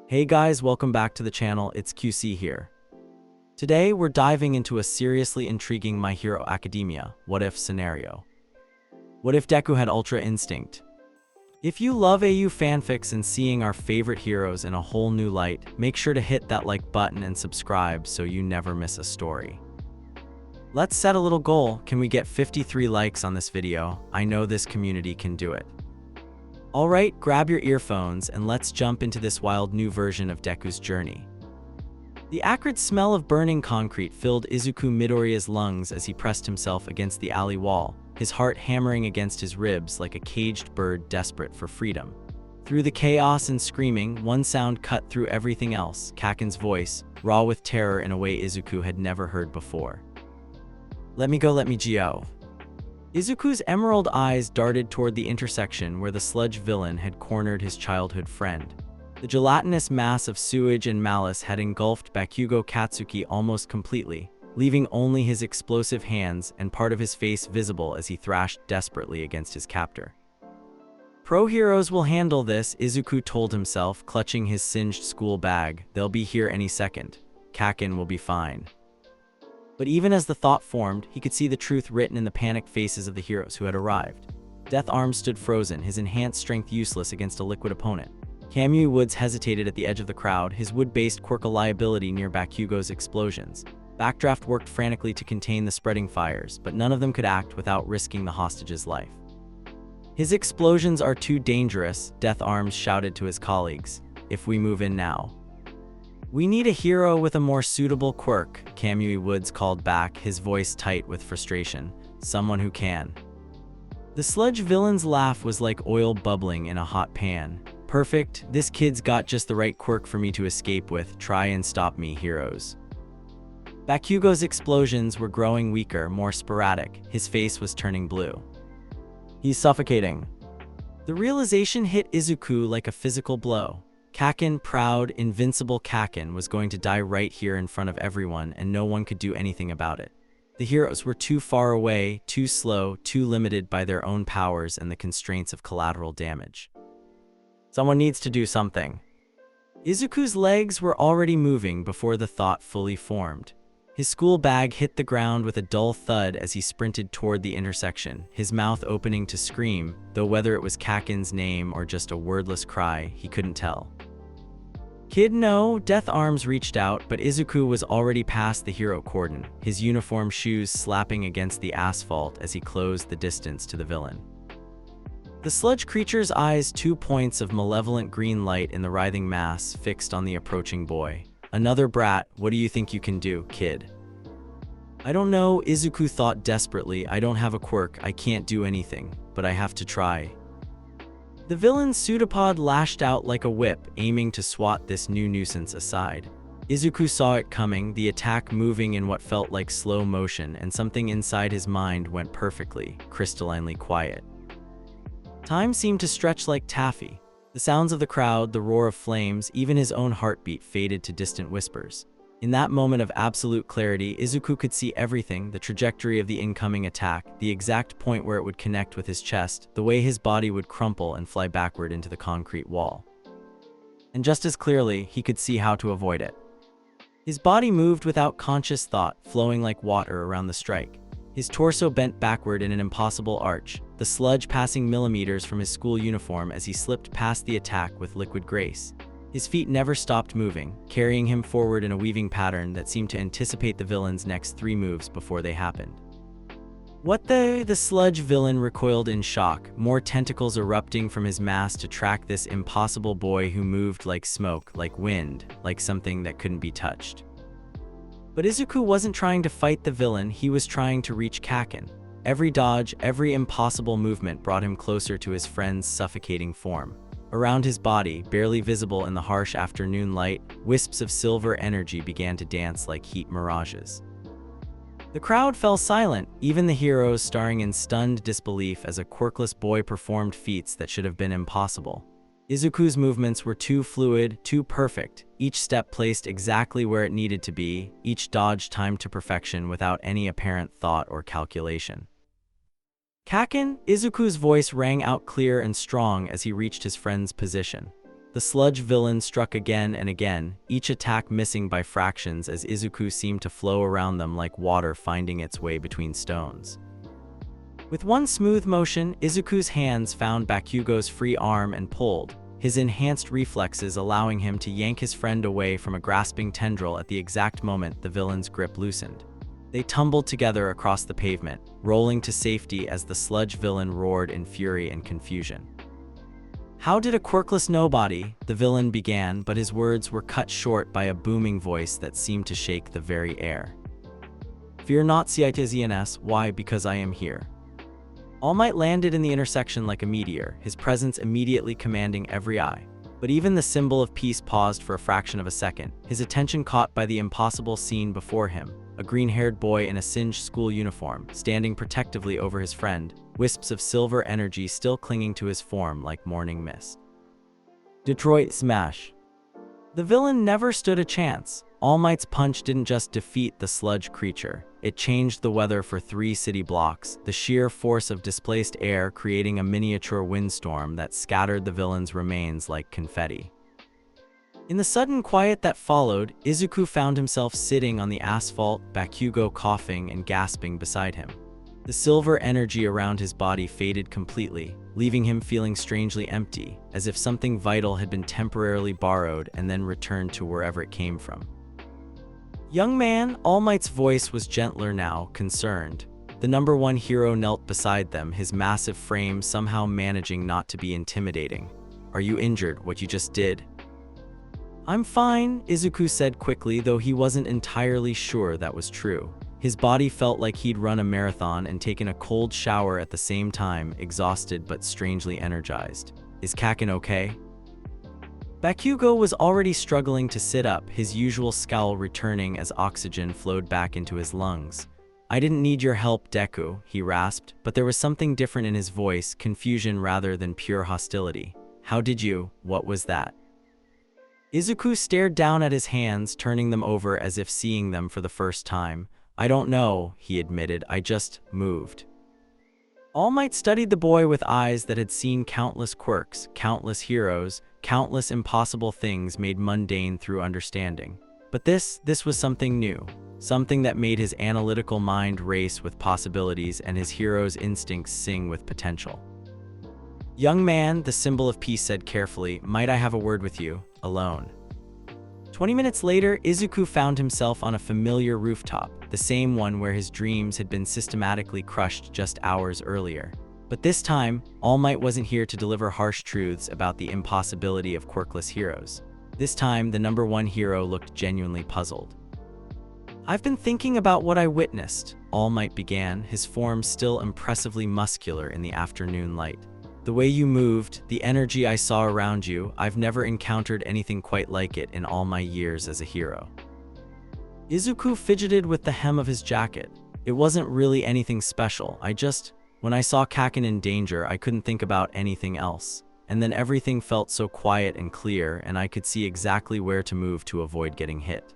Hey guys, welcome back to the channel, it's QC here. Today, we're diving into a seriously intriguing My Hero Academia what-if scenario. What if Deku had Ultra Instinct? If you love AU fanfics and seeing our favorite heroes in a whole new light, make sure to hit that like button and subscribe so you never miss a story. Let's set a little goal. Can we get 53 likes on this video? I know this community can do it. Alright, grab your earphones and let's jump into this wild new version of Deku's journey. The acrid smell of burning concrete filled Izuku Midoriya's lungs as he pressed himself against the alley wall, his heart hammering against his ribs like a caged bird desperate for freedom. Through the chaos and screaming, one sound cut through everything else, Kaken's voice, raw with terror in a way Izuku had never heard before. Let me go. Izuku's emerald eyes darted toward the intersection where the sludge villain had cornered his childhood friend. The gelatinous mass of sewage and malice had engulfed Bakugo Katsuki almost completely, leaving only his explosive hands and part of his face visible as he thrashed desperately against his captor. Pro heroes will handle this, Izuku told himself, clutching his singed school bag. They'll be here any second. Kaken will be fine. But even as the thought formed, he could see the truth written in the panicked faces of the heroes who had arrived. Death Arms stood frozen, his enhanced strength useless against a liquid opponent. Camino Ward hesitated at the edge of the crowd, his wood-based quirk a liability near Bakugo's explosions. Backdraft worked frantically to contain the spreading fires, but none of them could act without risking the hostage's life. His explosions are too dangerous, Death Arms shouted to his colleagues. If we move in now. We need a hero with a more suitable quirk, Camino Ward called back, his voice tight with frustration. Someone who can. The sludge villain's laugh was like oil bubbling in a hot pan. Perfect, this kid's got just the right quirk for me to escape with. Try and stop me, heroes. Bakugo's explosions were growing weaker, more sporadic. His face was turning blue. He's suffocating. The realization hit Izuku like a physical blow. Kaken, proud, invincible Kaken, was going to die right here in front of everyone, and no one could do anything about it. The heroes were too far away, too slow, too limited by their own powers and the constraints of collateral damage. Someone needs to do something. Izuku's legs were already moving before the thought fully formed. His school bag hit the ground with a dull thud as he sprinted toward the intersection, his mouth opening to scream, though whether it was Kaken's name or just a wordless cry, he couldn't tell. Kid, no, Death Arms reached out, but Izuku was already past the hero cordon, his uniform shoes slapping against the asphalt as he closed the distance to the villain. The sludge creature's eyes, 2 points of malevolent green light in the writhing mass, fixed on the approaching boy. Another brat, what do you think you can do, kid? I don't know, Izuku thought desperately. I don't have a quirk, I can't do anything, but I have to try. The villain's pseudopod lashed out like a whip, aiming to swat this new nuisance aside. Izuku saw it coming, the attack moving in what felt like slow motion, and something inside his mind went perfectly, crystallinely quiet. Time seemed to stretch like taffy. The sounds of the crowd, the roar of flames, even his own heartbeat faded to distant whispers. In that moment of absolute clarity, Izuku could see everything, the trajectory of the incoming attack, the exact point where it would connect with his chest, the way his body would crumple and fly backward into the concrete wall. And just as clearly, he could see how to avoid it. His body moved without conscious thought, flowing like water around the strike. His torso bent backward in an impossible arch, the sludge passing millimeters from his school uniform as he slipped past the attack with liquid grace. His feet never stopped moving, carrying him forward in a weaving pattern that seemed to anticipate the villain's next 3 moves before they happened. What the sludge villain recoiled in shock, more tentacles erupting from his mass to track this impossible boy who moved like smoke, like wind, like something that couldn't be touched. But Izuku wasn't trying to fight the villain, he was trying to reach Kaken. Every dodge, every impossible movement brought him closer to his friend's suffocating form. Around his body, barely visible in the harsh afternoon light, wisps of silver energy began to dance like heat mirages. The crowd fell silent, even the heroes staring in stunned disbelief as a quirkless boy performed feats that should have been impossible. Izuku's movements were too fluid, too perfect, each step placed exactly where it needed to be, each dodge timed to perfection without any apparent thought or calculation. Kaken, Izuku's voice rang out clear and strong as he reached his friend's position. The sludge villain struck again and again, each attack missing by fractions as Izuku seemed to flow around them like water finding its way between stones. With one smooth motion, Izuku's hands found Bakugo's free arm and pulled, his enhanced reflexes allowing him to yank his friend away from a grasping tendril at the exact moment the villain's grip loosened. They tumbled together across the pavement, rolling to safety as the sludge villain roared in fury and confusion. "How did a quirkless nobody?" the villain began, but his words were cut short by a booming voice that seemed to shake the very air. "Fear not, Citizens, why? Because I am here." All Might landed in the intersection like a meteor, his presence immediately commanding every eye. But even the symbol of peace paused for a fraction of a second, his attention caught by the impossible scene before him, a green-haired boy in a singed school uniform, standing protectively over his friend, wisps of silver energy still clinging to his form like morning mist. Detroit Smash. The villain never stood a chance. All Might's punch didn't just defeat the sludge creature, it changed the weather for 3 city blocks, the sheer force of displaced air creating a miniature windstorm that scattered the villain's remains like confetti. In the sudden quiet that followed, Izuku found himself sitting on the asphalt, Bakugo coughing and gasping beside him. The silver energy around his body faded completely, leaving him feeling strangely empty, as if something vital had been temporarily borrowed and then returned to wherever it came from. "Young man," All Might's voice was gentler now, concerned. The number 1 hero knelt beside them, his massive frame somehow managing not to be intimidating. "Are you injured, what you just did?" "I'm fine," Izuku said quickly, though he wasn't entirely sure that was true. His body felt like he'd run a marathon and taken a cold shower at the same time, exhausted but strangely energized. "Is Kakin okay?" Bakugo was already struggling to sit up, his usual scowl returning as oxygen flowed back into his lungs. "I didn't need your help, Deku," he rasped, but there was something different in his voice, confusion rather than pure hostility. "How did you? What was that?" Izuku stared down at his hands, turning them over as if seeing them for the first time. "I don't know," he admitted, "I just moved." All Might studied the boy with eyes that had seen countless quirks, countless heroes, countless impossible things made mundane through understanding. But this was something new, something that made his analytical mind race with possibilities and his hero's instincts sing with potential. "Young man," the symbol of peace said carefully, "might I have a word with you, alone?" 20 minutes later, Izuku found himself on a familiar rooftop, the same one where his dreams had been systematically crushed just hours earlier. But this time, All Might wasn't here to deliver harsh truths about the impossibility of quirkless heroes. This time, the number 1 hero looked genuinely puzzled. "I've been thinking about what I witnessed," All Might began, his form still impressively muscular in the afternoon light. "The way you moved, the energy I saw around you, I've never encountered anything quite like it in all my years as a hero." Izuku fidgeted with the hem of his jacket. "It wasn't really anything special, when I saw Kakin in danger, I couldn't think about anything else. And then everything felt so quiet and clear, and I could see exactly where to move to avoid getting hit."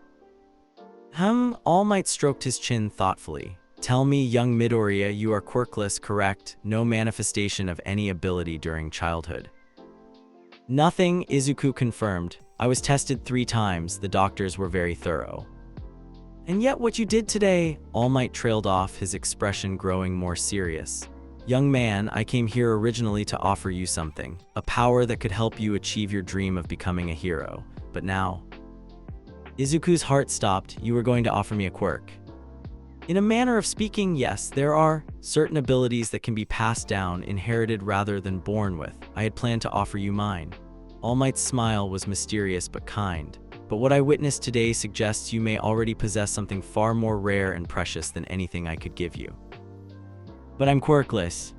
All Might stroked his chin thoughtfully. "Tell me, young Midoriya, you are quirkless, correct? No manifestation of any ability during childhood?" "Nothing," Izuku confirmed. "I was tested 3 times, the doctors were very thorough." "And yet what you did today," All Might trailed off, his expression growing more serious. "Young man, I came here originally to offer you something, a power that could help you achieve your dream of becoming a hero. But now..." Izuku's heart stopped. "You were going to offer me a quirk?" "In a manner of speaking, yes. There are certain abilities that can be passed down, inherited rather than born with. I had planned to offer you mine." All Might's smile was mysterious but kind. "But what I witnessed today suggests you may already possess something far more rare and precious than anything I could give you." "But I'm quirkless."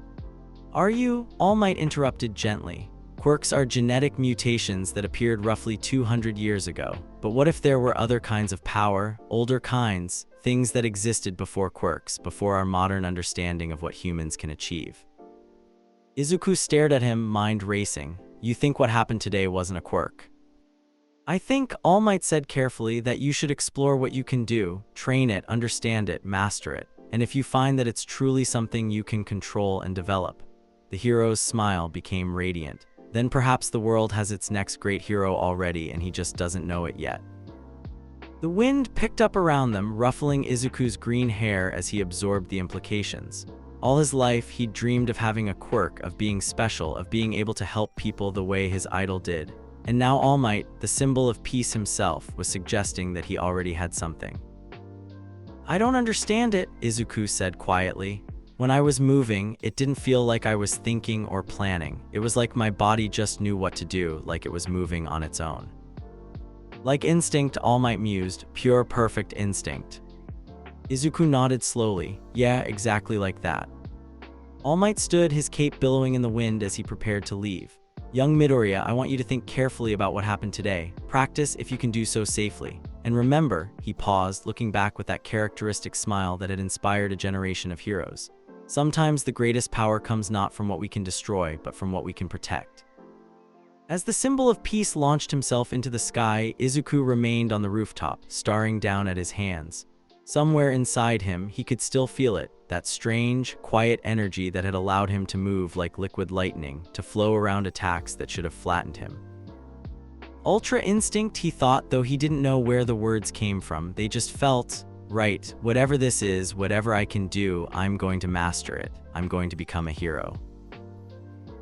"Are you?" All Might interrupted gently. "Quirks are genetic mutations that appeared roughly 200 years ago. But what if there were other kinds of power, older kinds, things that existed before quirks, before our modern understanding of what humans can achieve?" Izuku stared at him, mind racing. "You think what happened today wasn't a quirk?" "I think," All Might said carefully, "that you should explore what you can do, train it, understand it, master it. And if you find that it's truly something you can control and develop." The hero's smile became radiant. then perhaps the world has its next great hero already and he just doesn't know it yet. The wind picked up around them, ruffling Izuku's green hair as he absorbed the implications. All his life, he'd dreamed of having a quirk, of being special, of being able to help people the way his idol did. And now All Might, the symbol of peace himself, was suggesting that he already had something. "I don't understand it," Izuku said quietly. "When I was moving, it didn't feel like I was thinking or planning. It was like my body just knew what to do, like it was moving on its own." "Like instinct," All Might mused, "pure, perfect instinct." Izuku nodded slowly. "Yeah, exactly like that." All Might stood, his cape billowing in the wind as he prepared to leave. "Young Midoriya, I want you to think carefully about what happened today. Practice if you can do so safely. And remember," he paused, looking back with that characteristic smile that had inspired a generation of heroes, "sometimes the greatest power comes not from what we can destroy, but from what we can protect." As the symbol of peace launched himself into the sky, Izuku remained on the rooftop, staring down at his hands. Somewhere inside him, he could still feel it, that strange, quiet energy that had allowed him to move like liquid lightning, to flow around attacks that should have flattened him. Ultra instinct, he thought, though he didn't know where the words came from. They just felt right. Whatever this is, whatever I can do, I'm going to master it. I'm going to become a hero.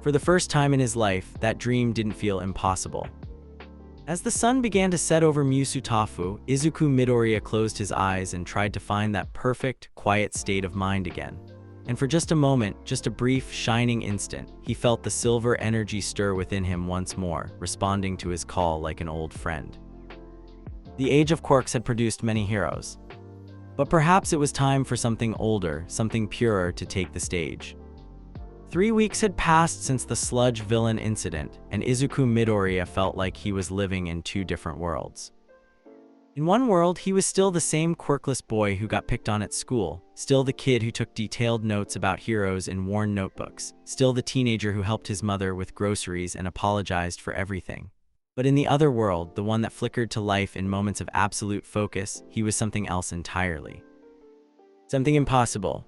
For the first time in his life, that dream didn't feel impossible. As the sun began to set over Musutafu, Izuku Midoriya closed his eyes and tried to find that perfect, quiet state of mind again. And for just a moment, just a brief, shining instant, he felt the silver energy stir within him once more, responding to his call like an old friend. The age of quirks had produced many heroes. But perhaps it was time for something older, something purer to take the stage. 3 weeks had passed since the sludge villain incident, and Izuku Midoriya felt like he was living in two different worlds. In one world, he was still the same quirkless boy who got picked on at school, still the kid who took detailed notes about heroes in worn notebooks, still the teenager who helped his mother with groceries and apologized for everything. But in the other world, the one that flickered to life in moments of absolute focus, he was something else entirely. Something impossible.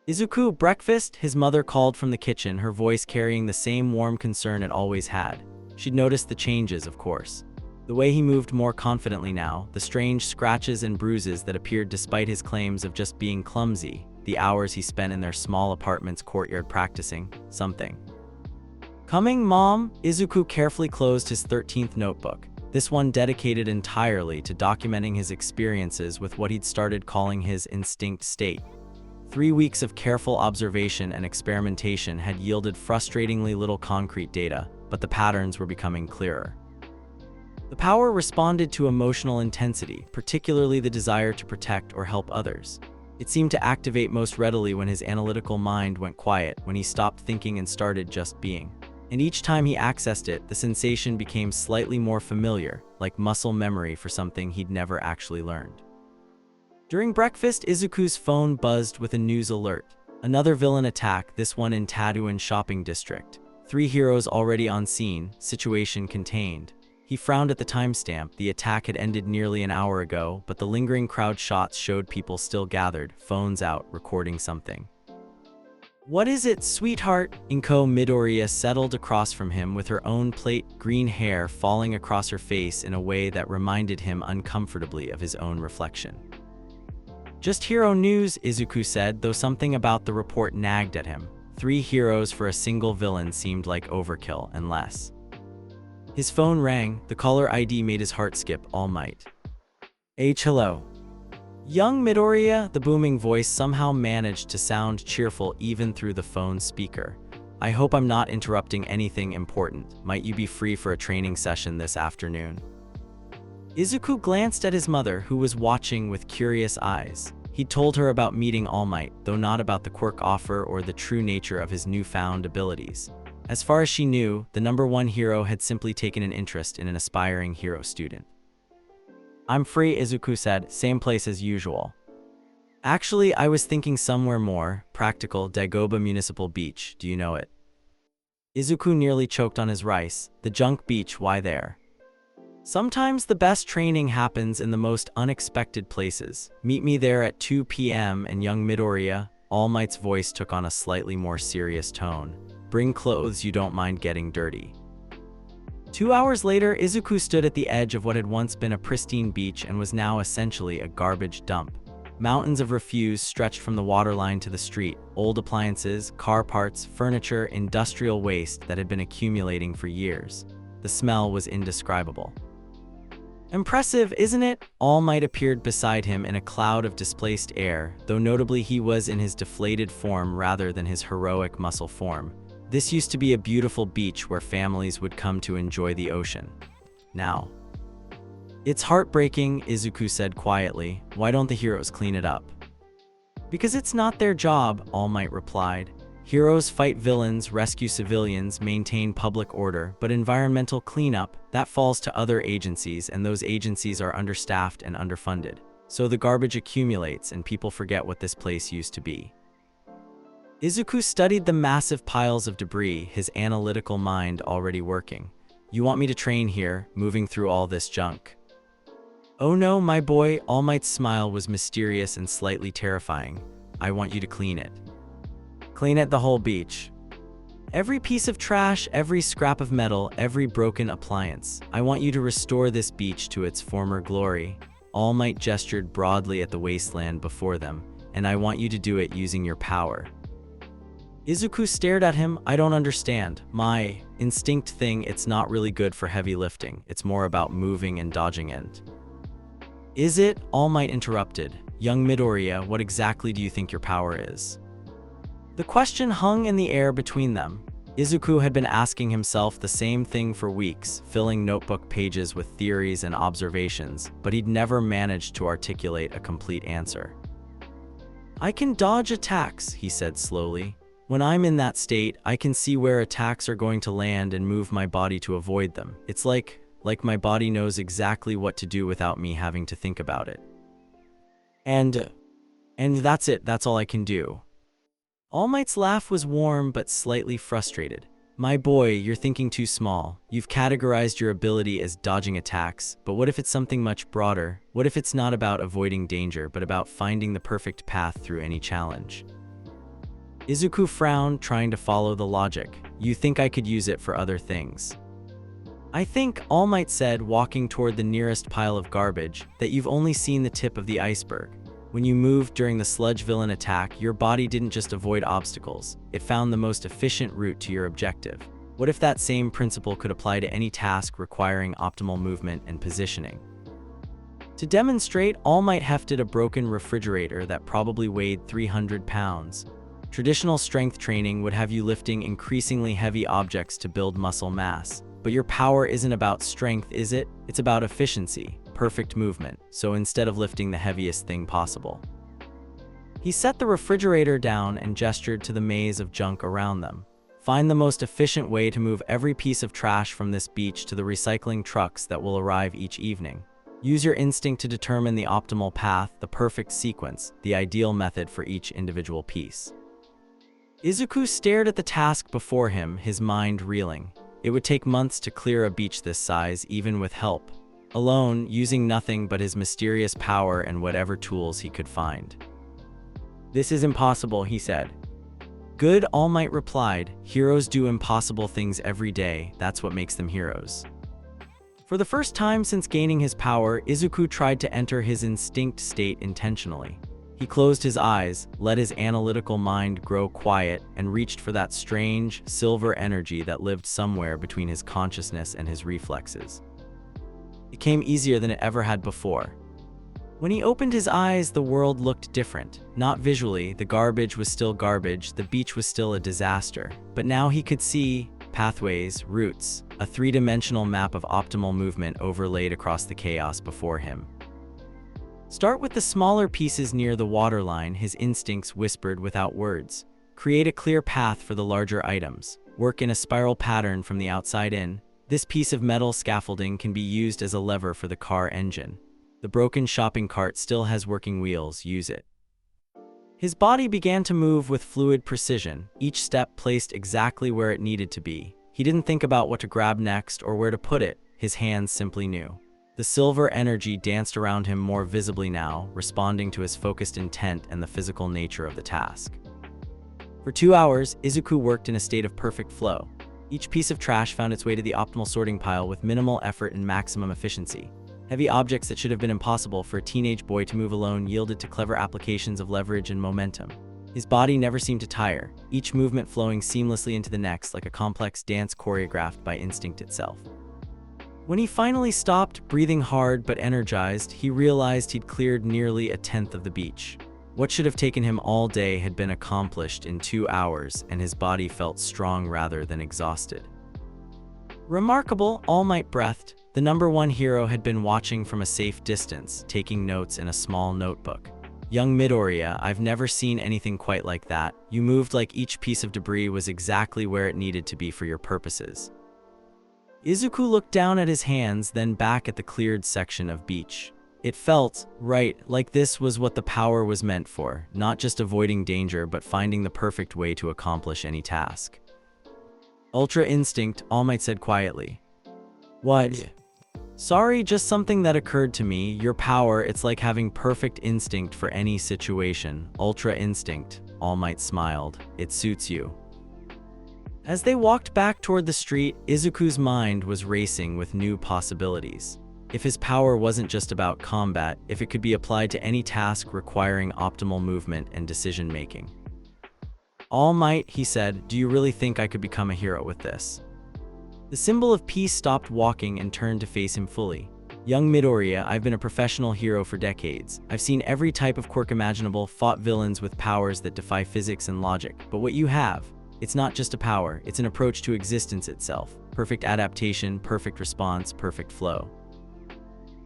"Izuku, breakfast?" his mother called from the kitchen, her voice carrying the same warm concern it always had. She'd noticed the changes, of course. The way he moved more confidently now, the strange scratches and bruises that appeared despite his claims of just being clumsy, the hours he spent in their small apartment's courtyard practicing something. "Coming, Mom?" Izuku carefully closed his 13th notebook, this one dedicated entirely to documenting his experiences with what he'd started calling his instinct state. 3 weeks of careful observation and experimentation had yielded frustratingly little concrete data, but the patterns were becoming clearer. The power responded to emotional intensity, particularly the desire to protect or help others. It seemed to activate most readily when his analytical mind went quiet, when he stopped thinking and started just being. And each time he accessed it, the sensation became slightly more familiar, like muscle memory for something he'd never actually learned. During breakfast, Izuku's phone buzzed with a news alert. Another villain attack, this one in Taduan shopping district. 3 heroes already on scene, situation contained. He frowned at the timestamp. The attack had ended nearly an hour ago, but the lingering crowd shots showed people still gathered, phones out, recording something. "What is it, sweetheart?" Inko Midoriya settled across from him with her own plait, green hair falling across her face in a way that reminded him uncomfortably of his own reflection. "Just hero news," Izuku said, though something about the report nagged at him. 3 heroes for a single villain seemed like overkill, unless... His phone rang. The caller ID made his heart skip. All Might. Hello. "Young Midoriya," the booming voice somehow managed to sound cheerful even through the phone's speaker. "I hope I'm not interrupting anything important. Might you be free for a training session this afternoon?" Izuku glanced at his mother, who was watching with curious eyes. He'd told her about meeting All Might, though not about the quirk offer or the true nature of his newfound abilities. As far as she knew, the #1 hero had simply taken an interest in an aspiring hero student. "I'm free," Izuku said, "same place as usual." "Actually, I was thinking somewhere more practical, Dagoba Municipal Beach, do you know it?" Izuku nearly choked on his rice. "The junk beach, why there?" "Sometimes the best training happens in the most unexpected places. Meet me there at 2 p.m. and young Midoriya." All Might's voice took on a slightly more serious tone. "Bring clothes you don't mind getting dirty." 2 hours later, Izuku stood at the edge of what had once been a pristine beach and was now essentially a garbage dump. Mountains of refuse stretched from the waterline to the street, old appliances, car parts, furniture, industrial waste that had been accumulating for years. The smell was indescribable. Impressive, isn't it? All Might appeared beside him in a cloud of displaced air, though notably he was in his deflated form rather than his heroic muscle form. This used to be a beautiful beach where families would come to enjoy the ocean. Now, it's heartbreaking, Izuku said quietly. Why don't the heroes clean it up? Because it's not their job, All Might replied. Heroes fight villains, rescue civilians, maintain public order, but environmental cleanup, that falls to other agencies, and those agencies are understaffed and underfunded. So the garbage accumulates and people forget what this place used to be. Izuku studied the massive piles of debris, his analytical mind already working. You want me to train here, moving through all this junk? Oh no, my boy, All Might's smile was mysterious and slightly terrifying. I want you to clean it. Clean it, the whole beach. Every piece of trash, every scrap of metal, every broken appliance. I want you to restore this beach to its former glory. All Might gestured broadly at the wasteland before them, and I want you to do it using your power. Izuku stared at him. I don't understand. My instinct thing, it's not really good for heavy lifting. It's more about moving and dodging it. Is it? All Might interrupted. Young Midoriya, what exactly do you think your power is? The question hung in the air between them. Izuku had been asking himself the same thing for weeks, filling notebook pages with theories and observations, but he'd never managed to articulate a complete answer. I can dodge attacks, he said slowly. When I'm in that state, I can see where attacks are going to land and move my body to avoid them. It's like my body knows exactly what to do without me having to think about it. And that's it, that's all I can do. All Might's laugh was warm but slightly frustrated. My boy, you're thinking too small. You've categorized your ability as dodging attacks, but what if it's something much broader? What if it's not about avoiding danger, but about finding the perfect path through any challenge? Izuku frowned, trying to follow the logic. You think I could use it for other things? I think, All Might said, walking toward the nearest pile of garbage, that you've only seen the tip of the iceberg. When you moved during the sludge villain attack, your body didn't just avoid obstacles, it found the most efficient route to your objective. What if that same principle could apply to any task requiring optimal movement and positioning? To demonstrate, All Might hefted a broken refrigerator that probably weighed 300 pounds. Traditional strength training would have you lifting increasingly heavy objects to build muscle mass. But your power isn't about strength, is it? It's about efficiency, perfect movement, so instead of lifting the heaviest thing possible. He set the refrigerator down and gestured to the maze of junk around them. Find the most efficient way to move every piece of trash from this beach to the recycling trucks that will arrive each evening. Use your instinct to determine the optimal path, the perfect sequence, the ideal method for each individual piece. Izuku stared at the task before him, his mind reeling. It would take months to clear a beach this size, even with help. Alone, using nothing but his mysterious power and whatever tools he could find. This is impossible, he said. Good, All Might replied. Heroes do impossible things every day, that's what makes them heroes. For the first time since gaining his power, Izuku tried to enter his instinct state intentionally. He closed his eyes, let his analytical mind grow quiet, and reached for that strange, silver energy that lived somewhere between his consciousness and his reflexes. It came easier than it ever had before. When he opened his eyes, the world looked different. Not visually, the garbage was still garbage, the beach was still a disaster. But now he could see pathways, routes, a three-dimensional map of optimal movement overlaid across the chaos before him. Start with the smaller pieces near the waterline, his instincts whispered without words. Create a clear path for the larger items. Work in a spiral pattern from the outside in. This piece of metal scaffolding can be used as a lever for the car engine. The broken shopping cart still has working wheels, use it. His body began to move with fluid precision, each step placed exactly where it needed to be. He didn't think about what to grab next or where to put it, his hands simply knew. The silver energy danced around him more visibly now, responding to his focused intent and the physical nature of the task. For 2 hours, Izuku worked in a state of perfect flow. Each piece of trash found its way to the optimal sorting pile with minimal effort and maximum efficiency. Heavy objects that should have been impossible for a teenage boy to move alone yielded to clever applications of leverage and momentum. His body never seemed to tire, each movement flowing seamlessly into the next like a complex dance choreographed by instinct itself. When he finally stopped, breathing hard but energized, he realized he'd cleared nearly a tenth of the beach. What should have taken him all day had been accomplished in 2 hours, and his body felt strong rather than exhausted. Remarkable, All Might breathed. The #1 hero had been watching from a safe distance, taking notes in a small notebook. Young Midoriya, I've never seen anything quite like that. You moved like each piece of debris was exactly where it needed to be for your purposes. Izuku looked down at his hands, then back at the cleared section of beach. It felt, right, like this was what the power was meant for, not just avoiding danger but finding the perfect way to accomplish any task. Ultra Instinct, All Might said quietly. What? Sorry, just something that occurred to me. Your power, it's like having perfect instinct for any situation. Ultra Instinct, All Might smiled. It suits you. As they walked back toward the street, Izuku's mind was racing with new possibilities. If his power wasn't just about combat, if it could be applied to any task requiring optimal movement and decision-making. All Might, he said, do you really think I could become a hero with this? The symbol of peace stopped walking and turned to face him fully. Young Midoriya, I've been a professional hero for decades. I've seen every type of quirk imaginable, fought villains with powers that defy physics and logic. But what you have, it's not just a power, it's an approach to existence itself. Perfect adaptation, perfect response, perfect flow.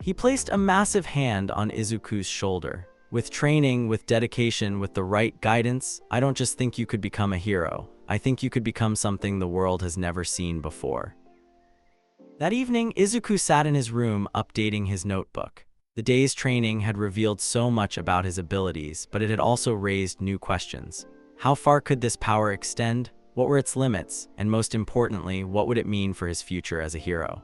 He placed a massive hand on Izuku's shoulder. With training, with dedication, with the right guidance, I don't just think you could become a hero. I think you could become something the world has never seen before. That evening, Izuku sat in his room updating his notebook. The day's training had revealed so much about his abilities, but it had also raised new questions. How far could this power extend? What were its limits? And most importantly, what would it mean for his future as a hero?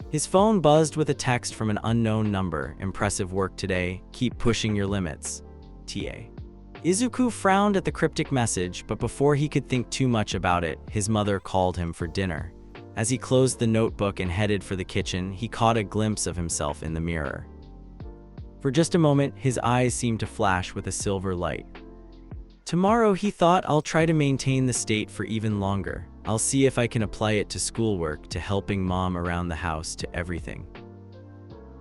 His phone buzzed with a text from an unknown number. Impressive work today. Keep pushing your limits. TA. Izuku frowned at the cryptic message, but before he could think too much about it, his mother called him for dinner. As he closed the notebook and headed for the kitchen, he caught a glimpse of himself in the mirror. For just a moment, his eyes seemed to flash with a silver light. Tomorrow, he thought, I'll try to maintain the state for even longer. I'll see if I can apply it to schoolwork, to helping mom around the house, to everything.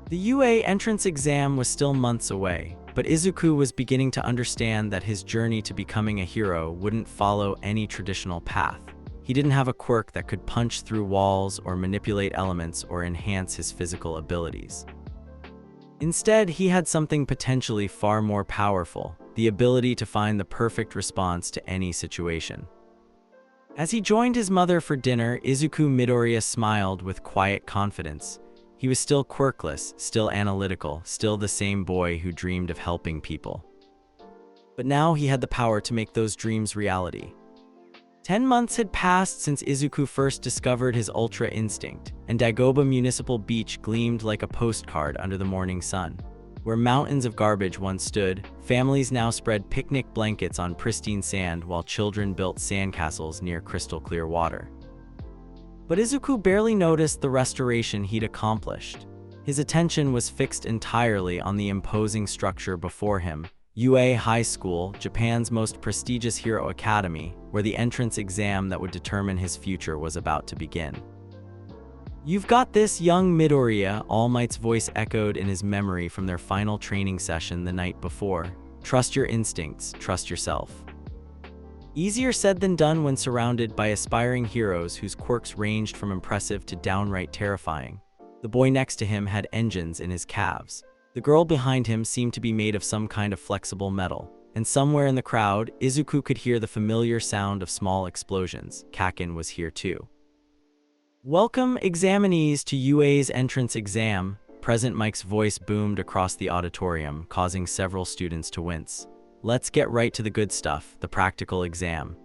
The UA entrance exam was still months away, but Izuku was beginning to understand that his journey to becoming a hero wouldn't follow any traditional path. He didn't have a quirk that could punch through walls or manipulate elements or enhance his physical abilities. Instead, he had something potentially far more powerful, the ability to find the perfect response to any situation. As he joined his mother for dinner, Izuku Midoriya smiled with quiet confidence. He was still quirkless, still analytical, still the same boy who dreamed of helping people. But now he had the power to make those dreams reality. 10 months had passed since Izuku first discovered his Ultra Instinct, and Dagobah Municipal Beach gleamed like a postcard under the morning sun. Where mountains of garbage once stood, families now spread picnic blankets on pristine sand while children built sandcastles near crystal-clear water. But Izuku barely noticed the restoration he'd accomplished. His attention was fixed entirely on the imposing structure before him, UA High School, Japan's most prestigious hero academy, where the entrance exam that would determine his future was about to begin. You've got this, young Midoriya, All Might's voice echoed in his memory from their final training session the night before. Trust your instincts, trust yourself. Easier said than done when surrounded by aspiring heroes whose quirks ranged from impressive to downright terrifying. The boy next to him had engines in his calves. The girl behind him seemed to be made of some kind of flexible metal. And somewhere in the crowd, Izuku could hear the familiar sound of small explosions. Kakin was here too. Welcome, examinees, to UA's entrance exam. President Mike's voice boomed across the auditorium, causing several students to wince. Let's get right to the good stuff, the practical exam.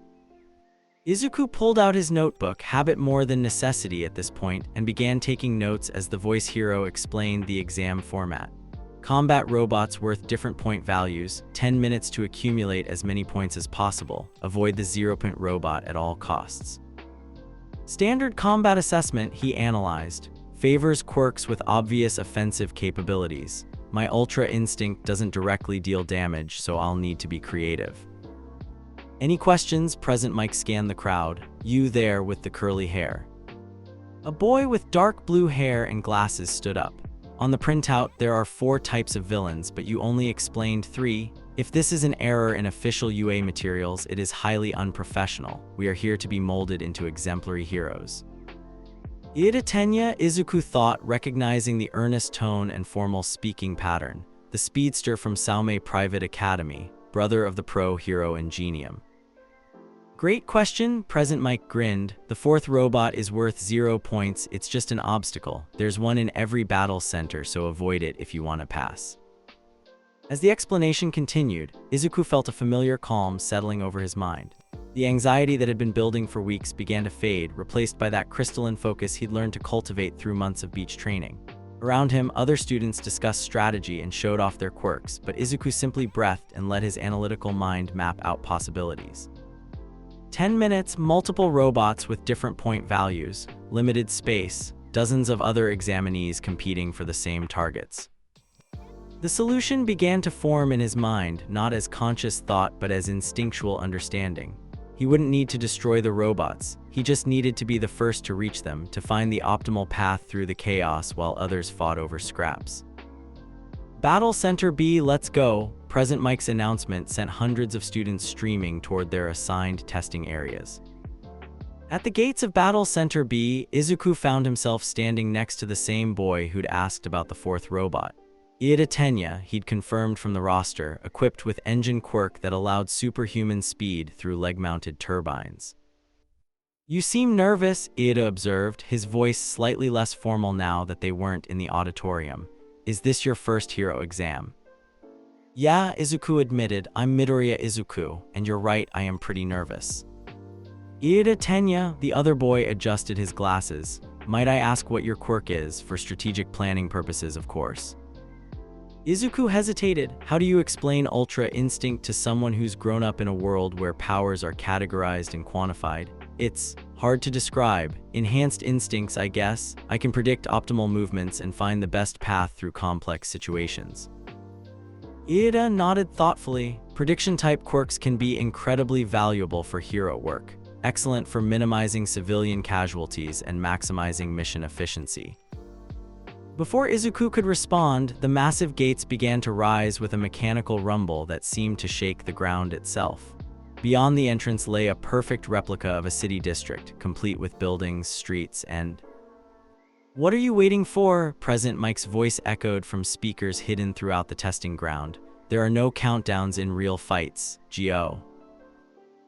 Izuku pulled out his notebook, habit more than necessity at this point, and began taking notes as the voice hero explained the exam format. Combat robots worth different point values, 10 minutes to accumulate as many points as possible. Avoid the 0-point robot at all costs. Standard combat assessment, he analyzed. Favors quirks with obvious offensive capabilities. My Ultra Instinct doesn't directly deal damage, so I'll need to be creative. Any questions? Present Mike scanned the crowd. You there with the curly hair. A boy with dark blue hair and glasses stood up. On the printout, there are 4 types of villains, but you only explained 3. If this is an error in official UA materials, it is highly unprofessional. We are here to be molded into exemplary heroes. Iida Izuku thought, recognizing the earnest tone and formal speaking pattern. The speedster from Saume Private Academy, brother of the pro hero Ingenium. Great question, Present Mike grinned. The 4th robot is worth 0 points, it's just an obstacle. There's one in every battle center, so avoid it if you want to pass. As the explanation continued, Izuku felt a familiar calm settling over his mind. The anxiety that had been building for weeks began to fade, replaced by that crystalline focus he'd learned to cultivate through months of beach training. Around him, other students discussed strategy and showed off their quirks, but Izuku simply breathed and let his analytical mind map out possibilities. 10 minutes, multiple robots with different point values, limited space, dozens of other examinees competing for the same targets. The solution began to form in his mind, not as conscious thought but as instinctual understanding. He wouldn't need to destroy the robots, he just needed to be the first to reach them, to find the optimal path through the chaos while others fought over scraps. Battle Center B, let's go! Present Mike's announcement sent hundreds of students streaming toward their assigned testing areas. At the gates of Battle Center B, Izuku found himself standing next to the same boy who'd asked about the 4th robot. Iida, he'd confirmed from the roster, equipped with engine quirk that allowed superhuman speed through leg-mounted turbines. You seem nervous, Iida observed, his voice slightly less formal now that they weren't in the auditorium. Is this your first hero exam? Yeah, Izuku admitted, I'm Midoriya Izuku, and you're right, I am pretty nervous. Iida, the other boy adjusted his glasses. Might I ask what your quirk is, for strategic planning purposes, of course? Izuku hesitated. How do you explain Ultra Instinct to someone who's grown up in a world where powers are categorized and quantified? It's hard to describe. Enhanced instincts, I guess. I can predict optimal movements and find the best path through complex situations. Iida nodded thoughtfully. Prediction-type quirks can be incredibly valuable for hero work. Excellent for minimizing civilian casualties and maximizing mission efficiency. Before Izuku could respond, the massive gates began to rise with a mechanical rumble that seemed to shake the ground itself. Beyond the entrance lay a perfect replica of a city district, complete with buildings, streets, and... What are you waiting for? Present Mike's voice echoed from speakers hidden throughout the testing ground. There are no countdowns in real fights, G.O.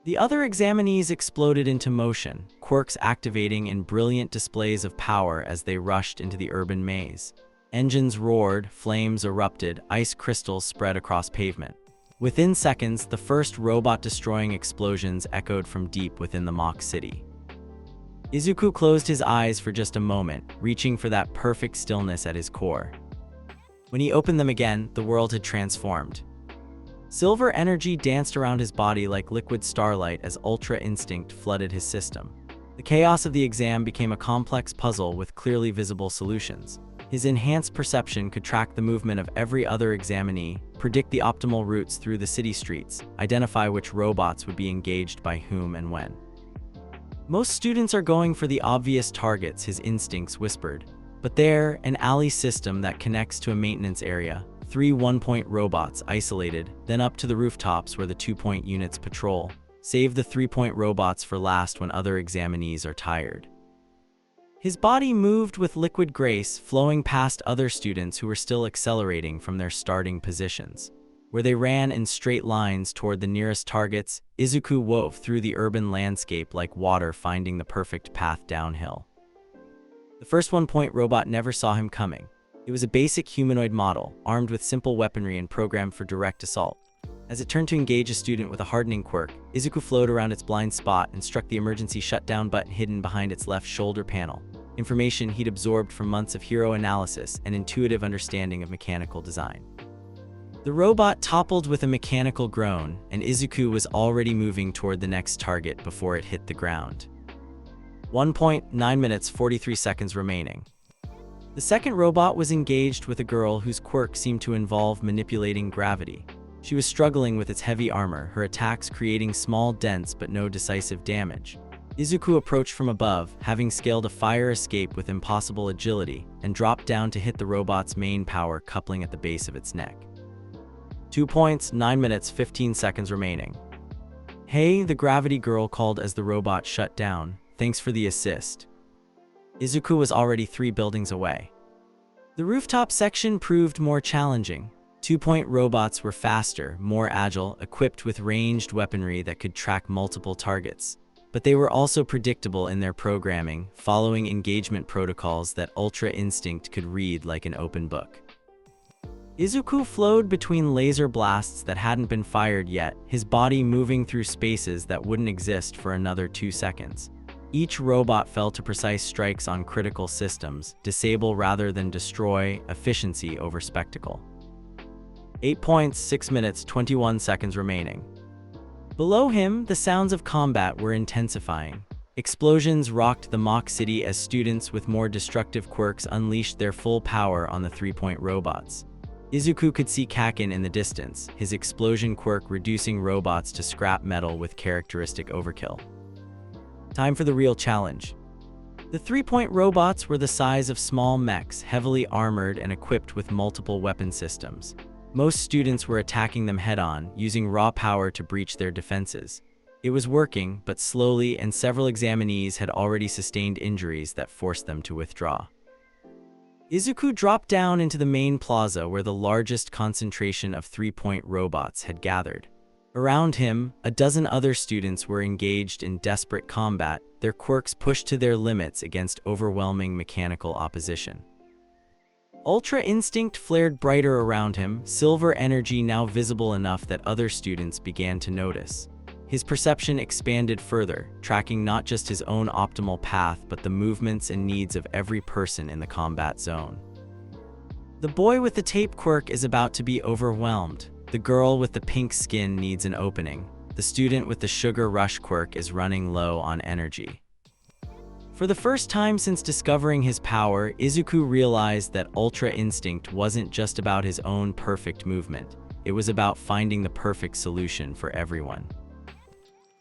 The other examinees exploded into motion, quirks activating in brilliant displays of power as they rushed into the urban maze. Engines roared, flames erupted, ice crystals spread across pavement. Within seconds, the first robot-destroying explosions echoed from deep within the mock city. Izuku closed his eyes for just a moment, reaching for that perfect stillness at his core. When he opened them again, the world had transformed. Silver energy danced around his body like liquid starlight as Ultra Instinct flooded his system. The chaos of the exam became a complex puzzle with clearly visible solutions. His enhanced perception could track the movement of every other examinee, predict the optimal routes through the city streets, identify which robots would be engaged by whom and when. Most students are going for the obvious targets, his instincts whispered. But there, an alley system that connects to a maintenance area, 3 one-point robots isolated, then up to the rooftops where the 2-point units patrol. Save the 3-point robots for last when other examinees are tired. His body moved with liquid grace, flowing past other students who were still accelerating from their starting positions. Where they ran in straight lines toward the nearest targets, Izuku wove through the urban landscape like water finding the perfect path downhill. The first 1-point robot never saw him coming. It was a basic humanoid model, armed with simple weaponry and programmed for direct assault. As it turned to engage a student with a hardening quirk, Izuku flowed around its blind spot and struck the emergency shutdown button hidden behind its left shoulder panel. Information he'd absorbed from months of hero analysis and intuitive understanding of mechanical design. The robot toppled with a mechanical groan, and Izuku was already moving toward the next target before it hit the ground. 1.9 minutes 43 seconds remaining. The second robot was engaged with a girl whose quirk seemed to involve manipulating gravity. She was struggling with its heavy armor, her attacks creating small dents but no decisive damage. Izuku approached from above, having scaled a fire escape with impossible agility, and dropped down to hit the robot's main power coupling at the base of its neck. 2.9 minutes 15 seconds remaining. "Hey," the gravity girl called as the robot shut down. "Thanks for the assist." Izuku was already 3 buildings away. The rooftop section proved more challenging. 2-point robots were faster, more agile, equipped with ranged weaponry that could track multiple targets. But they were also predictable in their programming, following engagement protocols that Ultra Instinct could read like an open book. Izuku flowed between laser blasts that hadn't been fired yet, his body moving through spaces that wouldn't exist for another 2 seconds. Each robot fell to precise strikes on critical systems, disable rather than destroy, efficiency over spectacle. 8.6 minutes 21 seconds remaining. Below him, the sounds of combat were intensifying. Explosions rocked the mock city as students with more destructive quirks unleashed their full power on the 3-point robots. Izuku could see Kakin in the distance, his explosion quirk reducing robots to scrap metal with characteristic overkill. Time for the real challenge. The 3-point robots were the size of small mechs, heavily armored and equipped with multiple weapon systems. Most students were attacking them head-on, using raw power to breach their defenses. It was working, but slowly, and several examinees had already sustained injuries that forced them to withdraw. Izuku dropped down into the main plaza where the largest concentration of 3-point robots had gathered. Around him, a dozen other students were engaged in desperate combat, their quirks pushed to their limits against overwhelming mechanical opposition. Ultra Instinct flared brighter around him, silver energy now visible enough that other students began to notice. His perception expanded further, tracking not just his own optimal path but the movements and needs of every person in the combat zone. The boy with the tape quirk is about to be overwhelmed. The girl with the pink skin needs an opening. The student with the sugar rush quirk is running low on energy. For the first time since discovering his power, Izuku realized that Ultra Instinct wasn't just about his own perfect movement. It was about finding the perfect solution for everyone.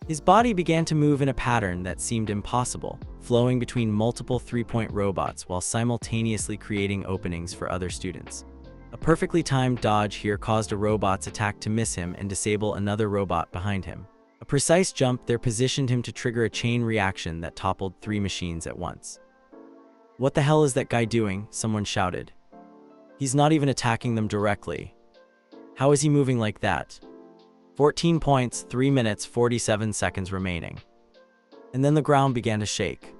His body began to move in a pattern that seemed impossible, flowing between multiple 3-point robots while simultaneously creating openings for other students. A perfectly timed dodge here caused a robot's attack to miss him and disable another robot behind him. A precise jump there positioned him to trigger a chain reaction that toppled 3 machines at once. "What the hell is that guy doing?" someone shouted. "He's not even attacking them directly. How is he moving like that?" 14 points, 3 minutes 47 seconds remaining. And then the ground began to shake.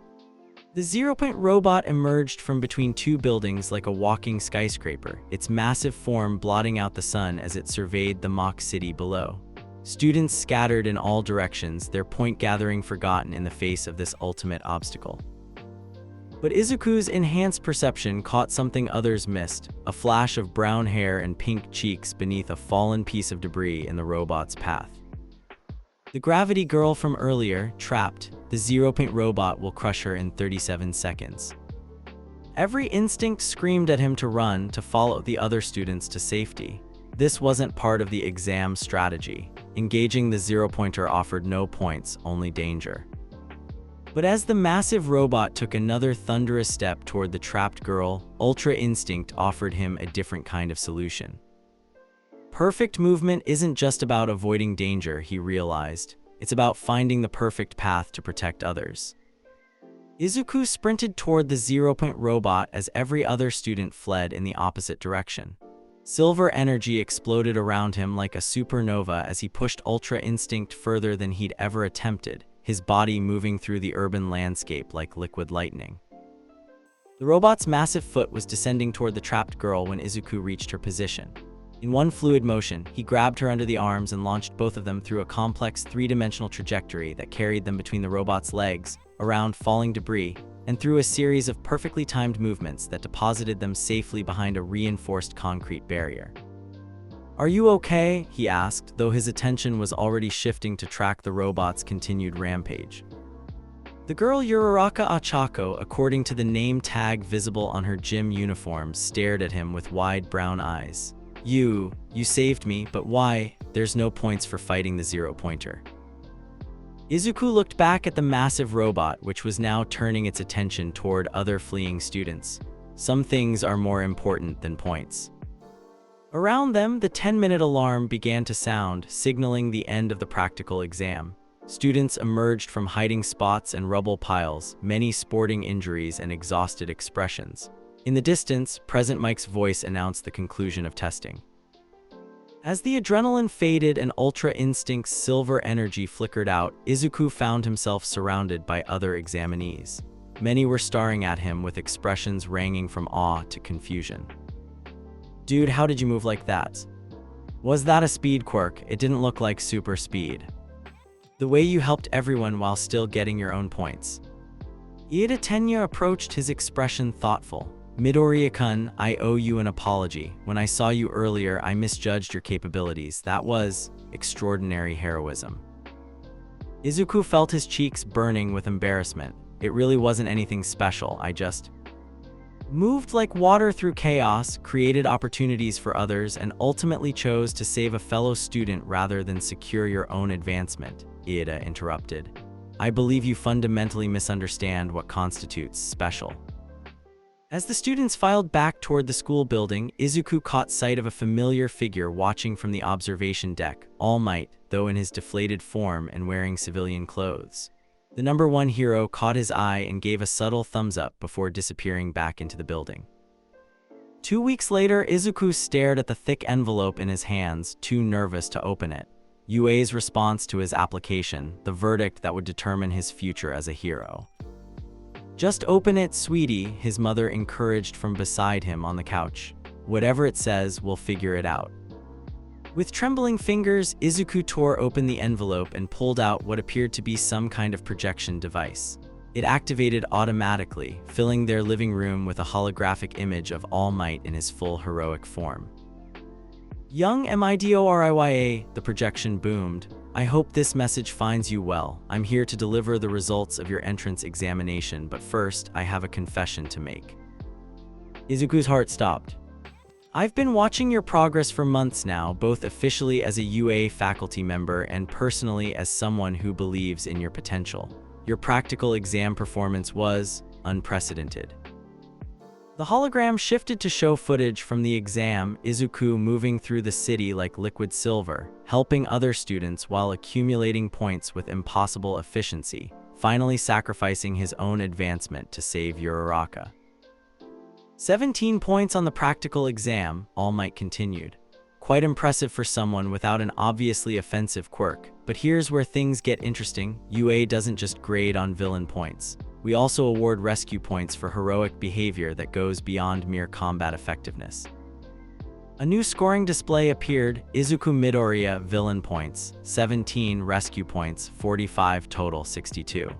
The 0-point robot emerged from between 2 buildings like a walking skyscraper, its massive form blotting out the sun as it surveyed the mock city below. Students scattered in all directions, their point gathering forgotten in the face of this ultimate obstacle. But Izuku's enhanced perception caught something others missed, a flash of brown hair and pink cheeks beneath a fallen piece of debris in the robot's path. The gravity girl from earlier, trapped, the 0-point robot will crush her in 37 seconds. Every instinct screamed at him to run, to follow the other students to safety. This wasn't part of the exam strategy. Engaging the 0-pointer offered no points, only danger. But as the massive robot took another thunderous step toward the trapped girl, Ultra Instinct offered him a different kind of solution. Perfect movement isn't just about avoiding danger, he realized. It's about finding the perfect path to protect others. Izuku sprinted toward the 0-point robot as every other student fled in the opposite direction. Silver energy exploded around him like a supernova as he pushed Ultra Instinct further than he'd ever attempted, his body moving through the urban landscape like liquid lightning. The robot's massive foot was descending toward the trapped girl when Izuku reached her position. In one fluid motion, he grabbed her under the arms and launched both of them through a complex 3-dimensional trajectory that carried them between the robot's legs, around falling debris, and through a series of perfectly timed movements that deposited them safely behind a reinforced concrete barrier. "Are you okay?" he asked, though his attention was already shifting to track the robot's continued rampage. The girl Uraraka Achako, according to the name tag visible on her gym uniform, stared at him with wide brown eyes. You saved me, but why? There's no points for fighting the 0-pointer. Izuku looked back at the massive robot, which was now turning its attention toward other fleeing students. Some things are more important than points. Around them, the 10-minute alarm began to sound, signaling the end of the practical exam. Students emerged from hiding spots and rubble piles, many sporting injuries and exhausted expressions. In the distance, Present Mike's voice announced the conclusion of testing. As the adrenaline faded and Ultra Instinct's silver energy flickered out, Izuku found himself surrounded by other examinees. Many were staring at him with expressions ranging from awe to confusion. Dude, how did you move like that? Was that a speed quirk? It didn't look like super speed. The way you helped everyone while still getting your own points. Iida Tenya approached his expression thoughtful. Midoriya-kun, I owe you an apology. When I saw you earlier, I misjudged your capabilities. That was extraordinary heroism. Izuku felt his cheeks burning with embarrassment. It really wasn't anything special. I just moved like water through chaos, created opportunities for others, and ultimately chose to save a fellow student rather than secure your own advancement, Iida interrupted. I believe you fundamentally misunderstand what constitutes special. As the students filed back toward the school building, Izuku caught sight of a familiar figure watching from the observation deck, All Might, though in his deflated form and wearing civilian clothes. The number 1 hero caught his eye and gave a subtle thumbs up before disappearing back into the building. 2 weeks later, Izuku stared at the thick envelope in his hands, too nervous to open it. UA's response to his application, the verdict that would determine his future as a hero. Just open it, sweetie, his mother encouraged from beside him on the couch. Whatever it says, we'll figure it out. With trembling fingers, Izuku tore open the envelope and pulled out what appeared to be some kind of projection device. It activated automatically, filling their living room with a holographic image of All Might in his full heroic form. Young Midoriya, the projection boomed. I hope this message finds you well. I'm here to deliver the results of your entrance examination, but first, I have a confession to make. Izuku's heart stopped. I've been watching your progress for months now, both officially as a UA faculty member and personally as someone who believes in your potential. Your practical exam performance was unprecedented. The hologram shifted to show footage from the exam, Izuku moving through the city like liquid silver, helping other students while accumulating points with impossible efficiency, finally sacrificing his own advancement to save Uraraka. 17 points on the practical exam, All Might continued. Quite impressive for someone without an obviously offensive quirk, but here's where things get interesting. UA doesn't just grade on villain points. We also award rescue points for heroic behavior that goes beyond mere combat effectiveness. A new scoring display appeared, Izuku Midoriya villain points, 17 rescue points, 45 total 62.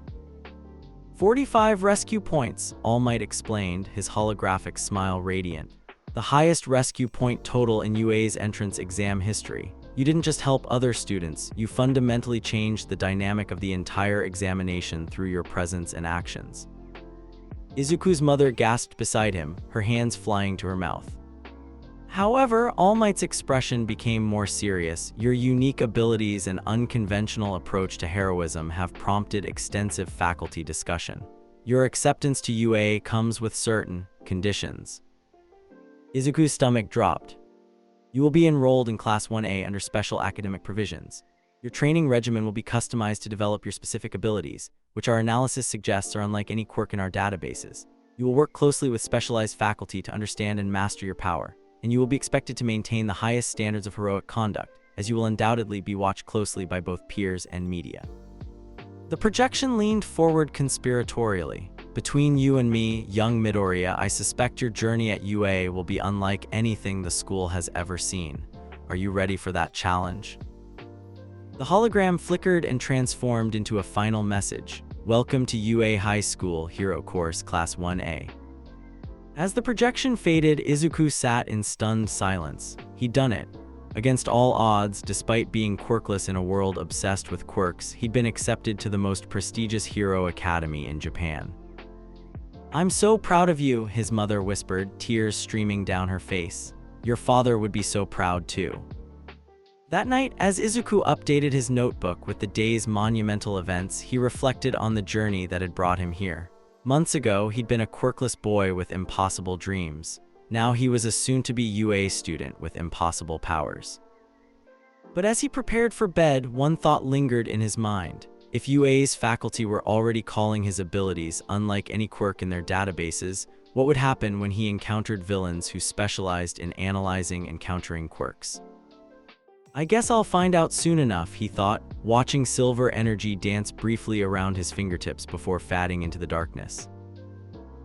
45 rescue points, All Might explained, his holographic smile radiant. The highest rescue point total in UA's entrance exam history. You didn't just help other students, you fundamentally changed the dynamic of the entire examination through your presence and actions. Izuku's mother gasped beside him, her hands flying to her mouth. However, All Might's expression became more serious. Your unique abilities and unconventional approach to heroism have prompted extensive faculty discussion. Your acceptance to UA comes with certain conditions. Izuku's stomach dropped. You will be enrolled in Class 1A under special academic provisions. Your training regimen will be customized to develop your specific abilities, which our analysis suggests are unlike any quirk in our databases. You will work closely with specialized faculty to understand and master your power, and you will be expected to maintain the highest standards of heroic conduct, as you will undoubtedly be watched closely by both peers and media. The projection leaned forward conspiratorially. Between you and me, young Midoriya, I suspect your journey at UA will be unlike anything the school has ever seen. Are you ready for that challenge? The hologram flickered and transformed into a final message. Welcome to UA High School Hero Course Class 1A. As the projection faded, Izuku sat in stunned silence. He'd done it. Against all odds, despite being quirkless in a world obsessed with quirks, he'd been accepted to the most prestigious hero academy in Japan. "I'm so proud of you," his mother whispered, tears streaming down her face. "Your father would be so proud too." That night, as Izuku updated his notebook with the day's monumental events, he reflected on the journey that had brought him here. Months ago, he'd been a quirkless boy with impossible dreams. Now he was a soon-to-be UA student with impossible powers. But as he prepared for bed, one thought lingered in his mind. If UA's faculty were already calling his abilities unlike any quirk in their databases, what would happen when he encountered villains who specialized in analyzing and countering quirks? "I guess I'll find out soon enough," he thought, watching silver energy dance briefly around his fingertips before fading into the darkness.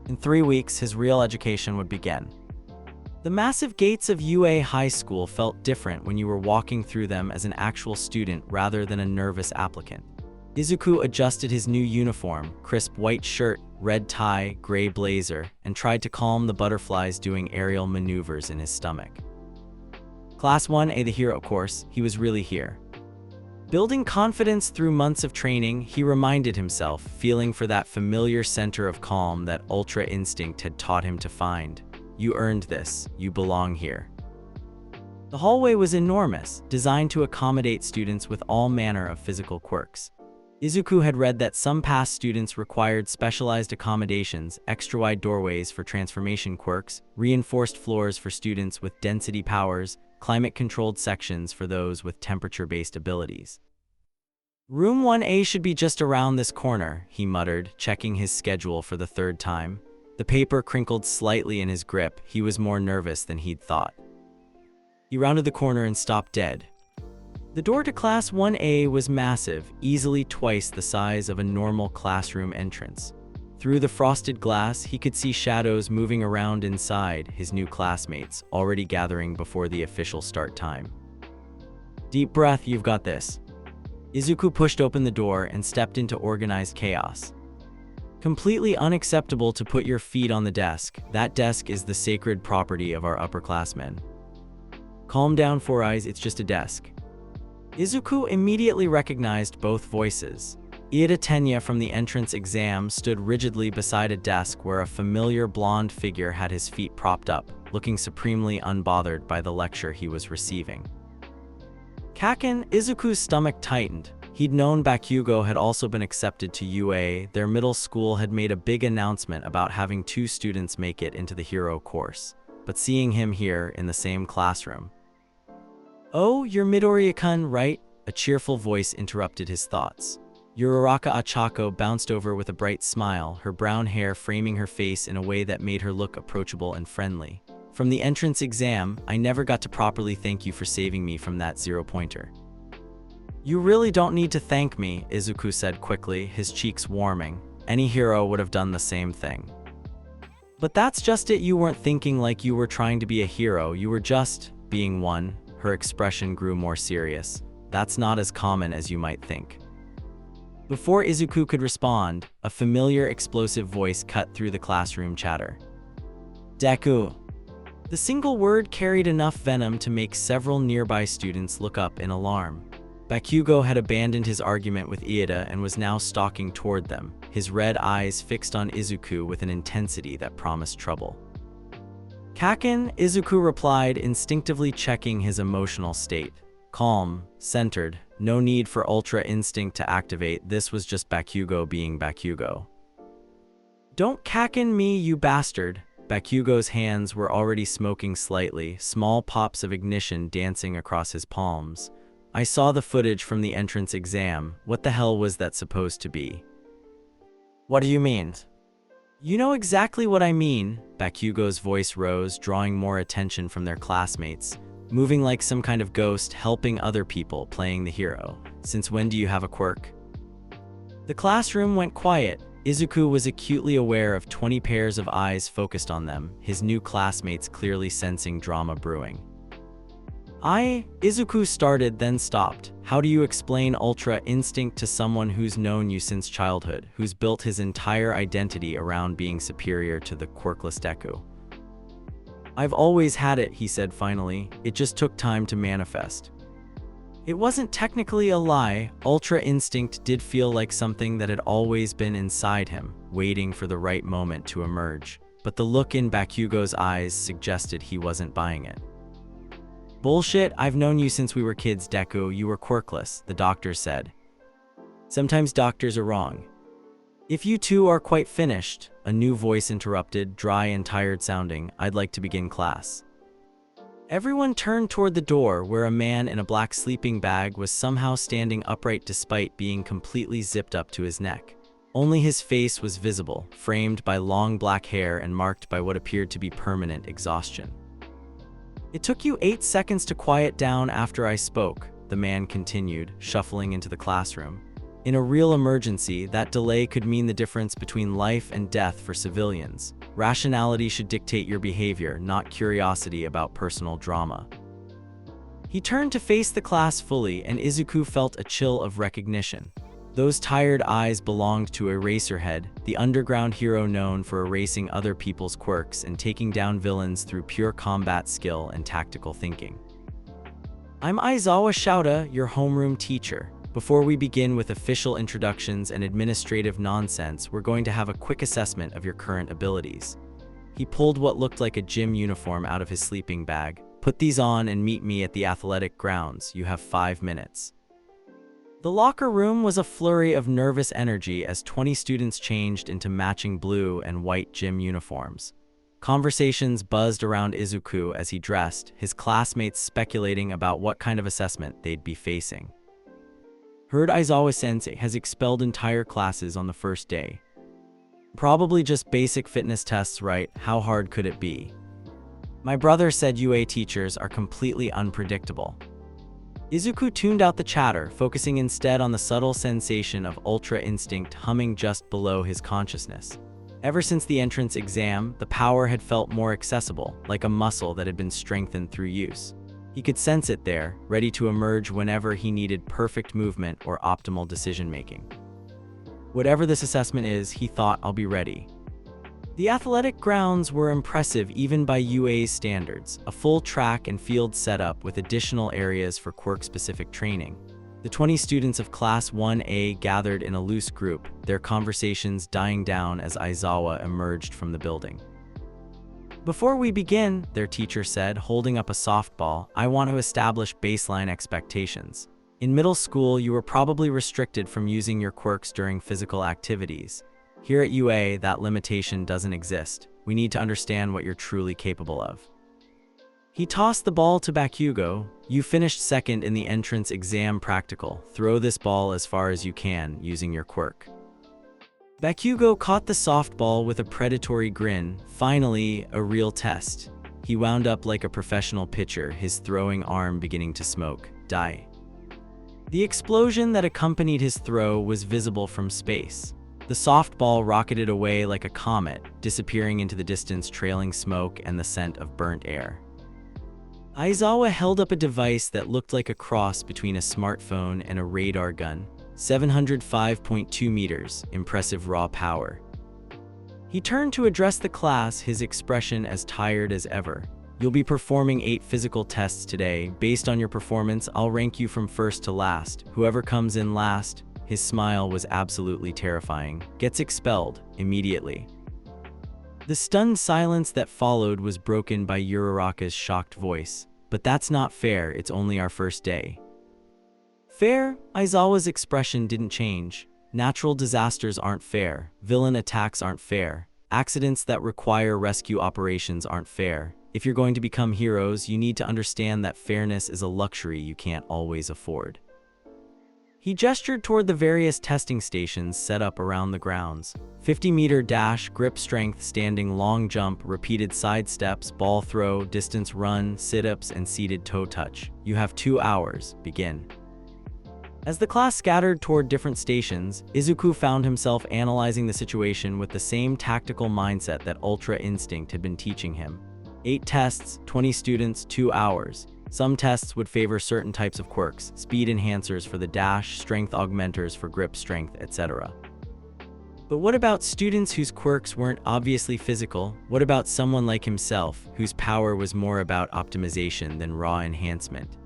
In 3 weeks, his real education would begin. The massive gates of UA High School felt different when you were walking through them as an actual student rather than a nervous applicant. Izuku adjusted his new uniform, crisp white shirt, red tie, gray blazer, and tried to calm the butterflies doing aerial maneuvers in his stomach. Class 1A, the hero course, he was really here. Building confidence through months of training, he reminded himself, feeling for that familiar center of calm that Ultra Instinct had taught him to find. "You earned this. You belong here." The hallway was enormous, designed to accommodate students with all manner of physical quirks. Izuku had read that some past students required specialized accommodations, extra-wide doorways for transformation quirks, reinforced floors for students with density powers, climate-controlled sections for those with temperature-based abilities. "Room 1A should be just around this corner," he muttered, checking his schedule for the 3rd time. The paper crinkled slightly in his grip. He was more nervous than he'd thought. He rounded the corner and stopped dead. The door to Class 1A was massive, easily twice the size of a normal classroom entrance. Through the frosted glass, he could see shadows moving around inside, his new classmates, already gathering before the official start time. "Deep breath, you've got this." Izuku pushed open the door and stepped into organized chaos. "Completely unacceptable to put your feet on the desk. That desk is the sacred property of our upperclassmen." "Calm down, Four Eyes, it's just a desk." Izuku immediately recognized both voices. Iida Tenya from the entrance exam stood rigidly beside a desk where a familiar blonde figure had his feet propped up, looking supremely unbothered by the lecture he was receiving. Kaken, Izuku's stomach tightened. He'd known Bakugo had also been accepted to UA. Their middle school had made a big announcement about having 2 students make it into the hero course, but seeing him here in the same classroom. "Oh, you're Midoriya-kun, right?" A cheerful voice interrupted his thoughts. Uraraka Achako bounced over with a bright smile, her brown hair framing her face in a way that made her look approachable and friendly. "From the entrance exam, I never got to properly thank you for saving me from that 0-pointer. "You really don't need to thank me," Izuku said quickly, his cheeks warming. Any hero would have done the same thing. "But that's just it, you weren't thinking like you were trying to be a hero, you were just being one." Her expression grew more serious. "That's not as common as you might think." Before Izuku could respond, a familiar explosive voice cut through the classroom chatter. "Deku." The single word carried enough venom to make several nearby students look up in alarm. Bakugo had abandoned his argument with Iida and was now stalking toward them, his red eyes fixed on Izuku with an intensity that promised trouble. "Kaken," Izuku replied, instinctively checking his emotional state. Calm, centered, no need for Ultra Instinct to activate, this was just Bakugo being Bakugo. "Don't Kaken me, you bastard." Bakugo's hands were already smoking slightly, small pops of ignition dancing across his palms. "I saw the footage from the entrance exam. What the hell was that supposed to be?" "What do you mean?" "You know exactly what I mean." Bakugo's voice rose, drawing more attention from their classmates, moving like some kind of ghost, helping other people, playing the hero. "Since when do you have a quirk?" The classroom went quiet. Izuku was acutely aware of 20 pairs of eyes focused on them, his new classmates clearly sensing drama brewing. Izuku started, then stopped. "How do you explain Ultra Instinct to someone who's known you since childhood, who's built his entire identity around being superior to the quirkless Deku?" "I've always had it," he said finally. "It just took time to manifest." It wasn't technically a lie. Ultra Instinct did feel like something that had always been inside him, waiting for the right moment to emerge. But the look in Bakugo's eyes suggested he wasn't buying it. "Bullshit, I've known you since we were kids, Deku. You were quirkless," the doctor said. "Sometimes doctors are wrong." "If you two are quite finished," a new voice interrupted, dry and tired sounding, "I'd like to begin class." Everyone turned toward the door, where a man in a black sleeping bag was somehow standing upright despite being completely zipped up to his neck. Only his face was visible, framed by long black hair and marked by what appeared to be permanent exhaustion. "It took you 8 seconds to quiet down after I spoke," the man continued, shuffling into the classroom. "In a real emergency, that delay could mean the difference between life and death for civilians. Rationality should dictate your behavior, not curiosity about personal drama." He turned to face the class fully, and Izuku felt a chill of recognition. Those tired eyes belonged to Eraserhead, the underground hero known for erasing other people's quirks and taking down villains through pure combat skill and tactical thinking. "I'm Aizawa Shouta, your homeroom teacher. Before we begin with official introductions and administrative nonsense, we're going to have a quick assessment of your current abilities." He pulled what looked like a gym uniform out of his sleeping bag. "Put these on and meet me at the athletic grounds. You have 5 minutes." The locker room was a flurry of nervous energy as 20 students changed into matching blue and white gym uniforms. Conversations buzzed around Izuku as he dressed, his classmates speculating about what kind of assessment they'd be facing. "Heard Aizawa-sensei has expelled entire classes on the first day." "Probably just basic fitness tests, right? How hard could it be?" "My brother said UA teachers are completely unpredictable." Izuku tuned out the chatter, focusing instead on the subtle sensation of Ultra Instinct humming just below his consciousness. Ever since the entrance exam, the power had felt more accessible, like a muscle that had been strengthened through use. He could sense it there, ready to emerge whenever he needed perfect movement or optimal decision-making. Whatever this assessment is, he thought, I'll be ready. The athletic grounds were impressive even by UA's standards, a full track and field setup with additional areas for quirk-specific training. The 20 students of Class 1A gathered in a loose group, their conversations dying down as Aizawa emerged from the building. Before we begin, their teacher said, holding up a softball, I want to establish baseline expectations. In middle school, you were probably restricted from using your quirks during physical activities. Here at UA, that limitation doesn't exist. We need to understand what you're truly capable of. He tossed the ball to Bakugo. You finished second in the entrance exam practical. Throw this ball as far as you can using your quirk. Bakugo caught the softball with a predatory grin. Finally, a real test. He wound up like a professional pitcher, his throwing arm beginning to smoke. Die. The explosion that accompanied his throw was visible from space. The softball rocketed away like a comet, disappearing into the distance, trailing smoke and the scent of burnt air. Aizawa held up a device that looked like a cross between a smartphone and a radar gun. 705.2 meters, impressive raw power. He turned to address the class, his expression as tired as ever. You'll be performing 8 physical tests today. Based on your performance, I'll rank you from first to last. Whoever comes in last, his smile was absolutely terrifying, gets expelled immediately. The stunned silence that followed was broken by Uraraka's shocked voice. But that's not fair, it's only our first day. Fair? Aizawa's expression didn't change. Natural disasters aren't fair. Villain attacks aren't fair. Accidents that require rescue operations aren't fair. If you're going to become heroes, you need to understand that fairness is a luxury you can't always afford. He gestured toward the various testing stations set up around the grounds. 50-meter dash, grip strength, standing long jump, repeated side steps, ball throw, distance run, sit-ups, and seated toe touch. You have 2 hours. Begin. As the class scattered toward different stations, Izuku found himself analyzing the situation with the same tactical mindset that Ultra Instinct had been teaching him. 8 tests, 20 students, 2 hours. Some tests would favor certain types of quirks, speed enhancers for the dash, strength augmenters for grip strength, etc. But what about students whose quirks weren't obviously physical? What about someone like himself, whose power was more about optimization than raw enhancement?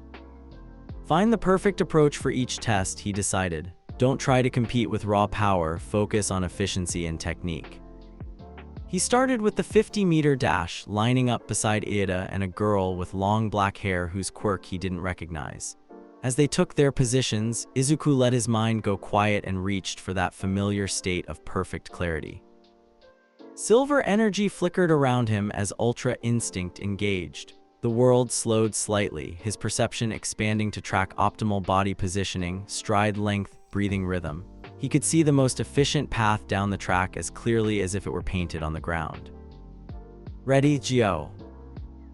Find the perfect approach for each test, he decided. Don't try to compete with raw power, focus on efficiency and technique. He started with the 50-meter dash, lining up beside Ida and a girl with long black hair whose quirk he didn't recognize. As they took their positions, Izuku let his mind go quiet and reached for that familiar state of perfect clarity. Silver energy flickered around him as Ultra Instinct engaged. The world slowed slightly, his perception expanding to track optimal body positioning, stride length, breathing rhythm. He could see the most efficient path down the track as clearly as if it were painted on the ground. Ready, Gyo.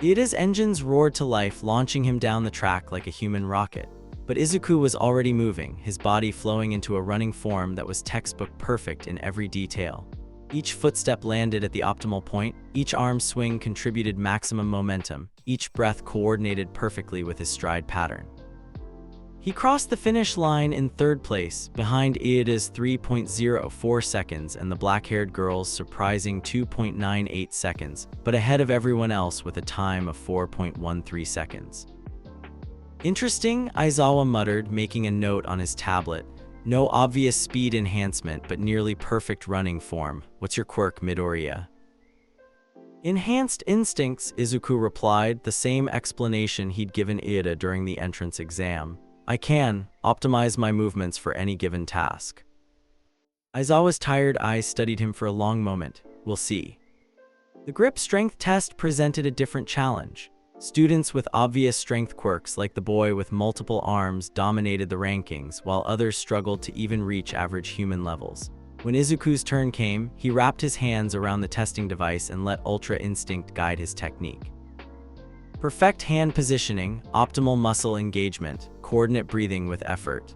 Ida's engines roared to life, launching him down the track like a human rocket. But Izuku was already moving, his body flowing into a running form that was textbook perfect in every detail. Each footstep landed at the optimal point, each arm swing contributed maximum momentum, each breath coordinated perfectly with his stride pattern. He crossed the finish line in third place, behind Iida's 3.04 seconds and the black-haired girl's surprising 2.98 seconds, but ahead of everyone else with a time of 4.13 seconds. Interesting, Aizawa muttered, making a note on his tablet. No obvious speed enhancement, but nearly perfect running form. What's your quirk, Midoriya? Enhanced instincts, Izuku replied, the same explanation he'd given Ida during the entrance exam. I can optimize my movements for any given task. Aizawa's tired eyes studied him for a long moment. We'll see. The grip strength test presented a different challenge. Students with obvious strength quirks, like the boy with multiple arms, dominated the rankings, while others struggled to even reach average human levels. When Izuku's turn came, he wrapped his hands around the testing device and let Ultra Instinct guide his technique. Perfect hand positioning, optimal muscle engagement, coordinate breathing with effort.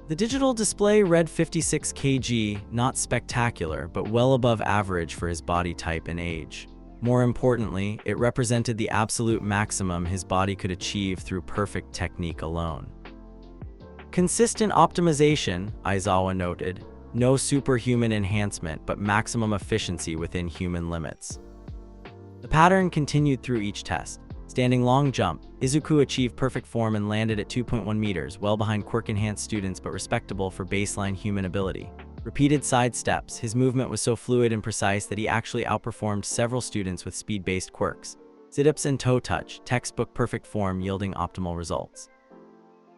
The digital display read 56 kg, not spectacular, but well above average for his body type and age. More importantly, it represented the absolute maximum his body could achieve through perfect technique alone. Consistent optimization, Aizawa noted. No superhuman enhancement, but maximum efficiency within human limits. The pattern continued through each test. Standing long jump, Izuku achieved perfect form and landed at 2.1 meters, well behind quirk-enhanced students but respectable for baseline human ability. Repeated side steps, his movement was so fluid and precise that he actually outperformed several students with speed-based quirks. Sit-ups and toe touch, textbook perfect form yielding optimal results.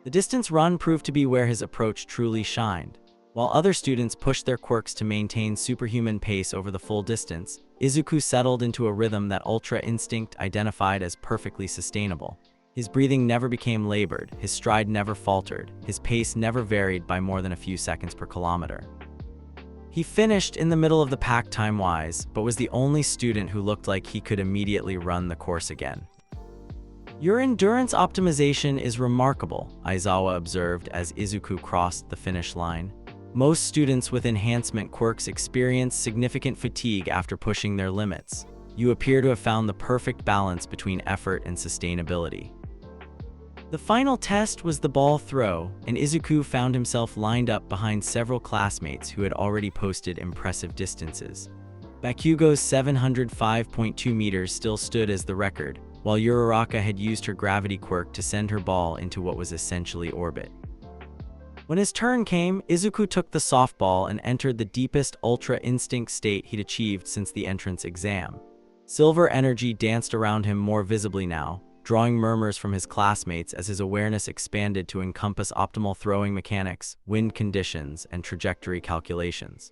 The distance run proved to be where his approach truly shined. While other students pushed their quirks to maintain superhuman pace over the full distance, Izuku settled into a rhythm that Ultra Instinct identified as perfectly sustainable. His breathing never became labored, his stride never faltered, his pace never varied by more than a few seconds per kilometer. He finished in the middle of the pack time-wise, but was the only student who looked like he could immediately run the course again. Your endurance optimization is remarkable, Aizawa observed as Izuku crossed the finish line. Most students with enhancement quirks experience significant fatigue after pushing their limits. You appear to have found the perfect balance between effort and sustainability. The final test was the ball throw, and Izuku found himself lined up behind several classmates who had already posted impressive distances. Bakugo's 705.2 meters still stood as the record, while Uraraka had used her gravity quirk to send her ball into what was essentially orbit. When his turn came, Izuku took the softball and entered the deepest Ultra Instinct state he'd achieved since the entrance exam. Silver energy danced around him more visibly now, drawing murmurs from his classmates as his awareness expanded to encompass optimal throwing mechanics, wind conditions, and trajectory calculations.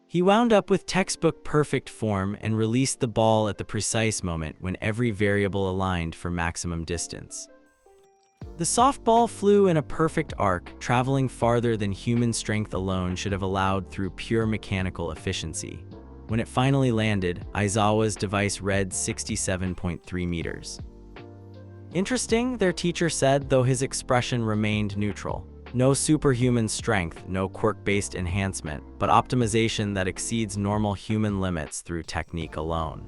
He wound up with textbook perfect form and released the ball at the precise moment when every variable aligned for maximum distance. The softball flew in a perfect arc, traveling farther than human strength alone should have allowed through pure mechanical efficiency. When it finally landed, Aizawa's device read 67.3 meters. Interesting, their teacher said, though his expression remained neutral. No superhuman strength, no quirk-based enhancement, but optimization that exceeds normal human limits through technique alone.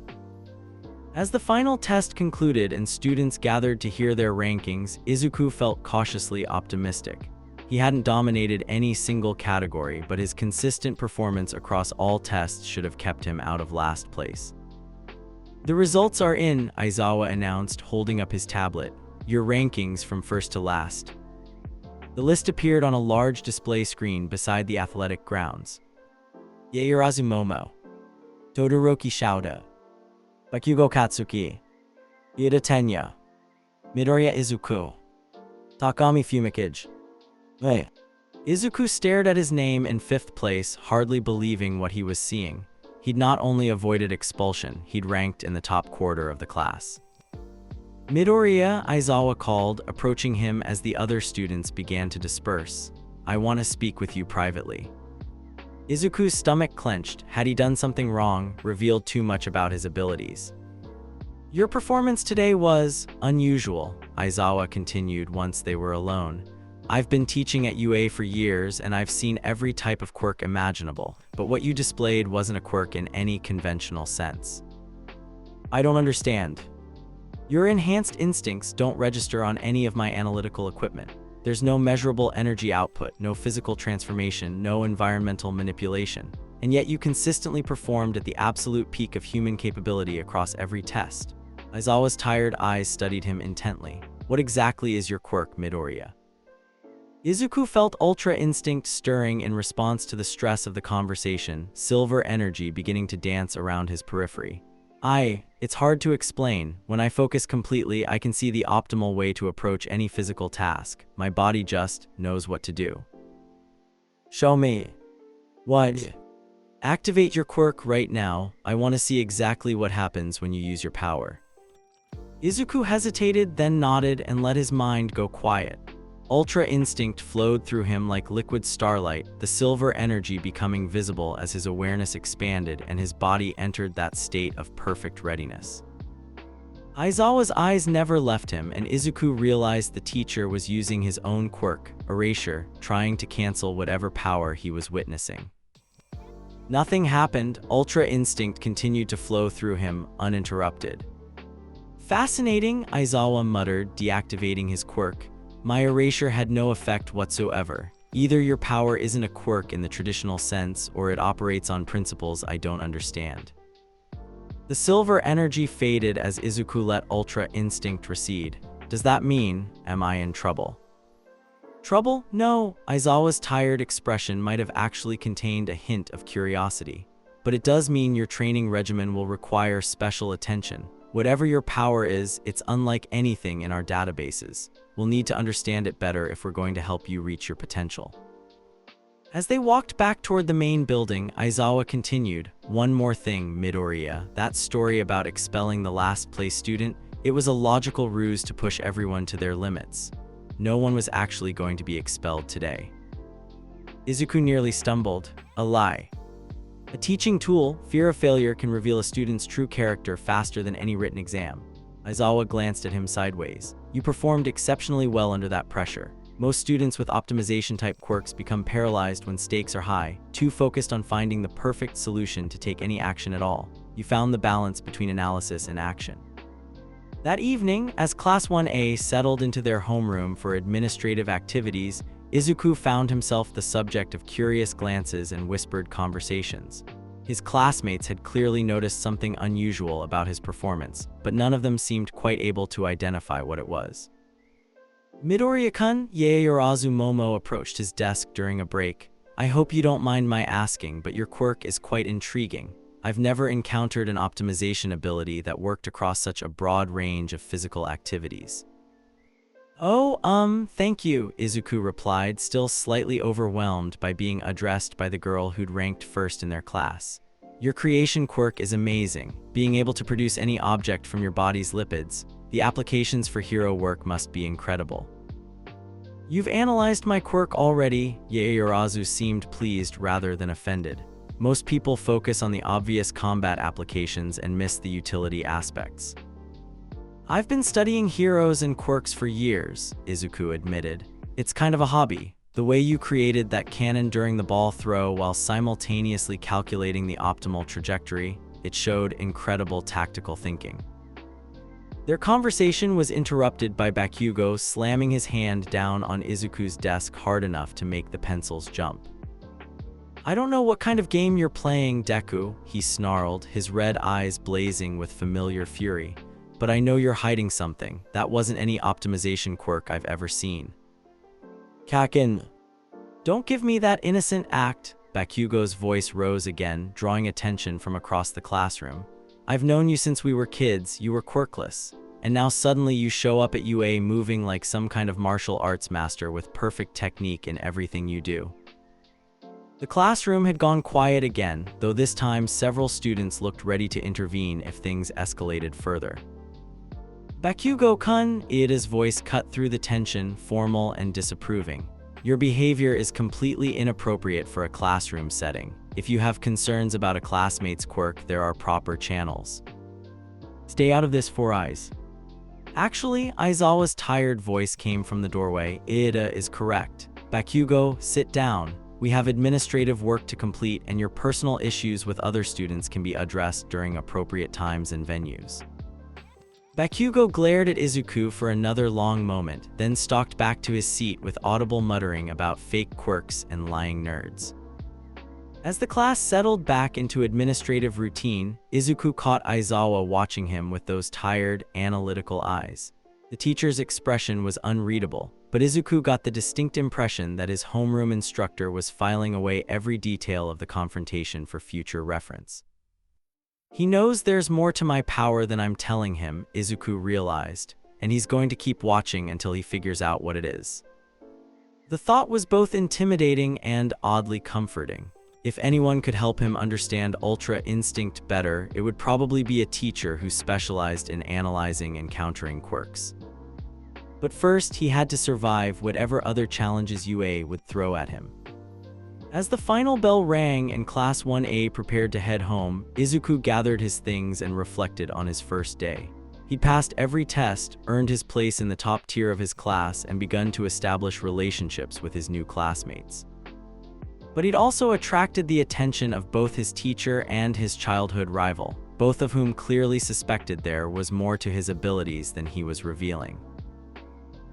As the final test concluded and students gathered to hear their rankings, Izuku felt cautiously optimistic. He hadn't dominated any single category, but his consistent performance across all tests should have kept him out of last place. "The results are in," Aizawa announced, holding up his tablet. "Your rankings from first to last." The list appeared on a large display screen beside the athletic grounds. Yaoyorozu Momo, Todoroki Shouda, Bakugo Katsuki, Ida Tenya, Midoriya Izuku, Takami Fumikage. Hey. Izuku stared at his name in 5th place, hardly believing what he was seeing. He'd not only avoided expulsion, he'd ranked in the top quarter of the class. "Midoriya," Aizawa called, approaching him as the other students began to disperse. "I want to speak with you privately." Izuku's stomach clenched. Had he done something wrong, revealed too much about his abilities? "Your performance today was unusual," Aizawa continued once they were alone. "I've been teaching at UA for years, and I've seen every type of quirk imaginable, but what you displayed wasn't a quirk in any conventional sense." "I don't understand." "Your enhanced instincts don't register on any of my analytical equipment. There's no measurable energy output, no physical transformation, no environmental manipulation. And yet you consistently performed at the absolute peak of human capability across every test." Aizawa's tired eyes studied him intently. "What exactly is your quirk, Midoriya?" Izuku felt Ultra Instinct stirring in response to the stress of the conversation, silver energy beginning to dance around his periphery. It's hard to explain. When I focus completely, I can see the optimal way to approach any physical task. My body just knows what to do." "Show me." "What?" "Activate your quirk right now. I want to see exactly what happens when you use your power." Izuku hesitated, then nodded and let his mind go quiet. Ultra Instinct flowed through him like liquid starlight, the silver energy becoming visible as his awareness expanded and his body entered that state of perfect readiness. Aizawa's eyes never left him, and Izuku realized the teacher was using his own quirk, Erasure, trying to cancel whatever power he was witnessing. Nothing happened. Ultra Instinct continued to flow through him, uninterrupted. "Fascinating," Aizawa muttered, deactivating his quirk. "My erasure had no effect whatsoever. Either your power isn't a quirk in the traditional sense, or it operates on principles I don't understand." The silver energy faded as Izuku let Ultra Instinct recede. "Does that mean, am I in trouble?" "Trouble? No." Aizawa's tired expression might have actually contained a hint of curiosity. "But it does mean your training regimen will require special attention. Whatever your power is, it's unlike anything in our databases. We'll need to understand it better if we're going to help you reach your potential." As they walked back toward the main building, Aizawa continued, "One more thing, Midoriya. That story about expelling the last place student, it was a logical ruse to push everyone to their limits. No one was actually going to be expelled today." Izuku nearly stumbled. "A lie." "A teaching tool, fear of failure can reveal a student's true character faster than any written exam." Aizawa glanced at him sideways. "You performed exceptionally well under that pressure. Most students with optimization-type quirks become paralyzed when stakes are high, too focused on finding the perfect solution to take any action at all. You found the balance between analysis and action." That evening, as Class 1A settled into their homeroom for administrative activities, Izuku found himself the subject of curious glances and whispered conversations. His classmates had clearly noticed something unusual about his performance, but none of them seemed quite able to identify what it was. "Midoriya-kun," Yaoyorozu Momo approached his desk during a break. "I hope you don't mind my asking, but your quirk is quite intriguing. I've never encountered an optimization ability that worked across such a broad range of physical activities." Thank you," Izuku replied, still slightly overwhelmed by being addressed by the girl who'd ranked first in their class. "Your creation quirk is amazing. Being able to produce any object from your body's lipids, the applications for hero work must be incredible." "You've analyzed my quirk already?" Yaoyorozu seemed pleased rather than offended. "Most people focus on the obvious combat applications and miss the utility aspects." "I've been studying heroes and quirks for years," Izuku admitted. "It's kind of a hobby. The way you created that cannon during the ball throw while simultaneously calculating the optimal trajectory, it showed incredible tactical thinking." Their conversation was interrupted by Bakugo slamming his hand down on Izuku's desk hard enough to make the pencils jump. "I don't know what kind of game you're playing, Deku," he snarled, his red eyes blazing with familiar fury. "But I know you're hiding something. That wasn't any optimization quirk I've ever seen." "Kakin, don't give me that innocent act." Bakugo's voice rose again, drawing attention from across the classroom. "I've known you since we were kids, you were quirkless. And now suddenly you show up at UA moving like some kind of martial arts master with perfect technique in everything you do." The classroom had gone quiet again, though this time several students looked ready to intervene if things escalated further. "Bakugo-kun," Iida's voice cut through the tension, formal and disapproving. "Your behavior is completely inappropriate for a classroom setting. If you have concerns about a classmate's quirk, there are proper channels. Stay out of this, Four Eyes." Actually, Aizawa's tired voice came from the doorway. "Iida is correct. Bakugo, sit down. We have administrative work to complete, and your personal issues with other students can be addressed during appropriate times and venues." Bakugo glared at Izuku for another long moment, then stalked back to his seat with audible muttering about fake quirks and lying nerds. As the class settled back into administrative routine, Izuku caught Aizawa watching him with those tired, analytical eyes. The teacher's expression was unreadable, but Izuku got the distinct impression that his homeroom instructor was filing away every detail of the confrontation for future reference. "He knows there's more to my power than I'm telling him," Izuku realized, "and he's going to keep watching until he figures out what it is." The thought was both intimidating and oddly comforting. If anyone could help him understand Ultra Instinct better, it would probably be a teacher who specialized in analyzing and countering quirks. But first, he had to survive whatever other challenges UA would throw at him. As the final bell rang and Class 1A prepared to head home, Izuku gathered his things and reflected on his first day. He'd passed every test, earned his place in the top tier of his class, and begun to establish relationships with his new classmates. But he'd also attracted the attention of both his teacher and his childhood rival, both of whom clearly suspected there was more to his abilities than he was revealing.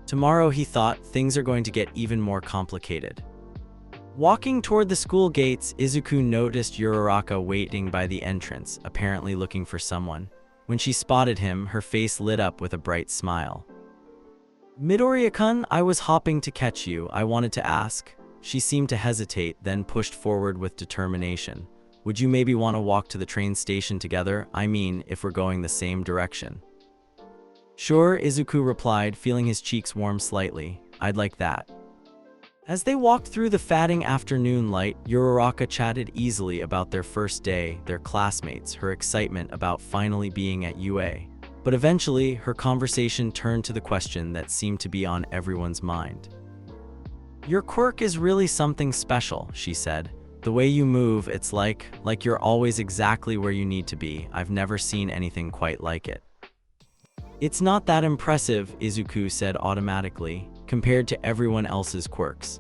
Tomorrow, he thought, things are going to get even more complicated. Walking toward the school gates, Izuku noticed Uraraka waiting by the entrance, apparently looking for someone. When she spotted him, her face lit up with a bright smile. "Midoriya-kun, I was hopping to catch you. I wanted to ask." She seemed to hesitate, then pushed forward with determination. "Would you maybe want to walk to the train station together? I mean, if we're going the same direction." "Sure," Izuku replied, feeling his cheeks warm slightly. "I'd like that." As they walked through the fatting afternoon light, Uraraka chatted easily about their first day, their classmates, her excitement about finally being at UA. But eventually, her conversation turned to the question that seemed to be on everyone's mind. "Your quirk is really something special," she said. "The way you move, it's like you're always exactly where you need to be. I've never seen anything quite like it." "It's not that impressive," Izuku said automatically, "compared to everyone else's quirks."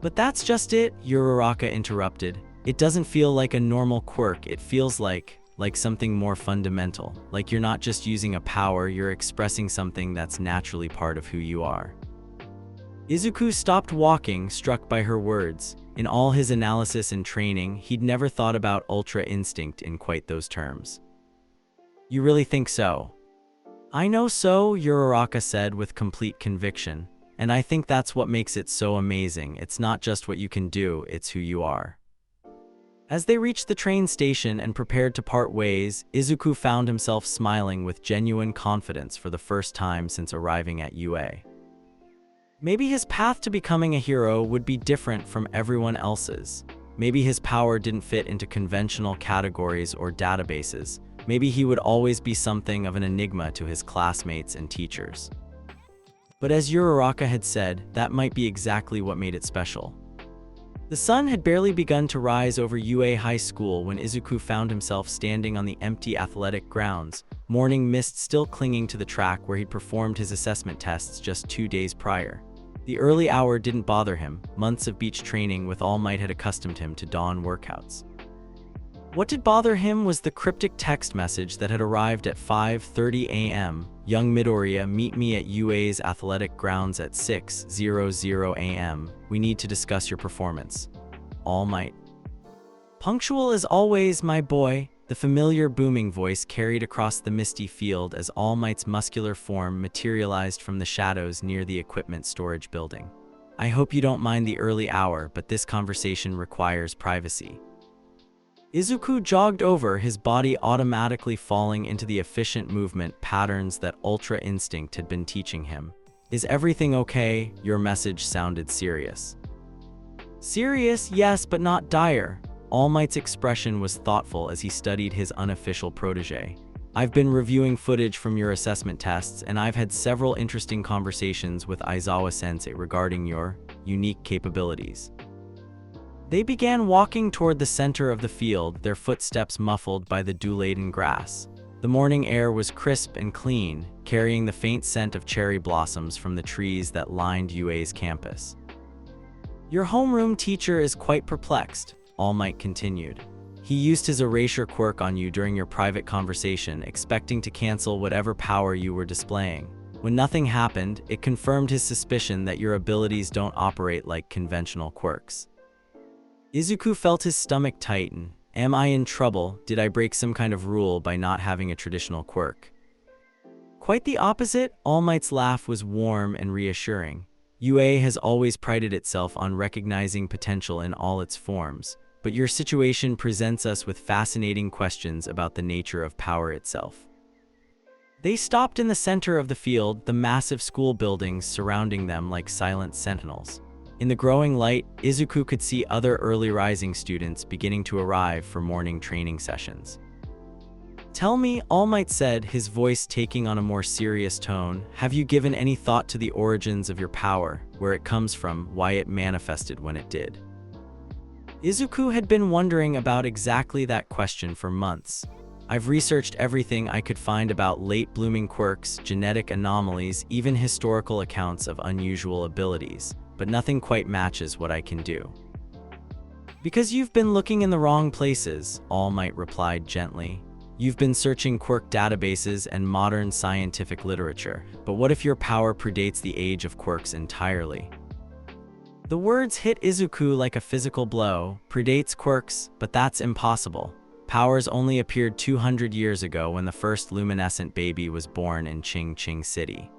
"But that's just it," Uraraka interrupted. "It doesn't feel like a normal quirk, it feels like something more fundamental. Like you're not just using a power, you're expressing something that's naturally part of who you are." Izuku stopped walking, struck by her words. In all his analysis and training, he'd never thought about Ultra Instinct in quite those terms. "You really think so?" "I know so," Uraraka said with complete conviction. "And I think that's what makes it so amazing. It's not just what you can do, it's who you are." As they reached the train station and prepared to part ways, Izuku found himself smiling with genuine confidence for the first time since arriving at UA. Maybe his path to becoming a hero would be different from everyone else's. Maybe his power didn't fit into conventional categories or databases. Maybe he would always be something of an enigma to his classmates and teachers. But as Uraraka had said, that might be exactly what made it special. The sun had barely begun to rise over UA High School when Izuku found himself standing on the empty athletic grounds, morning mist still clinging to the track where he'd performed his assessment tests just 2 days prior. The early hour didn't bother him. Months of beach training with All Might had accustomed him to dawn workouts. What did bother him was the cryptic text message that had arrived at 5:30 a.m. Young Midoriya, meet me at UA's athletic grounds at 6:00 a.m. We need to discuss your performance. All Might. Punctual as always, my boy, the familiar booming voice carried across the misty field as All Might's muscular form materialized from the shadows near the equipment storage building. I hope you don't mind the early hour, but this conversation requires privacy. Izuku jogged over, his body automatically falling into the efficient movement patterns that Ultra Instinct had been teaching him. Is everything okay? Your message sounded serious. Serious, yes, but not dire. All Might's expression was thoughtful as he studied his unofficial protege. I've been reviewing footage from your assessment tests, and I've had several interesting conversations with Aizawa-sensei regarding your unique capabilities. They began walking toward the center of the field, their footsteps muffled by the dew-laden grass. The morning air was crisp and clean, carrying the faint scent of cherry blossoms from the trees that lined UA's campus. Your homeroom teacher is quite perplexed, All Might continued. He used his erasure quirk on you during your private conversation, expecting to cancel whatever power you were displaying. When nothing happened, it confirmed his suspicion that your abilities don't operate like conventional quirks. Izuku felt his stomach tighten. Am I in trouble? Did I break some kind of rule by not having a traditional quirk? Quite the opposite, All Might's laugh was warm and reassuring. UA has always prided itself on recognizing potential in all its forms, but your situation presents us with fascinating questions about the nature of power itself. They stopped in the center of the field, the massive school buildings surrounding them like silent sentinels. In the growing light, Izuku could see other early rising students beginning to arrive for morning training sessions. Tell me, All Might said, his voice taking on a more serious tone, have you given any thought to the origins of your power, where it comes from, why it manifested when it did? Izuku had been wondering about exactly that question for months. I've researched everything I could find about late-blooming quirks, genetic anomalies, even historical accounts of unusual abilities, but nothing quite matches what I can do. Because you've been looking in the wrong places, All Might replied gently. You've been searching quirk databases and modern scientific literature, but what if your power predates the age of quirks entirely? The words hit Izuku like a physical blow. Predates quirks, but that's impossible. Powers only appeared 200 years ago when the first luminescent baby was born in Ching Ching City.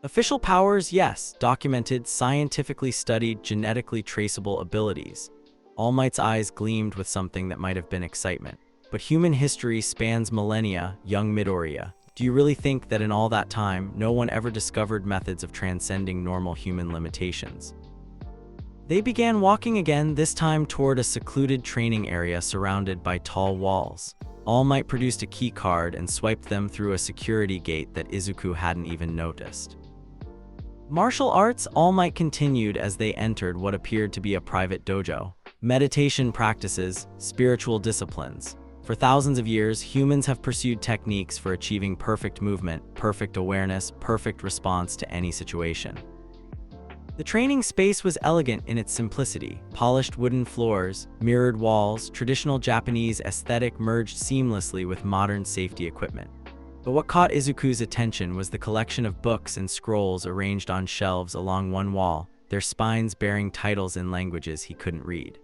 Official powers, yes, documented, scientifically studied, genetically traceable abilities. All Might's eyes gleamed with something that might have been excitement. But human history spans millennia, young Midoriya. Do you really think that in all that time, no one ever discovered methods of transcending normal human limitations? They began walking again, this time toward a secluded training area surrounded by tall walls. All Might produced a key card and swiped them through a security gate that Izuku hadn't even noticed. Martial arts, All Might continued as they entered what appeared to be a private dojo. Meditation practices, spiritual disciplines. For thousands of years, humans have pursued techniques for achieving perfect movement, perfect awareness, perfect response to any situation. The training space was elegant in its simplicity. Polished wooden floors, mirrored walls, traditional Japanese aesthetic merged seamlessly with modern safety equipment. But what caught Izuku's attention was the collection of books and scrolls arranged on shelves along one wall, their spines bearing titles in languages he couldn't read.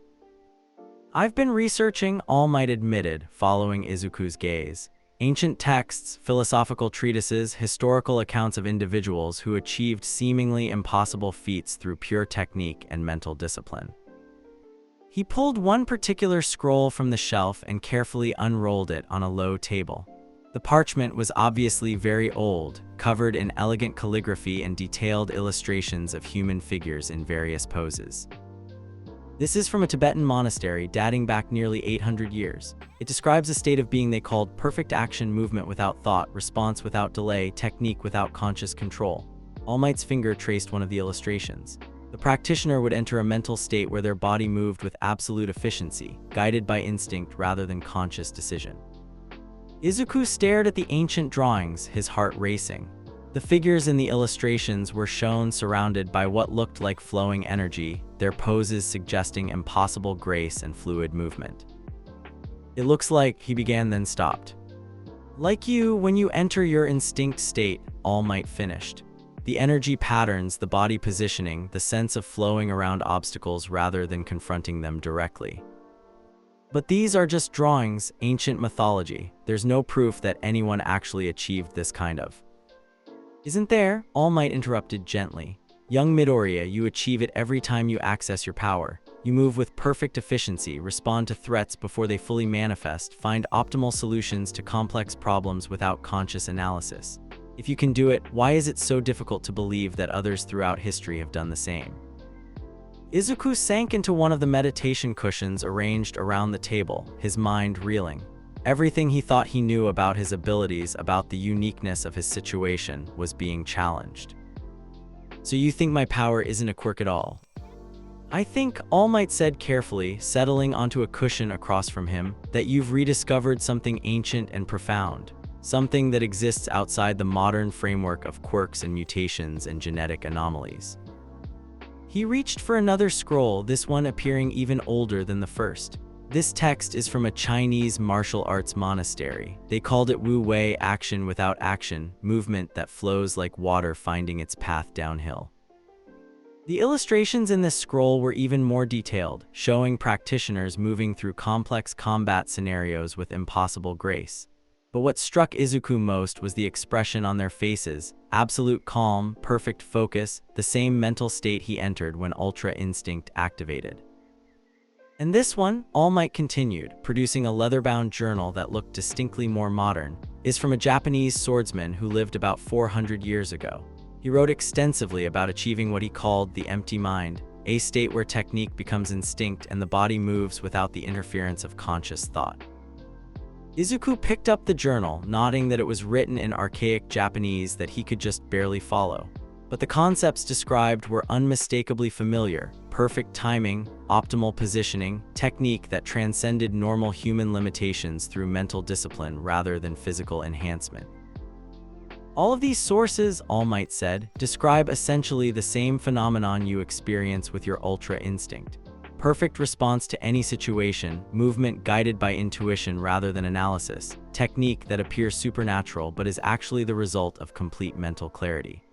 I've been researching, All Might admitted, following Izuku's gaze. Ancient texts, philosophical treatises, historical accounts of individuals who achieved seemingly impossible feats through pure technique and mental discipline. He pulled one particular scroll from the shelf and carefully unrolled it on a low table. The parchment was obviously very old, covered in elegant calligraphy and detailed illustrations of human figures in various poses. This is from a Tibetan monastery dating back nearly 800 years. It describes a state of being they called perfect action, movement without thought, response without delay, technique without conscious control. All Might's finger traced one of the illustrations. The practitioner would enter a mental state where their body moved with absolute efficiency, guided by instinct rather than conscious decision. Izuku stared at the ancient drawings, his heart racing. The figures in the illustrations were shown surrounded by what looked like flowing energy, their poses suggesting impossible grace and fluid movement. It looks like he began then stopped. Like you, when you enter your instinct state, All Might finished. The energy patterns, the body positioning, the sense of flowing around obstacles rather than confronting them directly. But these are just drawings, ancient mythology. There's no proof that anyone actually achieved this kind of. Isn't there? All Might interrupted gently. Young Midoriya, you achieve it every time you access your power. You move with perfect efficiency, respond to threats before they fully manifest, find optimal solutions to complex problems without conscious analysis. If you can do it, why is it so difficult to believe that others throughout history have done the same? Izuku sank into one of the meditation cushions arranged around the table, his mind reeling. Everything he thought he knew about his abilities, about the uniqueness of his situation, was being challenged. So you think my power isn't a quirk at all? I think, All Might said carefully, settling onto a cushion across from him, that you've rediscovered something ancient and profound. Something that exists outside the modern framework of quirks and mutations and genetic anomalies. He reached for another scroll, this one appearing even older than the first. This text is from a Chinese martial arts monastery. They called it Wu Wei, action without action, movement that flows like water finding its path downhill. The illustrations in this scroll were even more detailed, showing practitioners moving through complex combat scenarios with impossible grace. But what struck Izuku most was the expression on their faces, absolute calm, perfect focus, the same mental state he entered when Ultra Instinct activated. And this one, All Might continued, producing a leather-bound journal that looked distinctly more modern, is from a Japanese swordsman who lived about 400 years ago. He wrote extensively about achieving what he called the empty mind, a state where technique becomes instinct and the body moves without the interference of conscious thought. Izuku picked up the journal, nodding that it was written in archaic Japanese that he could just barely follow. But the concepts described were unmistakably familiar: perfect timing, optimal positioning, technique that transcended normal human limitations through mental discipline rather than physical enhancement. All of these sources, All Might said, describe essentially the same phenomenon you experience with your Ultra Instinct. Perfect response to any situation, movement guided by intuition rather than analysis, technique that appears supernatural but is actually the result of complete mental clarity.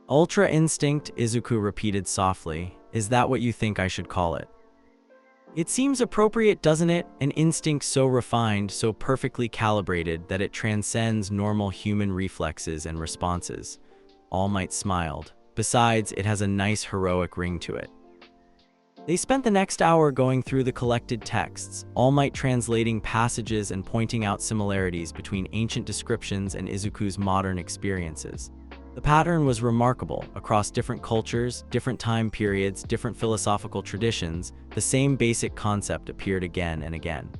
Ultra Instinct, Izuku repeated softly. Is that what you think I should call it? It seems appropriate, doesn't it? An instinct so refined, so perfectly calibrated that it transcends normal human reflexes and responses. All Might smiled. Besides, it has a nice heroic ring to it. They spent the next hour going through the collected texts, All Might translating passages and pointing out similarities between ancient descriptions and Izuku's modern experiences. The pattern was remarkable. Across different cultures, different time periods, different philosophical traditions, the same basic concept appeared again and again.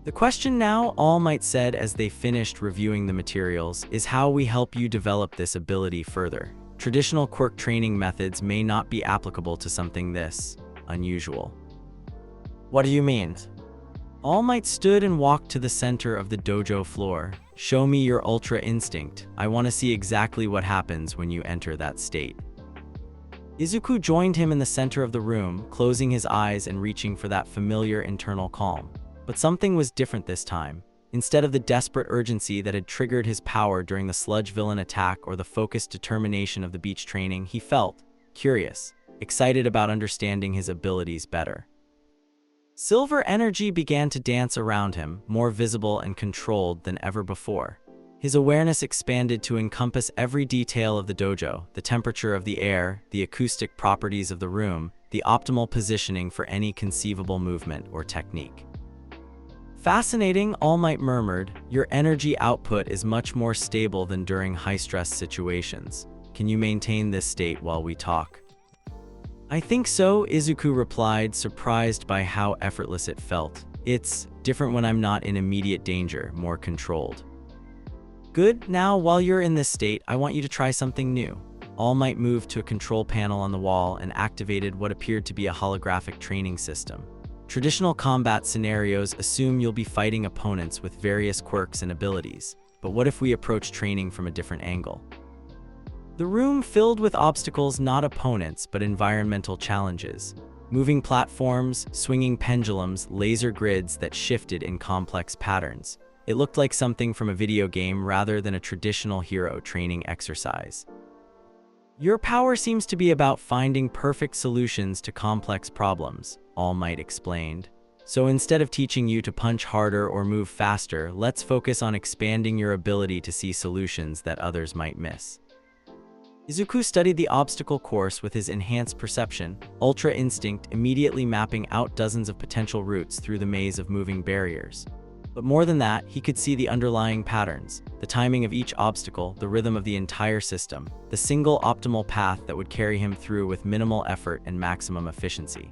The question now, All Might said as they finished reviewing the materials, is how we help you develop this ability further. Traditional quirk training methods may not be applicable to something this unusual. What do you mean? All Might stood and walked to the center of the dojo floor. Show me your Ultra Instinct. I want to see exactly what happens when you enter that state. Izuku joined him in the center of the room, closing his eyes and reaching for that familiar internal calm. But something was different this time. Instead of the desperate urgency that had triggered his power during the sludge villain attack or the focused determination of the beach training, he felt curious, excited about understanding his abilities better. Silver energy began to dance around him, more visible and controlled than ever before. His awareness expanded to encompass every detail of the dojo: the temperature of the air, the acoustic properties of the room, the optimal positioning for any conceivable movement or technique. Fascinating, All Might murmured. Your energy output is much more stable than during high-stress situations. Can you maintain this state while we talk? I think so, Izuku replied, surprised by how effortless it felt. It's different when I'm not in immediate danger, more controlled. Good, now while you're in this state, I want you to try something new. All Might moved to a control panel on the wall and activated what appeared to be a holographic training system. Traditional combat scenarios assume you'll be fighting opponents with various quirks and abilities, but what if we approach training from a different angle? The room filled with obstacles, not opponents, but environmental challenges. Moving platforms, swinging pendulums, laser grids that shifted in complex patterns. It looked like something from a video game rather than a traditional hero training exercise. Your power seems to be about finding perfect solutions to complex problems, All Might explained. So instead of teaching you to punch harder or move faster, let's focus on expanding your ability to see solutions that others might miss. Izuku studied the obstacle course with his enhanced perception, Ultra Instinct immediately mapping out dozens of potential routes through the maze of moving barriers. But more than that, he could see the underlying patterns, the timing of each obstacle, the rhythm of the entire system, the single optimal path that would carry him through with minimal effort and maximum efficiency.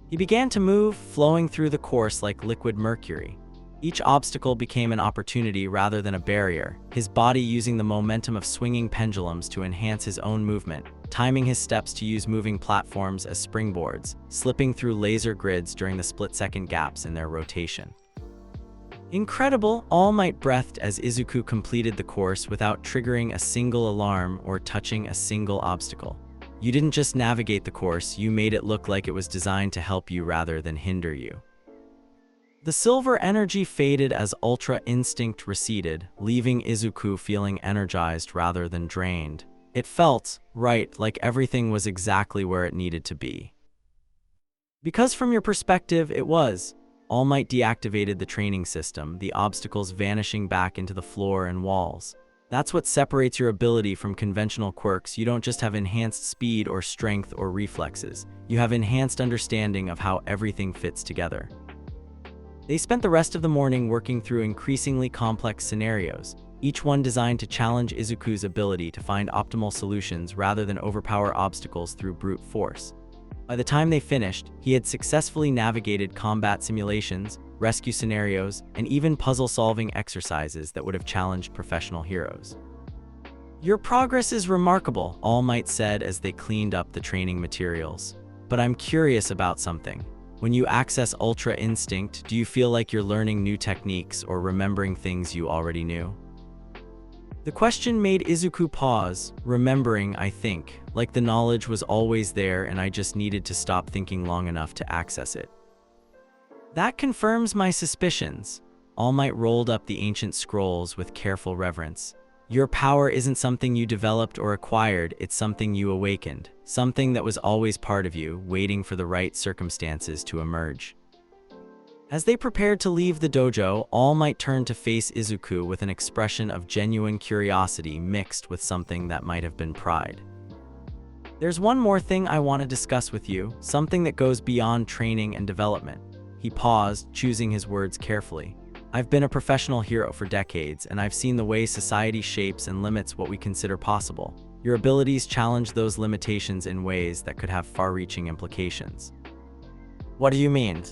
He began to move, flowing through the course like liquid mercury. Each obstacle became an opportunity rather than a barrier, his body using the momentum of swinging pendulums to enhance his own movement, timing his steps to use moving platforms as springboards, slipping through laser grids during the split-second gaps in their rotation. Incredible, All Might breathed as Izuku completed the course without triggering a single alarm or touching a single obstacle. You didn't just navigate the course, you made it look like it was designed to help you rather than hinder you. The silver energy faded as Ultra Instinct receded, leaving Izuku feeling energized rather than drained. It felt, right, like everything was exactly where it needed to be. Because from your perspective, it was. All Might deactivated the training system, the obstacles vanishing back into the floor and walls. That's what separates your ability from conventional quirks. You don't just have enhanced speed or strength or reflexes. You have enhanced understanding of how everything fits together. They spent the rest of the morning working through increasingly complex scenarios, each one designed to challenge Izuku's ability to find optimal solutions rather than overpower obstacles through brute force. By the time they finished, he had successfully navigated combat simulations, rescue scenarios, and even puzzle-solving exercises that would have challenged professional heroes. Your progress is remarkable, All Might said as they cleaned up the training materials. But I'm curious about something. When you access Ultra Instinct, do you feel like you're learning new techniques or remembering things you already knew? The question made Izuku pause, remembering, I think, like the knowledge was always there and I just needed to stop thinking long enough to access it. That confirms my suspicions. All Might rolled up the ancient scrolls with careful reverence. Your power isn't something you developed or acquired, it's something you awakened, something that was always part of you, waiting for the right circumstances to emerge. As they prepared to leave the dojo, All Might turned to face Izuku with an expression of genuine curiosity mixed with something that might have been pride. There's one more thing I want to discuss with you, something that goes beyond training and development. He paused, choosing his words carefully. I've been a professional hero for decades, and I've seen the way society shapes and limits what we consider possible. Your abilities challenge those limitations in ways that could have far-reaching implications. What do you mean?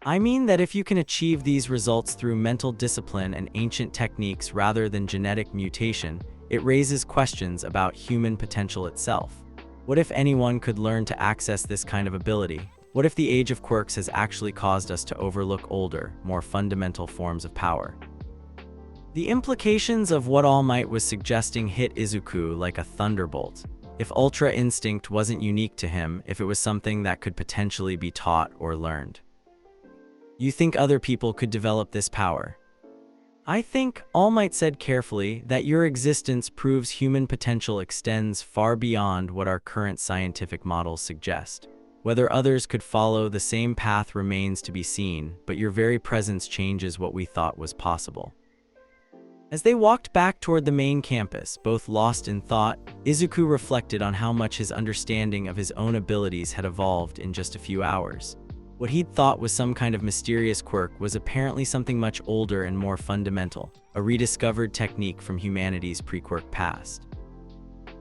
I mean that if you can achieve these results through mental discipline and ancient techniques rather than genetic mutation, it raises questions about human potential itself. What if anyone could learn to access this kind of ability? What if the age of quirks has actually caused us to overlook older, more fundamental forms of power? The implications of what All Might was suggesting hit Izuku like a thunderbolt. If Ultra Instinct wasn't unique to him, if it was something that could potentially be taught or learned. You think other people could develop this power? I think, All Might said carefully, that your existence proves human potential extends far beyond what our current scientific models suggest. Whether others could follow the same path remains to be seen, but your very presence changes what we thought was possible. As they walked back toward the main campus, both lost in thought, Izuku reflected on how much his understanding of his own abilities had evolved in just a few hours. What he'd thought was some kind of mysterious quirk was apparently something much older and more fundamental, a rediscovered technique from humanity's pre-quirk past.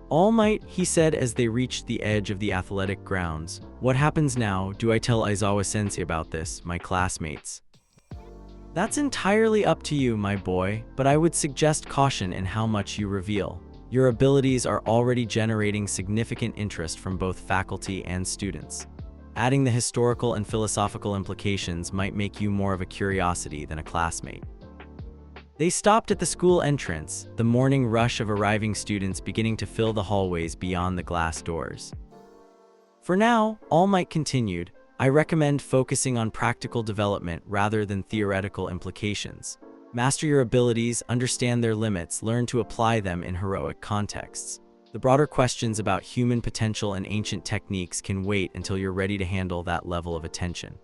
All Might, he said as they reached the edge of the athletic grounds. What happens now? Do I tell Aizawa-sensei about this, my classmates? That's entirely up to you, my boy, but I would suggest caution in how much you reveal. Your abilities are already generating significant interest from both faculty and students. Adding the historical and philosophical implications might make you more of a curiosity than a classmate. They stopped at the school entrance, the morning rush of arriving students beginning to fill the hallways beyond the glass doors. For now, All Might continued, I recommend focusing on practical development rather than theoretical implications. Master your abilities, understand their limits, learn to apply them in heroic contexts. The broader questions about human potential and ancient techniques can wait until you're ready to handle that level of attention.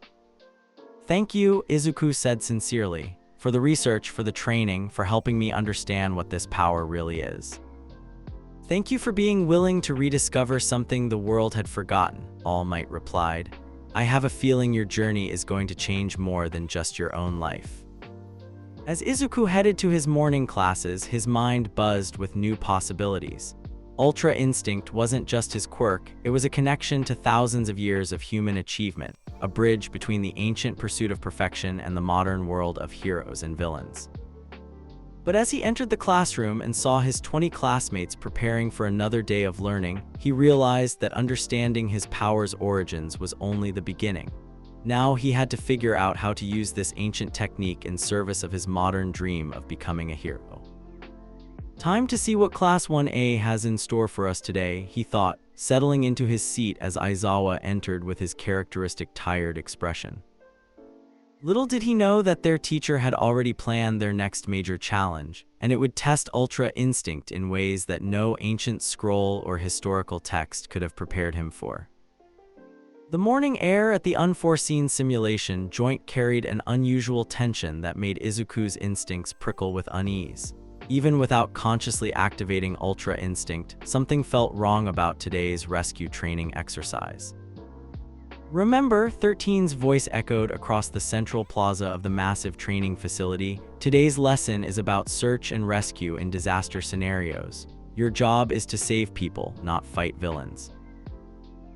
Thank you, Izuku said sincerely, for the research, for the training, for helping me understand what this power really is. Thank you for being willing to rediscover something the world had forgotten, All Might replied. I have a feeling your journey is going to change more than just your own life. As Izuku headed to his morning classes, his mind buzzed with new possibilities. Ultra Instinct wasn't just his quirk, it was a connection to thousands of years of human achievement, a bridge between the ancient pursuit of perfection and the modern world of heroes and villains. But as he entered the classroom and saw his 20 classmates preparing for another day of learning, he realized that understanding his power's origins was only the beginning. Now he had to figure out how to use this ancient technique in service of his modern dream of becoming a hero. Time to see what Class 1A has in store for us today, he thought, settling into his seat as Aizawa entered with his characteristic tired expression. Little did he know that their teacher had already planned their next major challenge, and it would test Ultra Instinct in ways that no ancient scroll or historical text could have prepared him for. The morning air at the unforeseen simulation joint carried an unusual tension that made Izuku's instincts prickle with unease. Even without consciously activating Ultra Instinct, something felt wrong about today's rescue training exercise. Remember, 13's voice echoed across the central plaza of the massive training facility. Today's lesson is about search and rescue in disaster scenarios. Your job is to save people, not fight villains.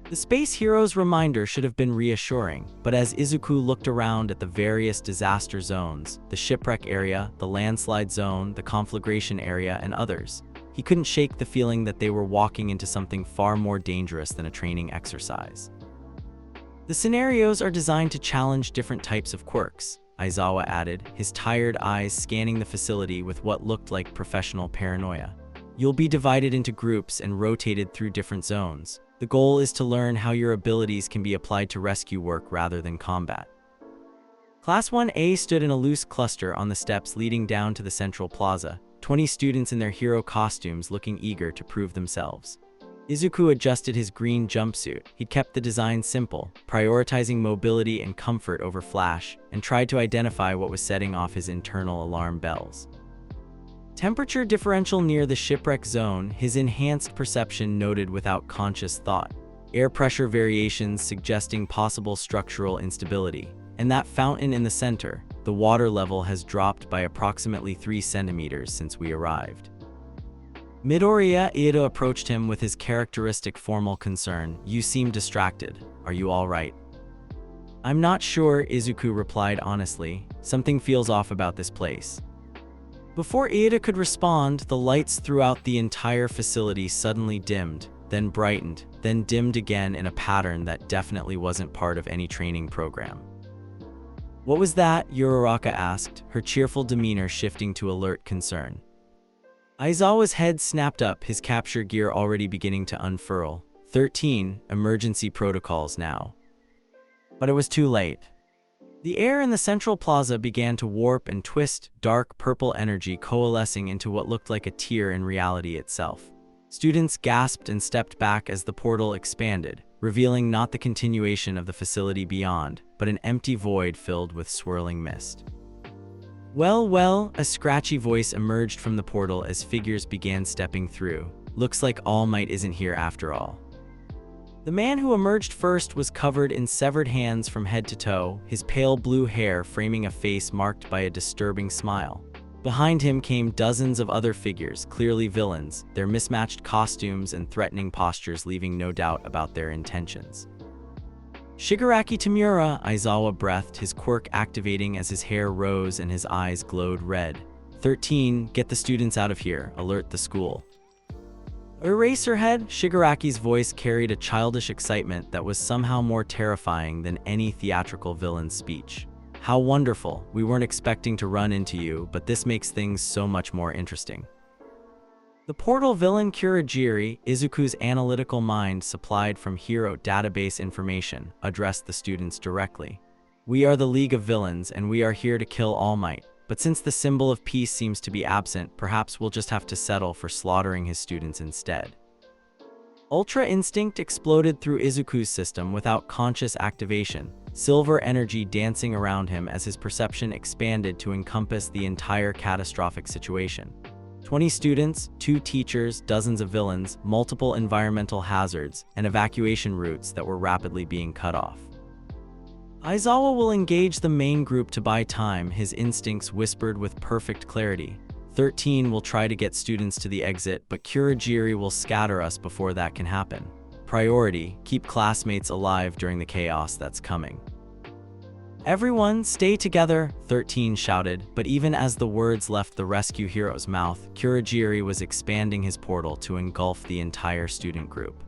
The space hero's reminder should have been reassuring, but as Izuku looked around at the various disaster zones, the shipwreck area, the landslide zone, the conflagration area, and others, he couldn't shake the feeling that they were walking into something far more dangerous than a training exercise. The scenarios are designed to challenge different types of quirks, Aizawa added, his tired eyes scanning the facility with what looked like professional paranoia. You'll be divided into groups and rotated through different zones. The goal is to learn how your abilities can be applied to rescue work rather than combat. Class 1A stood in a loose cluster on the steps leading down to the central plaza, 20 students in their hero costumes looking eager to prove themselves. Izuku adjusted his green jumpsuit. He'd kept the design simple, prioritizing mobility and comfort over flash, and tried to identify what was setting off his internal alarm bells. Temperature differential near the shipwreck zone, his enhanced perception noted without conscious thought. Air pressure variations suggesting possible structural instability. And that fountain in the center, the water level has dropped by approximately 3 centimeters since we arrived. Midoriya Ito approached him with his characteristic formal concern. You seem distracted. Are you all right? I'm not sure, Izuku replied honestly. Something feels off about this place. Before Ida could respond, the lights throughout the entire facility suddenly dimmed, then brightened, then dimmed again in a pattern that definitely wasn't part of any training program. What was that? Uraraka asked, her cheerful demeanor shifting to alert concern. Aizawa's head snapped up, his capture gear already beginning to unfurl. 13, emergency protocols now. But it was too late. The air in the central plaza began to warp and twist, dark purple energy coalescing into what looked like a tear in reality itself. Students gasped and stepped back as the portal expanded, revealing not the continuation of the facility beyond, but an empty void filled with swirling mist. Well, a scratchy voice emerged from the portal as figures began stepping through. Looks like All Might isn't here after all. The man who emerged first was covered in severed hands from head to toe, his pale blue hair framing a face marked by a disturbing smile. Behind him came dozens of other figures, clearly villains, their mismatched costumes and threatening postures leaving no doubt about their intentions. Shigaraki Tamura, Aizawa breathed, his quirk activating as his hair rose and his eyes glowed red. 13, get the students out of here, alert the school. Eraserhead, Shigaraki's voice carried a childish excitement that was somehow more terrifying than any theatrical villain's speech. How wonderful, we weren't expecting to run into you, but this makes things so much more interesting. The portal villain Kurogiri, Izuku's analytical mind supplied from hero database information, addressed the students directly. "We are the League of Villains, and we are here to kill All Might. But since the symbol of peace seems to be absent, perhaps we'll just have to settle for slaughtering his students instead." Ultra Instinct exploded through Izuku's system without conscious activation, silver energy dancing around him as his perception expanded to encompass the entire catastrophic situation. 20 students, 2 teachers, dozens of villains, multiple environmental hazards, and evacuation routes that were rapidly being cut off. "Aizawa will engage the main group to buy time," his instincts whispered with perfect clarity. 13 will try to get students to the exit, but Kurogiri will scatter us before that can happen. Priority, keep classmates alive during the chaos that's coming. "Everyone, stay together," 13 shouted, but even as the words left the rescue hero's mouth, Kurogiri was expanding his portal to engulf the entire student group.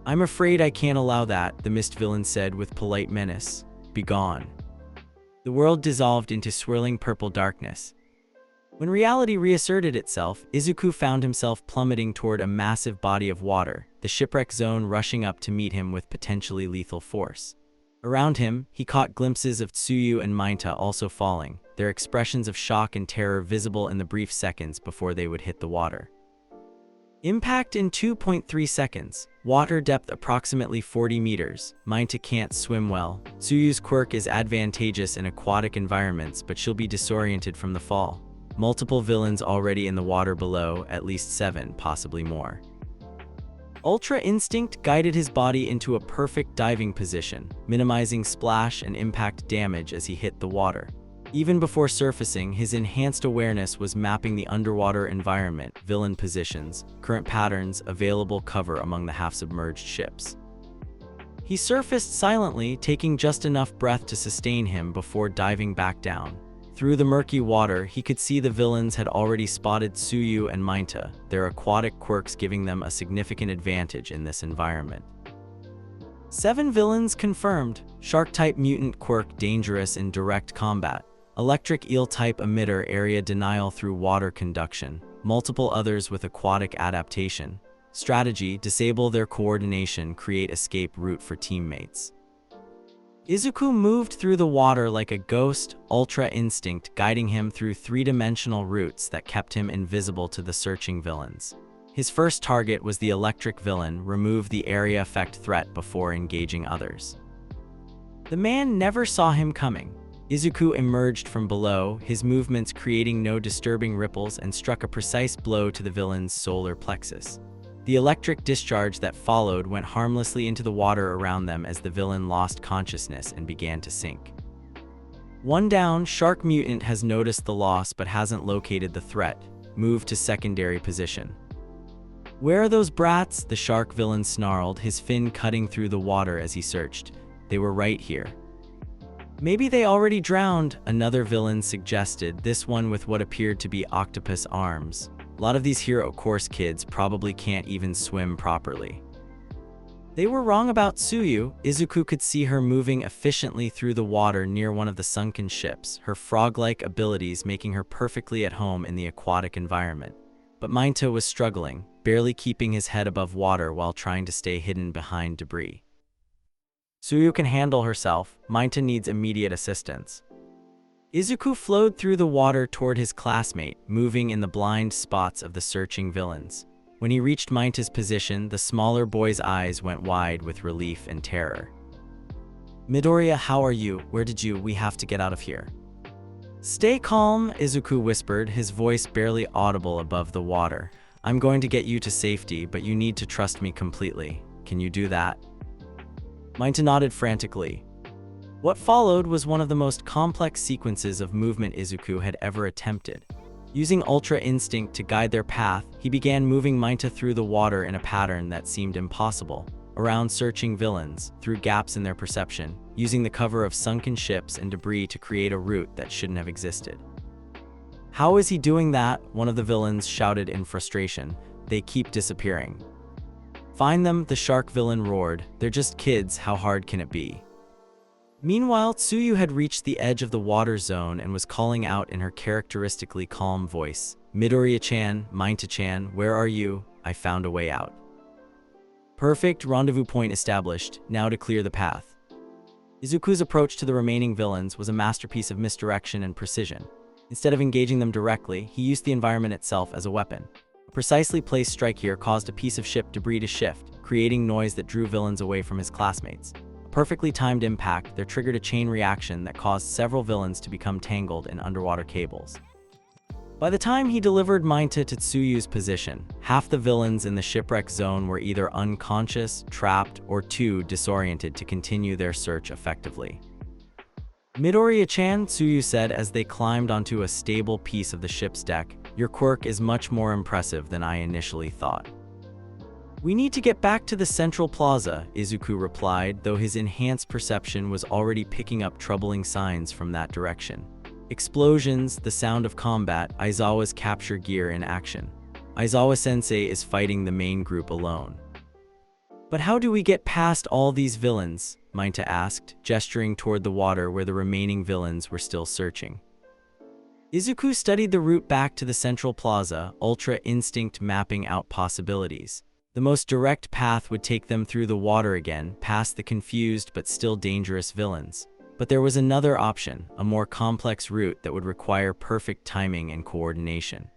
"I'm afraid I can't allow that," the mist villain said with polite menace. "Be gone." The world dissolved into swirling purple darkness. When reality reasserted itself, Izuku found himself plummeting toward a massive body of water, the shipwreck zone rushing up to meet him with potentially lethal force. Around him, he caught glimpses of Tsuyu and Mainta also falling, their expressions of shock and terror visible in the brief seconds before they would hit the water. Impact in 2.3 seconds. Water depth approximately 40 meters. Mainta can't swim well. Tsuyu's quirk is advantageous in aquatic environments, but she'll be disoriented from the fall. Multiple villains already in the water below, at least 7, possibly more. Ultra Instinct guided his body into a perfect diving position, minimizing splash and impact damage as he hit the water. Even before surfacing, his enhanced awareness was mapping the underwater environment, villain positions, current patterns, available cover among the half-submerged ships. He surfaced silently, taking just enough breath to sustain him before diving back down. Through the murky water, he could see the villains had already spotted Tsuyu and Mainta, their aquatic quirks giving them a significant advantage in this environment. 7 villains confirmed. Shark-type mutant quirk dangerous in direct combat. Electric eel-type emitter area denial through water conduction. Multiple others with aquatic adaptation. Strategy, disable their coordination, create escape route for teammates. Izuku moved through the water like a ghost, Ultra Instinct guiding him through 3-dimensional routes that kept him invisible to the searching villains. His first target was the electric villain, remove the area effect threat before engaging others. The man never saw him coming. Izuku emerged from below, his movements creating no disturbing ripples, and struck a precise blow to the villain's solar plexus. The electric discharge that followed went harmlessly into the water around them as the villain lost consciousness and began to sink. One down, Shark Mutant has noticed the loss but hasn't located the threat. Move to secondary position. "Where are those brats?" the shark villain snarled, his fin cutting through the water as he searched. "They were right here." "Maybe they already drowned," another villain suggested, this one with what appeared to be octopus arms. A lot of these hero course kids probably can't even swim properly. They were wrong about Tsuyu. Izuku could see her moving efficiently through the water near one of the sunken ships, her frog-like abilities making her perfectly at home in the aquatic environment. But Mainta was struggling, barely keeping his head above water while trying to stay hidden behind debris. "Tsuyu can handle herself. Mainta needs immediate assistance." Izuku flowed through the water toward his classmate, moving in the blind spots of the searching villains. When he reached Mainta's position, the smaller boy's eyes went wide with relief and terror. "Midoriya, how are you? Where did you? We have to get out of here." "Stay calm," Izuku whispered, his voice barely audible above the water. "I'm going to get you to safety, but you need to trust me completely. Can you do that?" Mainta nodded frantically. What followed was one of the most complex sequences of movement Izuku had ever attempted. Using Ultra Instinct to guide their path, he began moving Mainta through the water in a pattern that seemed impossible, around searching villains, through gaps in their perception, using the cover of sunken ships and debris to create a route that shouldn't have existed. "How is he doing that?" one of the villains shouted in frustration. "They keep disappearing." "Find them," the shark villain roared. "They're just kids, how hard can it be?" Meanwhile, Tsuyu had reached the edge of the water zone and was calling out in her characteristically calm voice. Midoriya-chan, Mineta-chan, where are you? I found a way out. Perfect rendezvous point established, now to clear the path. Izuku's approach to the remaining villains was a masterpiece of misdirection and precision. Instead of engaging them directly, he used the environment itself as a weapon. A precisely placed strike here caused a piece of ship debris to shift, creating noise that drew villains away from his classmates. A perfectly timed impact that triggered a chain reaction that caused several villains to become tangled in underwater cables. By the time he delivered Mineta to Tsuyu's position, half the villains in the shipwreck zone were either unconscious, trapped, or too disoriented to continue their search effectively. Midoriya-chan, Tsuyu said as they climbed onto a stable piece of the ship's deck, your quirk is much more impressive than I initially thought. We need to get back to the central plaza, Izuku replied, though his enhanced perception was already picking up troubling signs from that direction. Explosions, the sound of combat, Aizawa's capture gear in action. Aizawa-sensei is fighting the main group alone. But how do we get past all these villains? Mineta asked, gesturing toward the water where the remaining villains were still searching. Izuku studied the route back to the central plaza, Ultra Instinct mapping out possibilities. The most direct path would take them through the water again, past the confused but still dangerous villains. But there was another option, a more complex route that would require perfect timing and coordination.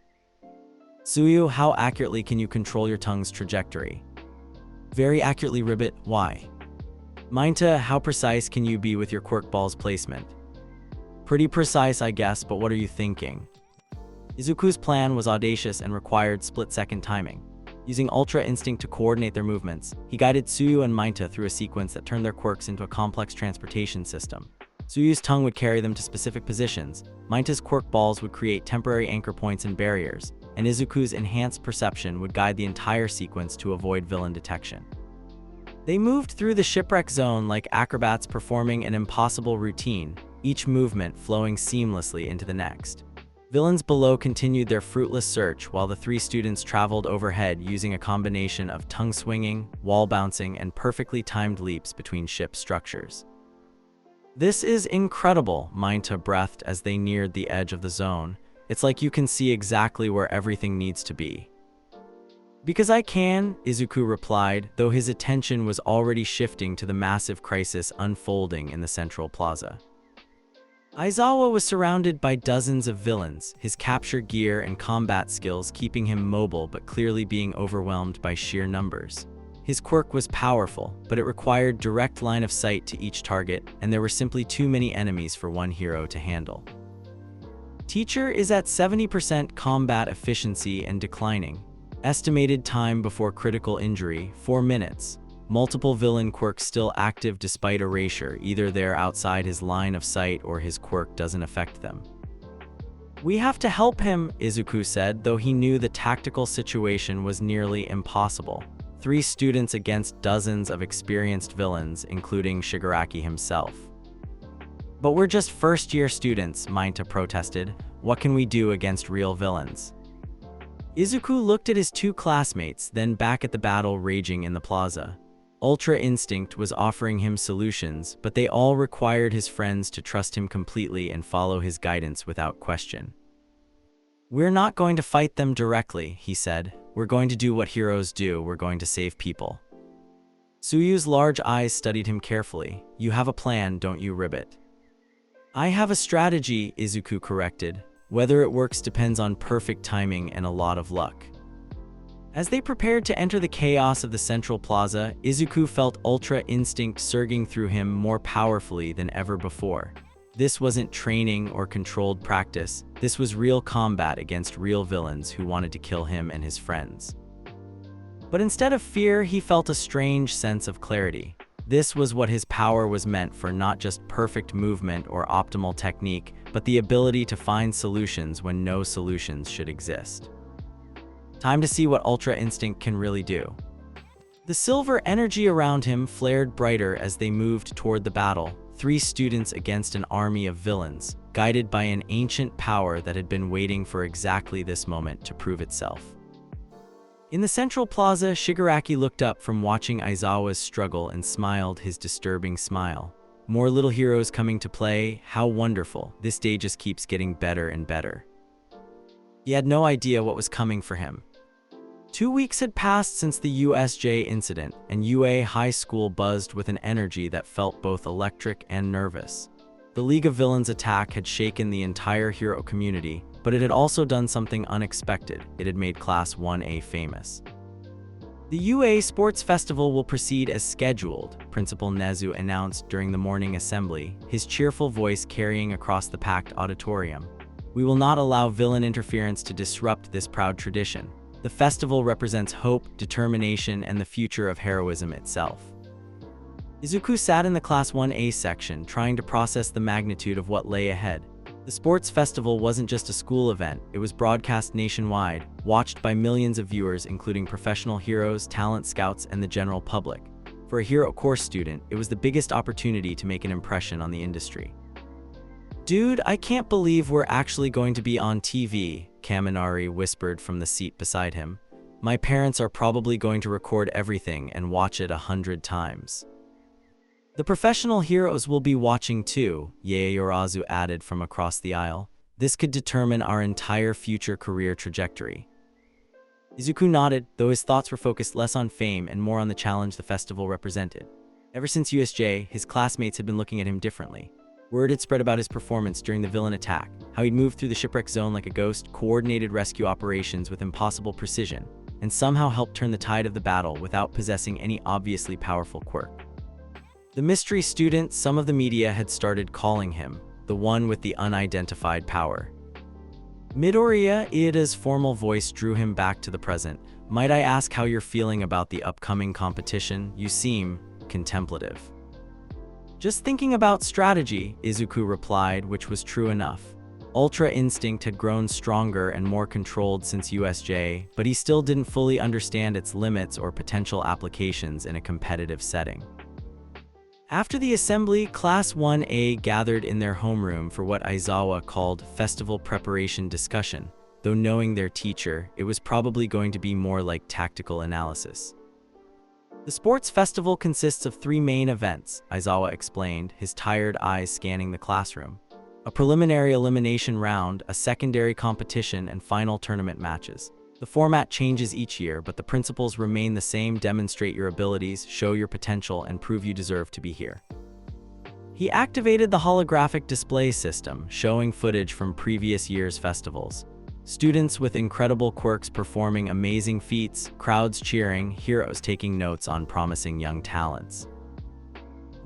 Tsuyu, how accurately can you control your tongue's trajectory? Very accurately, Ribbit. Why? Mineta, how precise can you be with your quirk ball's placement? Pretty precise, I guess, but what are you thinking? Izuku's plan was audacious and required split-second timing. Using Ultra Instinct to coordinate their movements, he guided Tsuyu and Mineta through a sequence that turned their quirks into a complex transportation system. Tsuyu's tongue would carry them to specific positions, Mineta's quirk balls would create temporary anchor points and barriers, and Izuku's enhanced perception would guide the entire sequence to avoid villain detection. They moved through the shipwreck zone like acrobats performing an impossible routine, each movement flowing seamlessly into the next. Villains below continued their fruitless search while the three students traveled overhead using a combination of tongue swinging, wall bouncing, and perfectly timed leaps between ship structures. This is incredible, Mineta breathed as they neared the edge of the zone. It's like you can see exactly where everything needs to be. Because I can, Izuku replied, though his attention was already shifting to the massive crisis unfolding in the central plaza. Aizawa was surrounded by dozens of villains, his capture gear and combat skills keeping him mobile but clearly being overwhelmed by sheer numbers. His quirk was powerful, but it required direct line of sight to each target, and there were simply too many enemies for one hero to handle. Teacher is at 70% combat efficiency and declining. Estimated time before critical injury, 4 minutes. Multiple villain quirks still active despite erasure, either they're outside his line of sight or his quirk doesn't affect them. We have to help him, Izuku said, though he knew the tactical situation was nearly impossible. 3 students against dozens of experienced villains, including Shigaraki himself. But we're just first-year students, Mineta protested. What can we do against real villains? Izuku looked at his 2 classmates, then back at the battle raging in the plaza. Ultra Instinct was offering him solutions, but they all required his friends to trust him completely and follow his guidance without question. We're not going to fight them directly, he said. We're going to do what heroes do, we're going to save people. Tsuyu's large eyes studied him carefully. You have a plan, don't you, Ribbit? I have a strategy, Izuku corrected. Whether it works depends on perfect timing and a lot of luck. As they prepared to enter the chaos of the central plaza, Izuku felt Ultra Instinct surging through him more powerfully than ever before. This wasn't training or controlled practice, this was real combat against real villains who wanted to kill him and his friends. But instead of fear, he felt a strange sense of clarity. This was what his power was meant for, not just perfect movement or optimal technique, but the ability to find solutions when no solutions should exist. Time to see what Ultra Instinct can really do. The silver energy around him flared brighter as they moved toward the battle, 3 students against an army of villains, guided by an ancient power that had been waiting for exactly this moment to prove itself. In the central plaza, Shigaraki looked up from watching Aizawa's struggle and smiled his disturbing smile. More little heroes coming to play. How wonderful. This day just keeps getting better and better. He had no idea what was coming for him. 2 weeks had passed since the USJ incident, and UA High School buzzed with an energy that felt both electric and nervous. The League of Villains attack had shaken the entire hero community, but it had also done something unexpected. It had made Class 1A famous. The UA Sports Festival will proceed as scheduled, Principal Nezu announced during the morning assembly, his cheerful voice carrying across the packed auditorium. We will not allow villain interference to disrupt this proud tradition. The festival represents hope, determination, and the future of heroism itself. Izuku sat in the Class 1A section, trying to process the magnitude of what lay ahead. The sports festival wasn't just a school event, it was broadcast nationwide, watched by millions of viewers including professional heroes, talent scouts, and the general public. For a hero course student, it was the biggest opportunity to make an impression on the industry. Dude, I can't believe we're actually going to be on TV, Kaminari whispered from the seat beside him. My parents are probably going to record everything and watch it 100 times. The professional heroes will be watching too, Yaoyorozu added from across the aisle. This could determine our entire future career trajectory. Izuku nodded, though his thoughts were focused less on fame and more on the challenge the festival represented. Ever since USJ, his classmates had been looking at him differently. Word had spread about his performance during the villain attack, how he'd moved through the shipwreck zone like a ghost, coordinated rescue operations with impossible precision, and somehow helped turn the tide of the battle without possessing any obviously powerful quirk. The mystery student, some of the media had started calling him the one with the unidentified power. Midoriya Iida's formal voice drew him back to the present. Might I ask how you're feeling about the upcoming competition? You seem contemplative. Just thinking about strategy, Izuku replied, which was true enough. Ultra Instinct had grown stronger and more controlled since USJ, but he still didn't fully understand its limits or potential applications in a competitive setting. After the assembly, Class 1A gathered in their homeroom for what Aizawa called festival preparation discussion, though knowing their teacher, it was probably going to be more like tactical analysis. The sports festival consists of 3 main events, Aizawa explained, his tired eyes scanning the classroom. A preliminary elimination round, a secondary competition, and final tournament matches. The format changes each year, but the principles remain the same: demonstrate your abilities, show your potential, and prove you deserve to be here. He activated the holographic display system, showing footage from previous year's festivals. Students with incredible quirks performing amazing feats, crowds cheering, heroes taking notes on promising young talents.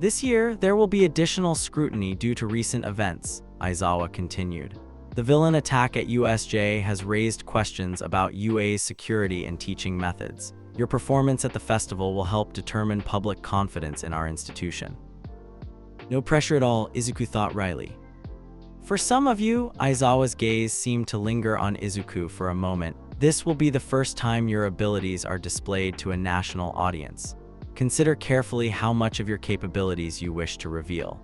This year, there will be additional scrutiny due to recent events, Aizawa continued. The villain attack at USJ has raised questions about UA's security and teaching methods. Your performance at the festival will help determine public confidence in our institution. No pressure at all, Izuku thought wryly. For some of you, Aizawa's gaze seemed to linger on Izuku for a moment. This will be the first time your abilities are displayed to a national audience. Consider carefully how much of your capabilities you wish to reveal.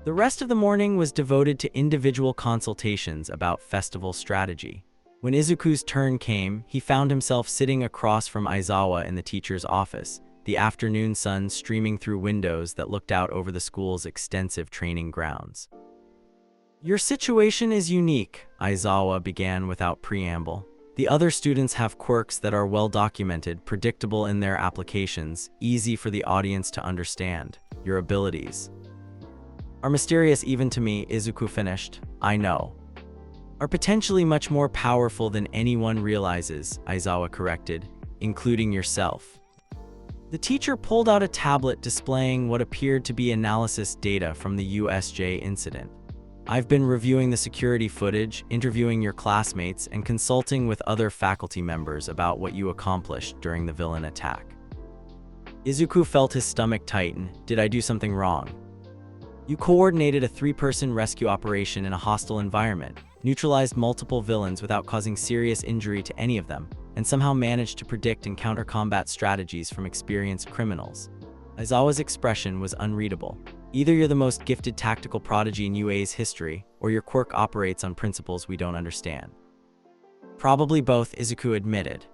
The rest of the morning was devoted to individual consultations about festival strategy. When Izuku's turn came, he found himself sitting across from Aizawa in the teacher's office, the afternoon sun streaming through windows that looked out over the school's extensive training grounds. Your situation is unique, Aizawa began without preamble. The other students have quirks that are well documented, predictable in their applications, easy for the audience to understand. Your abilities are mysterious even to me, Izuku finished. I know. Are potentially much more powerful than anyone realizes, Aizawa corrected, including yourself. The teacher pulled out a tablet displaying what appeared to be analysis data from the USJ incident. I've been reviewing the security footage, interviewing your classmates, and consulting with other faculty members about what you accomplished during the villain attack. Izuku felt his stomach tighten. Did I do something wrong? You coordinated a 3-person rescue operation in a hostile environment, neutralized multiple villains without causing serious injury to any of them, and somehow managed to predict and counter combat strategies from experienced criminals. Aizawa's expression was unreadable. Either you're the most gifted tactical prodigy in UA's history, or your quirk operates on principles we don't understand. Probably both, Izuku admitted.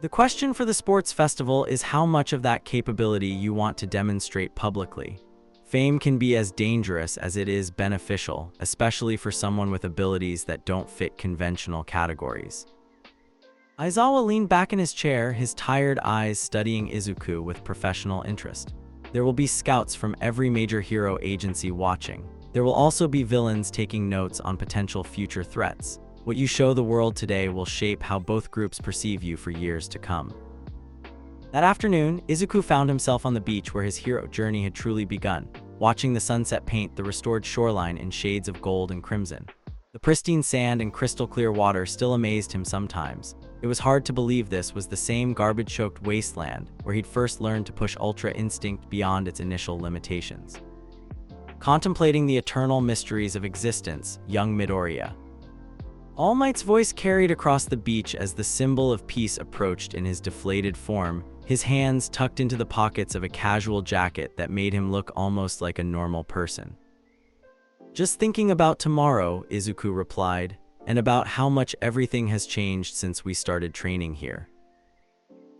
The question for the sports festival is how much of that capability you want to demonstrate publicly. Fame can be as dangerous as it is beneficial, especially for someone with abilities that don't fit conventional categories. Aizawa leaned back in his chair, his tired eyes studying Izuku with professional interest. There will be scouts from every major hero agency watching. There will also be villains taking notes on potential future threats. What you show the world today will shape how both groups perceive you for years to come. That afternoon, Izuku found himself on the beach where his hero journey had truly begun, watching the sunset paint the restored shoreline in shades of gold and crimson. The pristine sand and crystal-clear water still amazed him sometimes. It was hard to believe this was the same garbage-choked wasteland where he'd first learned to push Ultra Instinct beyond its initial limitations. Contemplating the eternal mysteries of existence, young Midoriya. All Might's voice carried across the beach as the symbol of peace approached in his deflated form, his hands tucked into the pockets of a casual jacket that made him look almost like a normal person. Just thinking about tomorrow, Izuku replied, and about how much everything has changed since we started training here.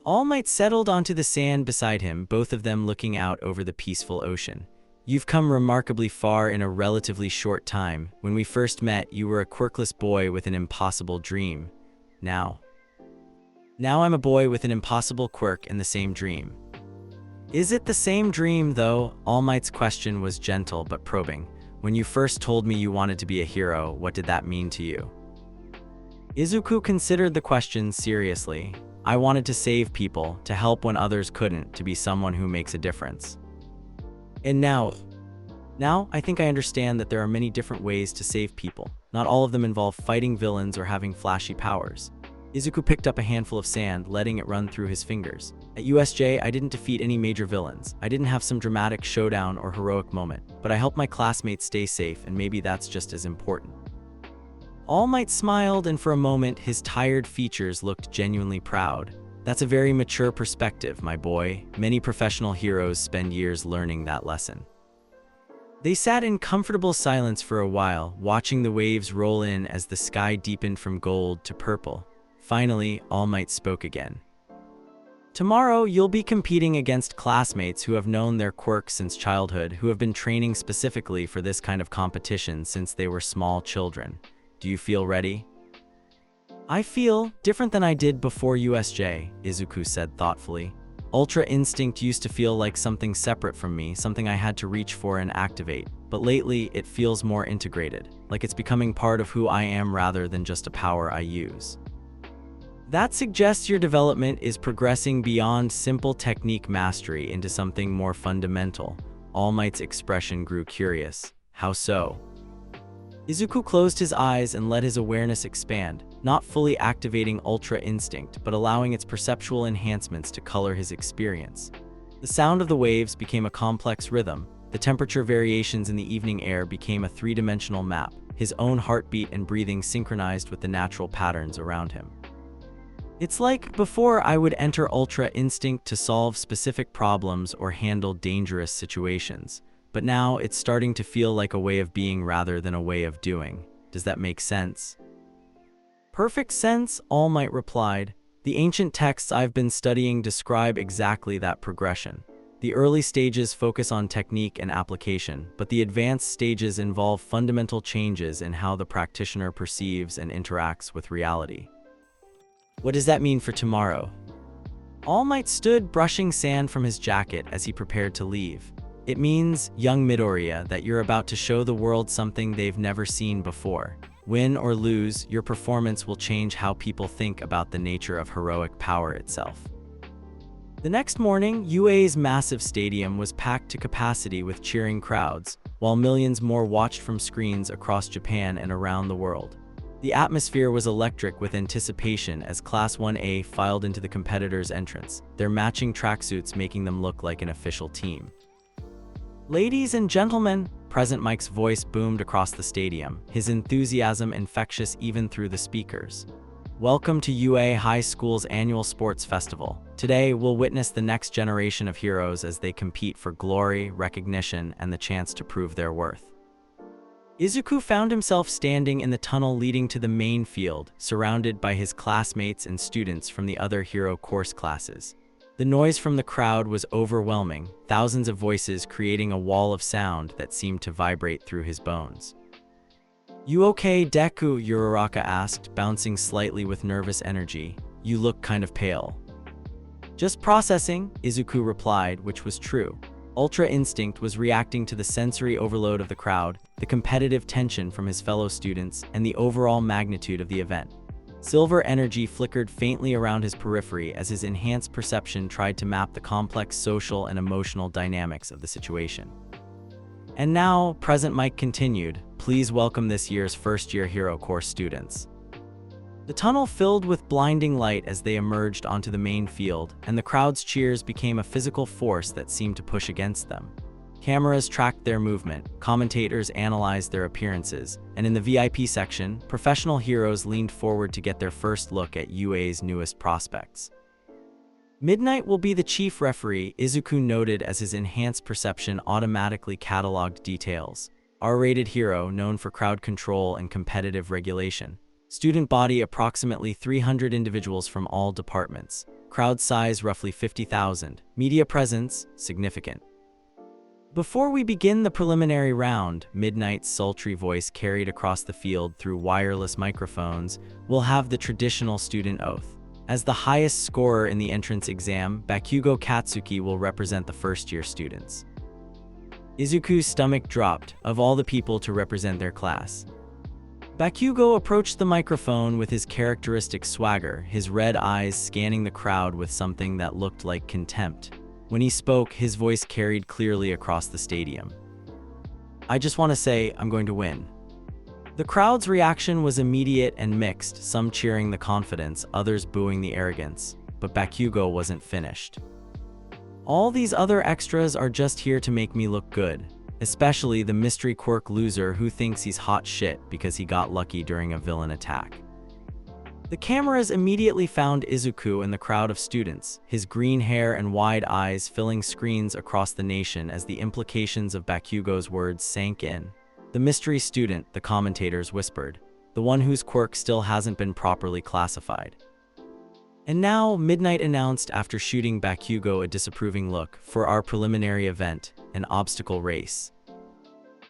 All Might settled onto the sand beside him, both of them looking out over the peaceful ocean. You've come remarkably far in a relatively short time. When we first met, you were a quirkless boy with an impossible dream. Now I'm a boy with an impossible quirk and the same dream. Is it the same dream, though? All Might's question was gentle but probing. When you first told me you wanted to be a hero, what did that mean to you? Izuku considered the question seriously. I wanted to save people, to help when others couldn't, to be someone who makes a difference. And now I think I understand that there are many different ways to save people. Not all of them involve fighting villains or having flashy powers. Izuku picked up a handful of sand, letting it run through his fingers. At USJ, I didn't defeat any major villains. I didn't have some dramatic showdown or heroic moment, but I helped my classmates stay safe, and maybe that's just as important. All Might smiled, and for a moment, his tired features looked genuinely proud. That's a very mature perspective, my boy. Many professional heroes spend years learning that lesson. They sat in comfortable silence for a while, watching the waves roll in as the sky deepened from gold to purple. Finally, All Might spoke again. Tomorrow, you'll be competing against classmates who have known their quirks since childhood, who have been training specifically for this kind of competition since they were small children. Do you feel ready? I feel different than I did before USJ, Izuku said thoughtfully. Ultra Instinct used to feel like something separate from me, something I had to reach for and activate, but lately it feels more integrated, like it's becoming part of who I am rather than just a power I use. That suggests your development is progressing beyond simple technique mastery into something more fundamental. All Might's expression grew curious. How so? Izuku closed his eyes and let his awareness expand, not fully activating Ultra Instinct, but allowing its perceptual enhancements to color his experience. The sound of the waves became a complex rhythm. The temperature variations in the evening air became a three-dimensional map, his own heartbeat and breathing synchronized with the natural patterns around him. It's like before I would enter Ultra Instinct to solve specific problems or handle dangerous situations. But now it's starting to feel like a way of being rather than a way of doing. Does that make sense? Perfect sense, All Might replied. The ancient texts I've been studying describe exactly that progression. The early stages focus on technique and application, but the advanced stages involve fundamental changes in how the practitioner perceives and interacts with reality. What does that mean for tomorrow? All Might stood brushing sand from his jacket as he prepared to leave. It means, young Midoriya, that you're about to show the world something they've never seen before. Win or lose, your performance will change how people think about the nature of heroic power itself. The next morning, UA's massive stadium was packed to capacity with cheering crowds, while millions more watched from screens across Japan and around the world. The atmosphere was electric with anticipation as Class 1A filed into the competitors' entrance, their matching tracksuits making them look like an official team. Ladies and gentlemen, President Mike's voice boomed across the stadium, his enthusiasm infectious even through the speakers. Welcome to UA High School's annual sports festival. Today, we'll witness the next generation of heroes as they compete for glory, recognition, and the chance to prove their worth. Izuku found himself standing in the tunnel leading to the main field, surrounded by his classmates and students from the other hero course classes. The noise from the crowd was overwhelming, thousands of voices creating a wall of sound that seemed to vibrate through his bones. "You okay, Deku?" Uraraka asked, bouncing slightly with nervous energy. "You look kind of pale." "Just processing," Izuku replied, which was true. Ultra Instinct was reacting to the sensory overload of the crowd, the competitive tension from his fellow students, and the overall magnitude of the event. Silver energy flickered faintly around his periphery as his enhanced perception tried to map the complex social and emotional dynamics of the situation. And now, Present Mike continued, "Please welcome this year's first-year Hero Course students." The tunnel filled with blinding light as they emerged onto the main field, and the crowd's cheers became a physical force that seemed to push against them. Cameras tracked their movement, commentators analyzed their appearances, and in the VIP section, professional heroes leaned forward to get their first look at UA's newest prospects. "Midnight will be the chief referee," Izuku noted as his enhanced perception automatically cataloged details. R-rated hero known for crowd control and competitive regulation. Student body approximately 300 individuals from all departments. Crowd size roughly 50,000. Media presence significant. "Before we begin the preliminary round," Midnight's sultry voice carried across the field through wireless microphones, "we'll have the traditional student oath. As the highest scorer in the entrance exam, Bakugo Katsuki will represent the first-year students." Izuku's stomach dropped, of all the people to represent their class. Bakugo approached the microphone with his characteristic swagger, his red eyes scanning the crowd with something that looked like contempt. When he spoke, his voice carried clearly across the stadium. "I just want to say, I'm going to win." The crowd's reaction was immediate and mixed, some cheering the confidence, others booing the arrogance. But Bakugo wasn't finished. "All these other extras are just here to make me look good. Especially the mystery quirk loser who thinks he's hot shit because he got lucky during a villain attack." The cameras immediately found Izuku in the crowd of students, his green hair and wide eyes filling screens across the nation as the implications of Bakugo's words sank in. "The mystery student," the commentators whispered, "the one whose quirk still hasn't been properly classified." And now, Midnight announced after shooting Bakugo a disapproving look, "For our preliminary event, an obstacle race."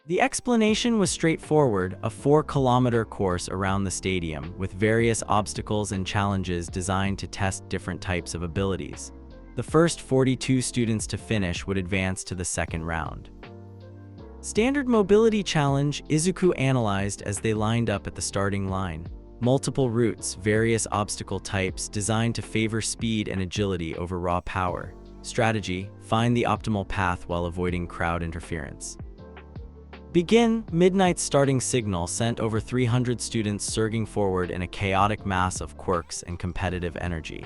The explanation was straightforward, a 4-kilometer course around the stadium, with various obstacles and challenges designed to test different types of abilities. The first 42 students to finish would advance to the second round. Standard mobility challenge, Izuku analyzed as they lined up at the starting line. Multiple routes, various obstacle types designed to favor speed and agility over raw power. Strategy, find the optimal path while avoiding crowd interference. Begin, Midnight's starting signal sent over 300 students surging forward in a chaotic mass of quirks and competitive energy.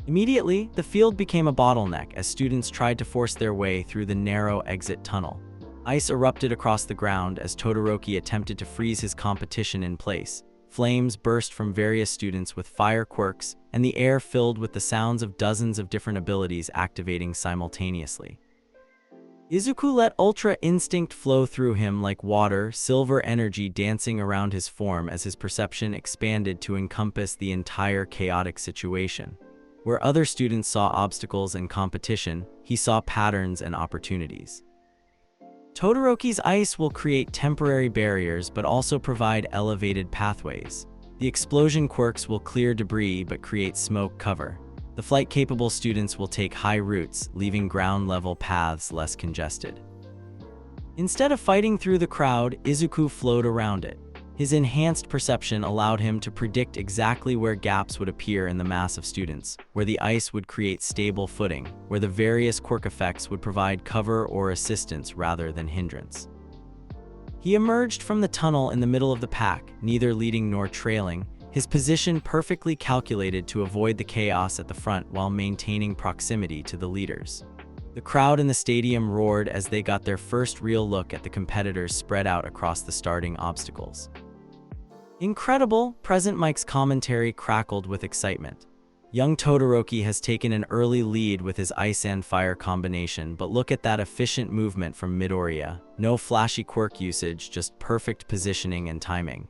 Immediately, the field became a bottleneck as students tried to force their way through the narrow exit tunnel. Ice erupted across the ground as Todoroki attempted to freeze his competition in place. Flames burst from various students with fire quirks, and the air filled with the sounds of dozens of different abilities activating simultaneously. Izuku let Ultra Instinct flow through him like water, silver energy dancing around his form as his perception expanded to encompass the entire chaotic situation. Where other students saw obstacles and competition, he saw patterns and opportunities. Todoroki's ice will create temporary barriers but also provide elevated pathways. The explosion quirks will clear debris but create smoke cover. The flight-capable students will take high routes, leaving ground-level paths less congested. Instead of fighting through the crowd, Izuku flowed around it. His enhanced perception allowed him to predict exactly where gaps would appear in the mass of students, where the ice would create stable footing, where the various quirk effects would provide cover or assistance rather than hindrance. He emerged from the tunnel in the middle of the pack, neither leading nor trailing, his position perfectly calculated to avoid the chaos at the front while maintaining proximity to the leaders. The crowd in the stadium roared as they got their first real look at the competitors spread out across the starting obstacles. Incredible, Present Mike's commentary crackled with excitement. Young Todoroki has taken an early lead with his ice and fire combination, but look at that efficient movement from Midoriya. No flashy quirk usage, just perfect positioning and timing.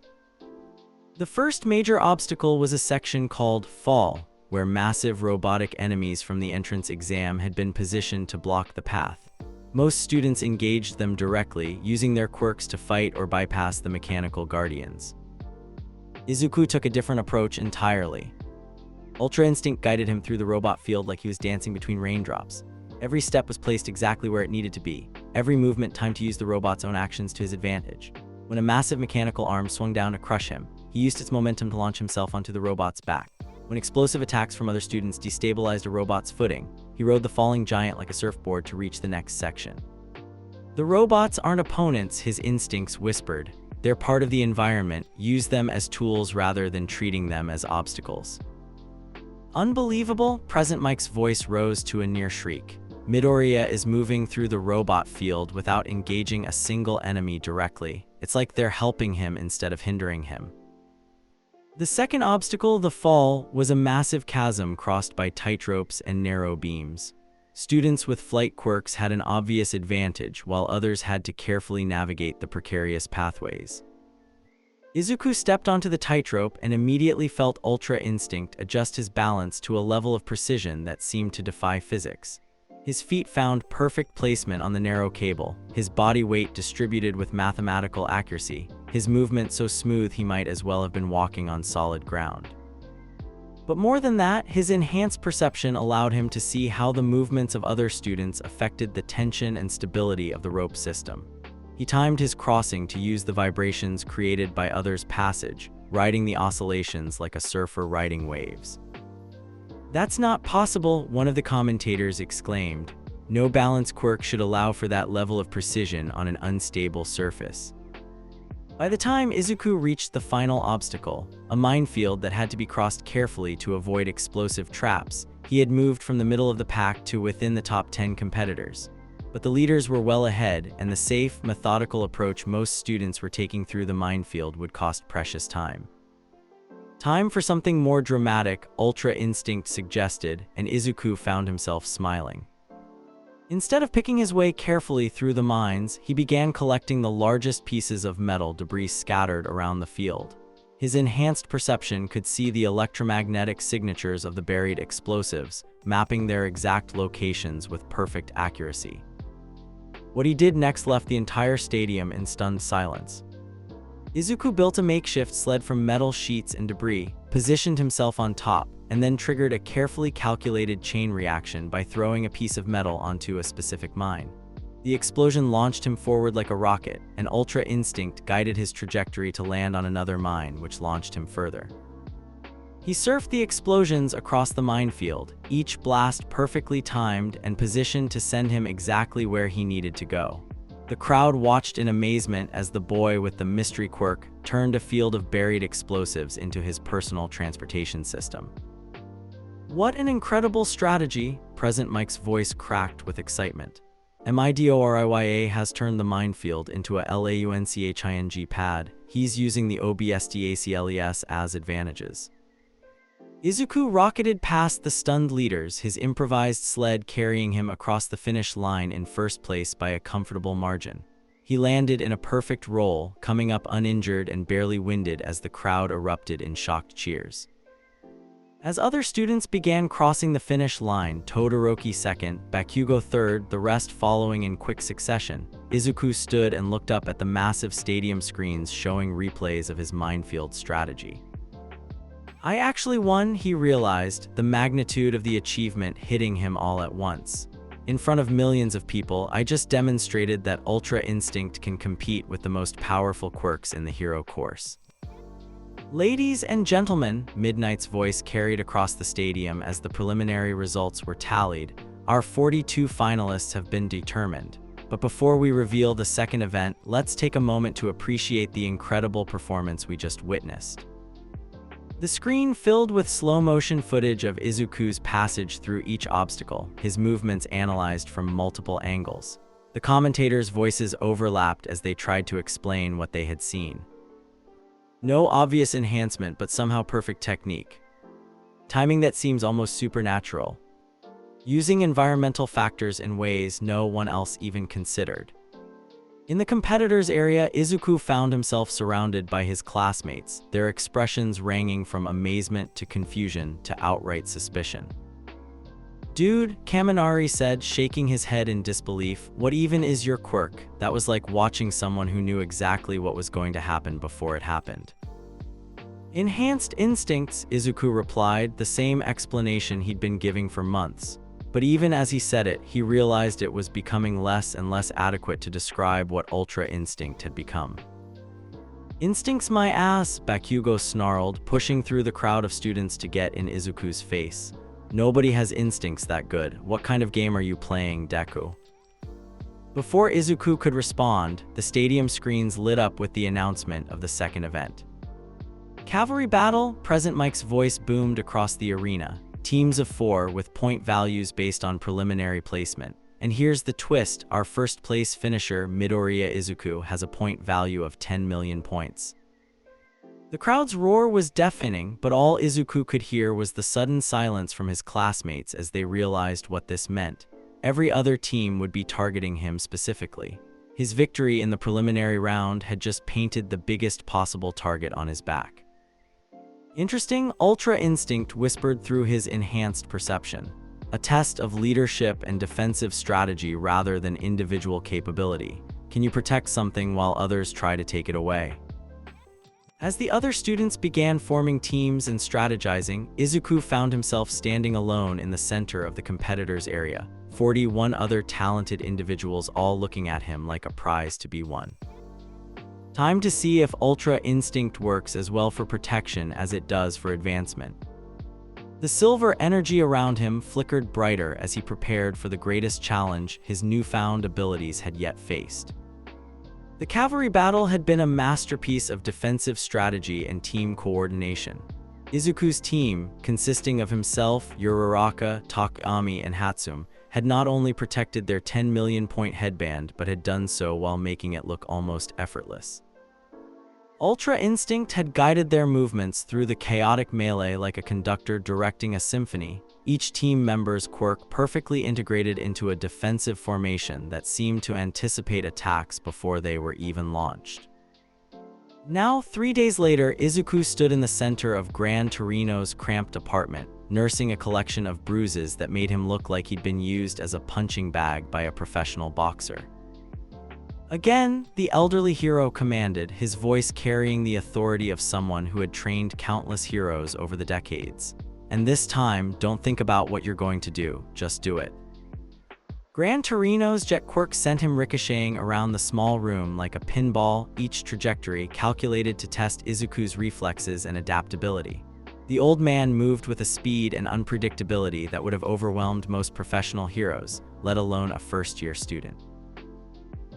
The first major obstacle was a section called Fall. where massive robotic enemies from the entrance exam had been positioned to block the path. Most students engaged them directly, using their quirks to fight or bypass the mechanical guardians. Izuku took a different approach entirely. Ultra Instinct guided him through the robot field like he was dancing between raindrops. Every step was placed exactly where it needed to be. Every movement timed to use the robot's own actions to his advantage. When a massive mechanical arm swung down to crush him, he used its momentum to launch himself onto the robot's back. When explosive attacks from other students destabilized a robot's footing, he rode the falling giant like a surfboard to reach the next section. The robots aren't opponents, his instincts whispered. They're part of the environment. Use them as tools rather than treating them as obstacles. Unbelievable, Present Mike's voice rose to a near shriek. Midoriya is moving through the robot field without engaging a single enemy directly. It's like they're helping him instead of hindering him. The second obstacle, the fall, was a massive chasm crossed by tight ropes and narrow beams. Students with flight quirks had an obvious advantage, while others had to carefully navigate the precarious pathways. Izuku stepped onto the tightrope and immediately felt Ultra Instinct adjust his balance to a level of precision that seemed to defy physics. His feet found perfect placement on the narrow cable, his body weight distributed with mathematical accuracy, his movement so smooth he might as well have been walking on solid ground. But more than that, his enhanced perception allowed him to see how the movements of other students affected the tension and stability of the rope system. He timed his crossing to use the vibrations created by others' passage, riding the oscillations like a surfer riding waves. "That's not possible," one of the commentators exclaimed. "No balance quirk should allow for that level of precision on an unstable surface." By the time Izuku reached the final obstacle, a minefield that had to be crossed carefully to avoid explosive traps, he had moved from the middle of the pack to within the top 10 competitors. But the leaders were well ahead, and the safe, methodical approach most students were taking through the minefield would cost precious time. Time for something more dramatic, Ultra Instinct suggested, and Izuku found himself smiling. Instead of picking his way carefully through the mines, he began collecting the largest pieces of metal debris scattered around the field. His enhanced perception could see the electromagnetic signatures of the buried explosives, mapping their exact locations with perfect accuracy. What he did next left the entire stadium in stunned silence. Izuku built a makeshift sled from metal sheets and debris, positioned himself on top, and then triggered a carefully calculated chain reaction by throwing a piece of metal onto a specific mine. The explosion launched him forward like a rocket, and Ultra Instinct guided his trajectory to land on another mine, which launched him further. He surfed the explosions across the minefield, each blast perfectly timed and positioned to send him exactly where he needed to go. The crowd watched in amazement as the boy with the mystery quirk turned a field of buried explosives into his personal transportation system. "What an incredible strategy!" Present Mike's voice cracked with excitement. "MIDORIYA has turned the minefield into a LAUNCHING pad. He's using the OBSDACLES as advantages." Izuku rocketed past the stunned leaders, his improvised sled carrying him across the finish line in first place by a comfortable margin. He landed in a perfect roll, coming up uninjured and barely winded as the crowd erupted in shocked cheers. As other students began crossing the finish line, Todoroki second, Bakugo third, the rest following in quick succession, Izuku stood and looked up at the massive stadium screens showing replays of his minefield strategy. "I actually won," he realized, the magnitude of the achievement hitting him all at once. "In front of millions of people, I just demonstrated that Ultra Instinct can compete with the most powerful quirks in the hero course." "Ladies and gentlemen," Midnight's voice carried across the stadium as the preliminary results were tallied, "our 42 finalists have been determined. But before we reveal the second event, let's take a moment to appreciate the incredible performance we just witnessed." The screen filled with slow-motion footage of Izuku's passage through each obstacle, his movements analyzed from multiple angles. The commentators' voices overlapped as they tried to explain what they had seen. "No obvious enhancement, but somehow perfect technique. Timing that seems almost supernatural. Using environmental factors in ways no one else even considered. In the competitors' area, Izuku found himself surrounded by his classmates, their expressions ranging from amazement to confusion to outright suspicion. "Dude," Kaminari said, shaking his head in disbelief, "what even is your quirk?" That was like watching someone who knew exactly what was going to happen before it happened. "Enhanced instincts," Izuku replied, the same explanation he'd been giving for months. But even as he said it, he realized it was becoming less and less adequate to describe what Ultra Instinct had become. "Instincts my ass," Bakugo snarled, pushing through the crowd of students to get in Izuku's face. "Nobody has instincts that good. What kind of game are you playing, Deku?" Before Izuku could respond, the stadium screens lit up with the announcement of the second event. "Cavalry battle," Present Mike's voice boomed across the arena. "Teams of 4 with point values based on preliminary placement. And here's the twist, our first place finisher, Midoriya Izuku, has a point value of 10 million points." The crowd's roar was deafening, but all Izuku could hear was the sudden silence from his classmates as they realized what this meant. Every other team would be targeting him specifically. His victory in the preliminary round had just painted the biggest possible target on his back. "Interesting," Ultra Instinct whispered through his enhanced perception. "A test of leadership and defensive strategy rather than individual capability. Can you protect something while others try to take it away?" As the other students began forming teams and strategizing, Izuku found himself standing alone in the center of the competitors' area, 41 other talented individuals all looking at him like a prize to be won. Time to see if Ultra Instinct works as well for protection as it does for advancement. The silver energy around him flickered brighter as he prepared for the greatest challenge his newfound abilities had yet faced. The cavalry battle had been a masterpiece of defensive strategy and team coordination. Izuku's team, consisting of himself, Uraraka, Takami, and Hatsum, had not only protected their 10 million point headband but had done so while making it look almost effortless. Ultra Instinct had guided their movements through the chaotic melee like a conductor directing a symphony, each team member's quirk perfectly integrated into a defensive formation that seemed to anticipate attacks before they were even launched. Now, 3 days later, Izuku stood in the center of Grand Torino's cramped apartment, nursing a collection of bruises that made him look like he'd been used as a punching bag by a professional boxer. Again, the elderly hero commanded, his voice carrying the authority of someone who had trained countless heroes over the decades. "And this time, don't think about what you're going to do, just do it." Grand Torino's jet quirk sent him ricocheting around the small room like a pinball, each trajectory calculated to test Izuku's reflexes and adaptability. The old man moved with a speed and unpredictability that would have overwhelmed most professional heroes, let alone a first-year student.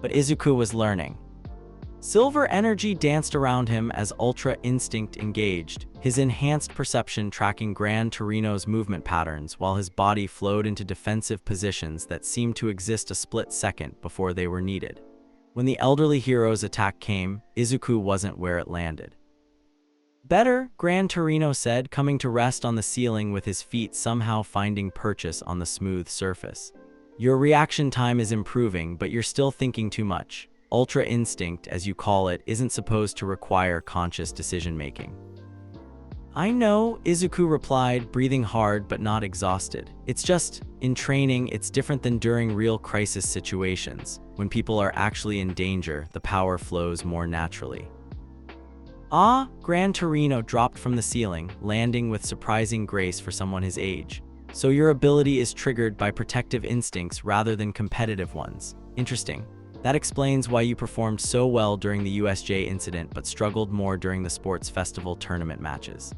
But Izuku was learning. Silver energy danced around him as Ultra Instinct engaged, his enhanced perception tracking Grand Torino's movement patterns while his body flowed into defensive positions that seemed to exist a split second before they were needed. When the elderly hero's attack came, Izuku wasn't where it landed. "Better," Grand Torino said, coming to rest on the ceiling with his feet somehow finding purchase on the smooth surface. "Your reaction time is improving, but you're still thinking too much. Ultra Instinct, as you call it, isn't supposed to require conscious decision-making." "I know," Izuku replied, breathing hard but not exhausted. "It's just, in training, it's different than during real crisis situations. When people are actually in danger, the power flows more naturally." "Ah," Grand Torino dropped from the ceiling, landing with surprising grace for someone his age. "So your ability is triggered by protective instincts rather than competitive ones. Interesting. That explains why you performed so well during the USJ incident but struggled more during the sports festival tournament matches."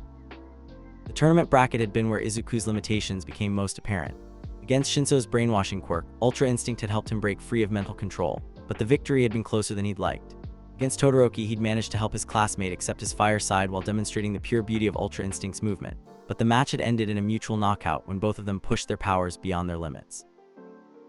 The tournament bracket had been where Izuku's limitations became most apparent. Against Shinso's brainwashing quirk, Ultra Instinct had helped him break free of mental control, but the victory had been closer than he'd liked. Against Todoroki, he'd managed to help his classmate accept his fire side while demonstrating the pure beauty of Ultra Instinct's movement, but the match had ended in a mutual knockout when both of them pushed their powers beyond their limits.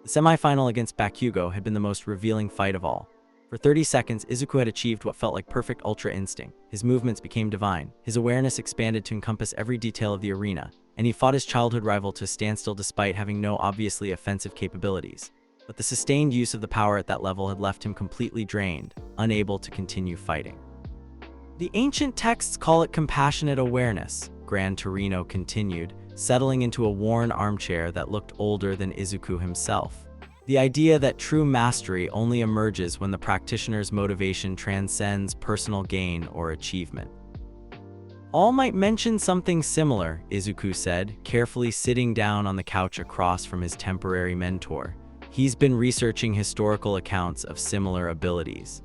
The semi-final against Bakugo had been the most revealing fight of all. For 30 seconds, Izuku had achieved what felt like perfect Ultra Instinct. His movements became divine, his awareness expanded to encompass every detail of the arena, and he fought his childhood rival to a standstill despite having no obviously offensive capabilities. but the sustained use of the power at that level had left him completely drained, unable to continue fighting. The ancient texts call it compassionate awareness, Grand Torino continued, settling into a worn armchair that looked older than Izuku himself. The idea that true mastery only emerges when the practitioner's motivation transcends personal gain or achievement. All might mention something similar, Izuku said, carefully sitting down on the couch across from his temporary mentor. He's been researching historical accounts of similar abilities.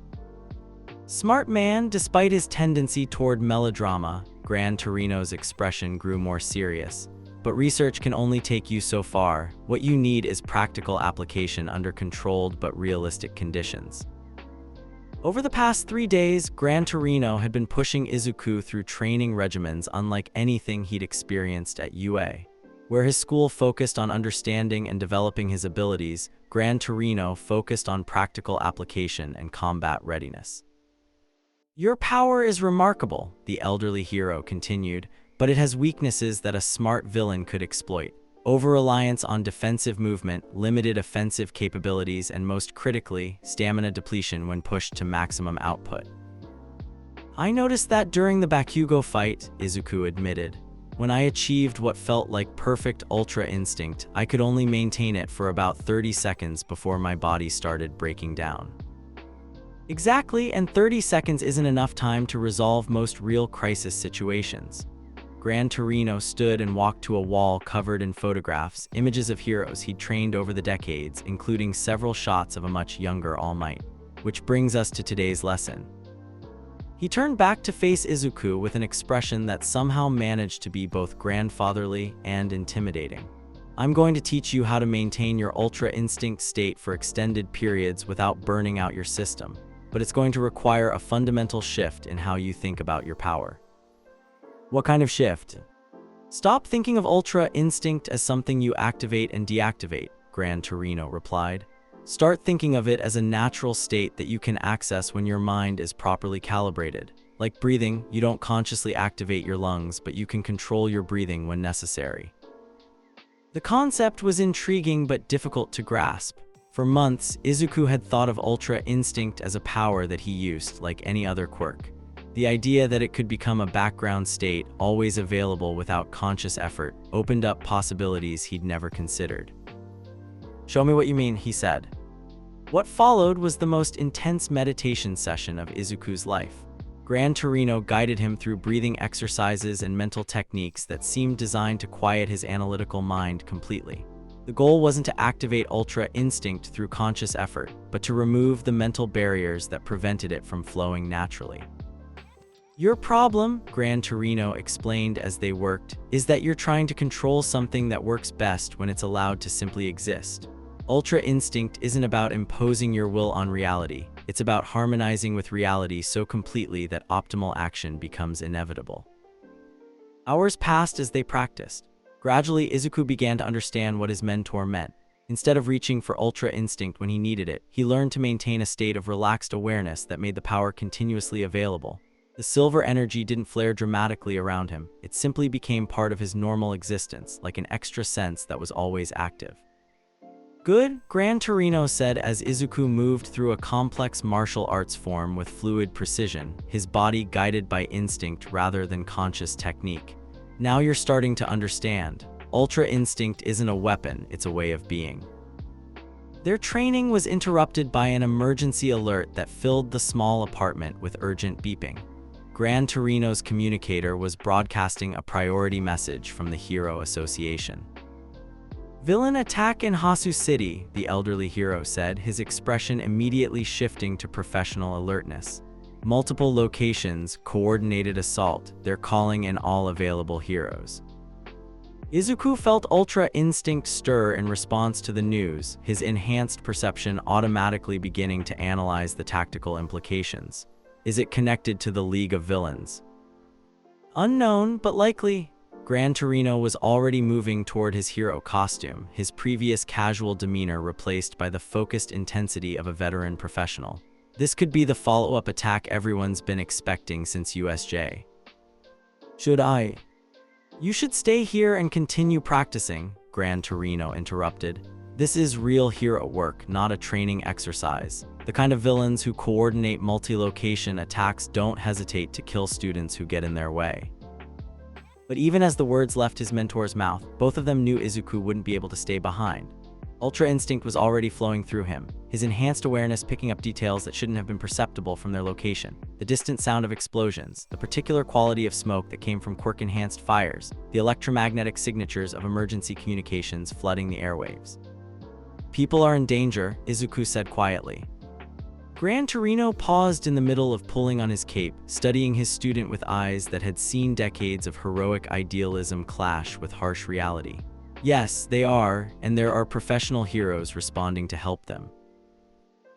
Smart man, despite his tendency toward melodrama, Grand Torino's expression grew more serious. But research can only take you so far. What you need is practical application under controlled but realistic conditions. Over the past 3 days, Grand Torino had been pushing Izuku through training regimens unlike anything he'd experienced at UA. Where his school focused on understanding and developing his abilities, Grand Torino focused on practical application and combat readiness. Your power is remarkable, the elderly hero continued, but it has weaknesses that a smart villain could exploit. Over-reliance on defensive movement, limited offensive capabilities, and most critically, stamina depletion when pushed to maximum output. I noticed that during the Bakugo fight, Izuku admitted. When I achieved what felt like perfect Ultra Instinct, I could only maintain it for about 30 seconds before my body started breaking down. Exactly, and 30 seconds isn't enough time to resolve most real crisis situations. Grand Torino stood and walked to a wall covered in photographs, images of heroes he'd trained over the decades, including several shots of a much younger All Might. Which brings us to today's lesson. He turned back to face Izuku with an expression that somehow managed to be both grandfatherly and intimidating. I'm going to teach you how to maintain your Ultra Instinct state for extended periods without burning out your system, but it's going to require a fundamental shift in how you think about your power. What kind of shift? Stop thinking of Ultra Instinct as something you activate and deactivate, Grand Torino replied. Start thinking of it as a natural state that you can access when your mind is properly calibrated. Like breathing, you don't consciously activate your lungs, but you can control your breathing when necessary. The concept was intriguing but difficult to grasp. For months, Izuku had thought of Ultra Instinct as a power that he used, like any other quirk. The idea that it could become a background state, always available without conscious effort, opened up possibilities he'd never considered. Show me what you mean, he said. What followed was the most intense meditation session of Izuku's life. Grand Torino guided him through breathing exercises and mental techniques that seemed designed to quiet his analytical mind completely. The goal wasn't to activate Ultra Instinct through conscious effort, but to remove the mental barriers that prevented it from flowing naturally. Your problem, Grand Torino explained as they worked, is that you're trying to control something that works best when it's allowed to simply exist. Ultra Instinct isn't about imposing your will on reality, it's about harmonizing with reality so completely that optimal action becomes inevitable. Hours passed as they practiced. Gradually, Izuku began to understand what his mentor meant. Instead of reaching for Ultra Instinct when he needed it, he learned to maintain a state of relaxed awareness that made the power continuously available. The silver energy didn't flare dramatically around him, it simply became part of his normal existence, like an extra sense that was always active. Good, Grand Torino said as Izuku moved through a complex martial arts form with fluid precision, his body guided by instinct rather than conscious technique. Now you're starting to understand. Ultra Instinct isn't a weapon, it's a way of being. Their training was interrupted by an emergency alert that filled the small apartment with urgent beeping. Grand Torino's communicator was broadcasting a priority message from the Hero Association. Villain attack in Hasu City, the elderly hero said, his expression immediately shifting to professional alertness. Multiple locations, coordinated assault, they're calling in all available heroes. Izuku felt Ultra Instinct stir in response to the news, his enhanced perception automatically beginning to analyze the tactical implications. Is it connected to the League of Villains? Unknown, but likely. Grand Torino was already moving toward his hero costume, his previous casual demeanor replaced by the focused intensity of a veteran professional. This could be the follow-up attack everyone's been expecting since USJ. Should I? You should stay here and continue practicing, Grand Torino interrupted. This is real hero work, not a training exercise. The kind of villains who coordinate multi-location attacks don't hesitate to kill students who get in their way. But even as the words left his mentor's mouth, both of them knew Izuku wouldn't be able to stay behind. Ultra instinct was already flowing through him, his enhanced awareness picking up details that shouldn't have been perceptible from their location. The distant sound of explosions, the particular quality of smoke that came from quirk-enhanced fires, the electromagnetic signatures of emergency communications flooding the airwaves. "People are in danger," Izuku said quietly. Grand Torino paused in the middle of pulling on his cape, studying his student with eyes that had seen decades of heroic idealism clash with harsh reality. "Yes, they are, and there are professional heroes responding to help them.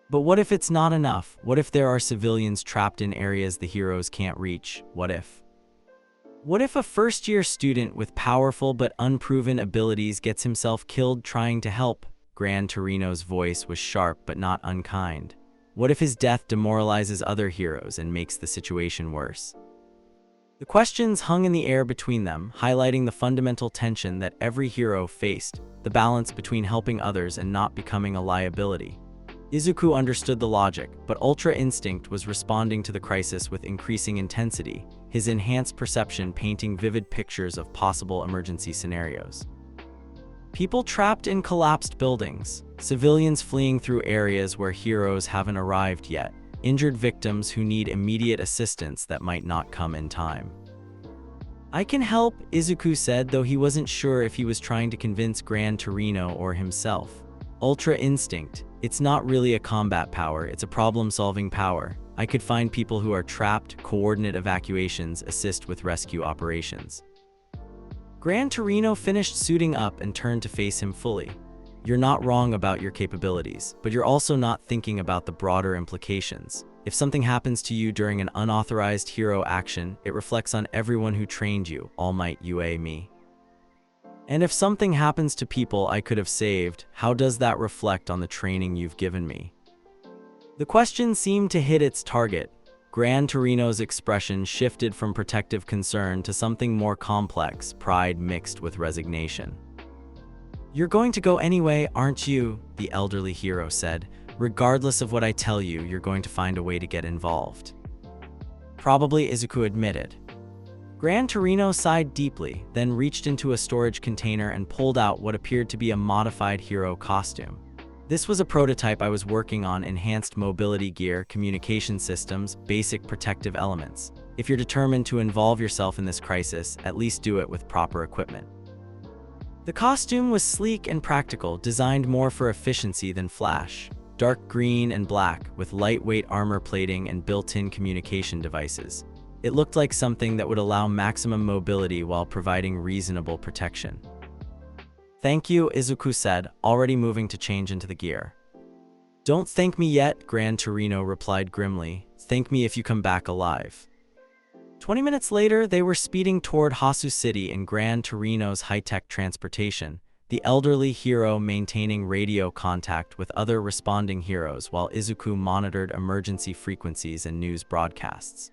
But what if it's not enough? What if there are civilians trapped in areas the heroes can't reach? What if a first-year student with powerful but unproven abilities gets himself killed trying to help?" Grand Torino's voice was sharp but not unkind. "What if his death demoralizes other heroes and makes the situation worse?" The questions hung in the air between them, highlighting the fundamental tension that every hero faced, the balance between helping others and not becoming a liability. Izuku understood the logic, but Ultra Instinct was responding to the crisis with increasing intensity, his enhanced perception painting vivid pictures of possible emergency scenarios. People trapped in collapsed buildings, civilians fleeing through areas where heroes haven't arrived yet, injured victims who need immediate assistance that might not come in time. "I can help," Izuku said, though he wasn't sure if he was trying to convince Grand Torino or himself. "Ultra Instinct. It's not really a combat power, it's a problem-solving power. I could find people who are trapped, coordinate evacuations, assist with rescue operations." Grand Torino finished suiting up and turned to face him fully. "You're not wrong about your capabilities, but you're also not thinking about the broader implications. If something happens to you during an unauthorized hero action, it reflects on everyone who trained you, All Might UA me. And if something happens to people I could have saved, how does that reflect on the training you've given me?" The question seemed to hit its target. Grand Torino's expression shifted from protective concern to something more complex, pride mixed with resignation. "You're going to go anyway, aren't you?" the elderly hero said. "Regardless of what I tell you, you're going to find a way to get involved." "Probably," Izuku admitted. Grand Torino sighed deeply, then reached into a storage container and pulled out what appeared to be a modified hero costume. "This was a prototype I was working on, enhanced mobility gear, communication systems, basic protective elements. If you're determined to involve yourself in this crisis, at least do it with proper equipment." The costume was sleek and practical, designed more for efficiency than flash. Dark green and black, with lightweight armor plating and built-in communication devices. It looked like something that would allow maximum mobility while providing reasonable protection. "Thank you," Izuku said, already moving to change into the gear. "Don't thank me yet," Grand Torino replied grimly. "Thank me if you come back alive." 20 minutes later, they were speeding toward Hasu City in Grand Torino's high-tech transportation, the elderly hero maintaining radio contact with other responding heroes while Izuku monitored emergency frequencies and news broadcasts.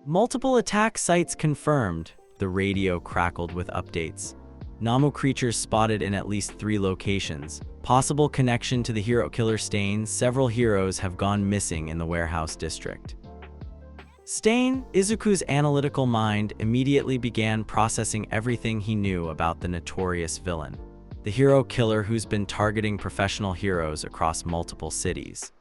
"Multiple attack sites confirmed," the radio crackled with updates. "Namu creatures spotted in at least 3 locations. Possible connection to the hero killer Stain. Several heroes have gone missing in the warehouse district." Stain, Izuku's analytical mind immediately began processing everything he knew about the notorious villain, the hero killer who's been targeting professional heroes across multiple cities.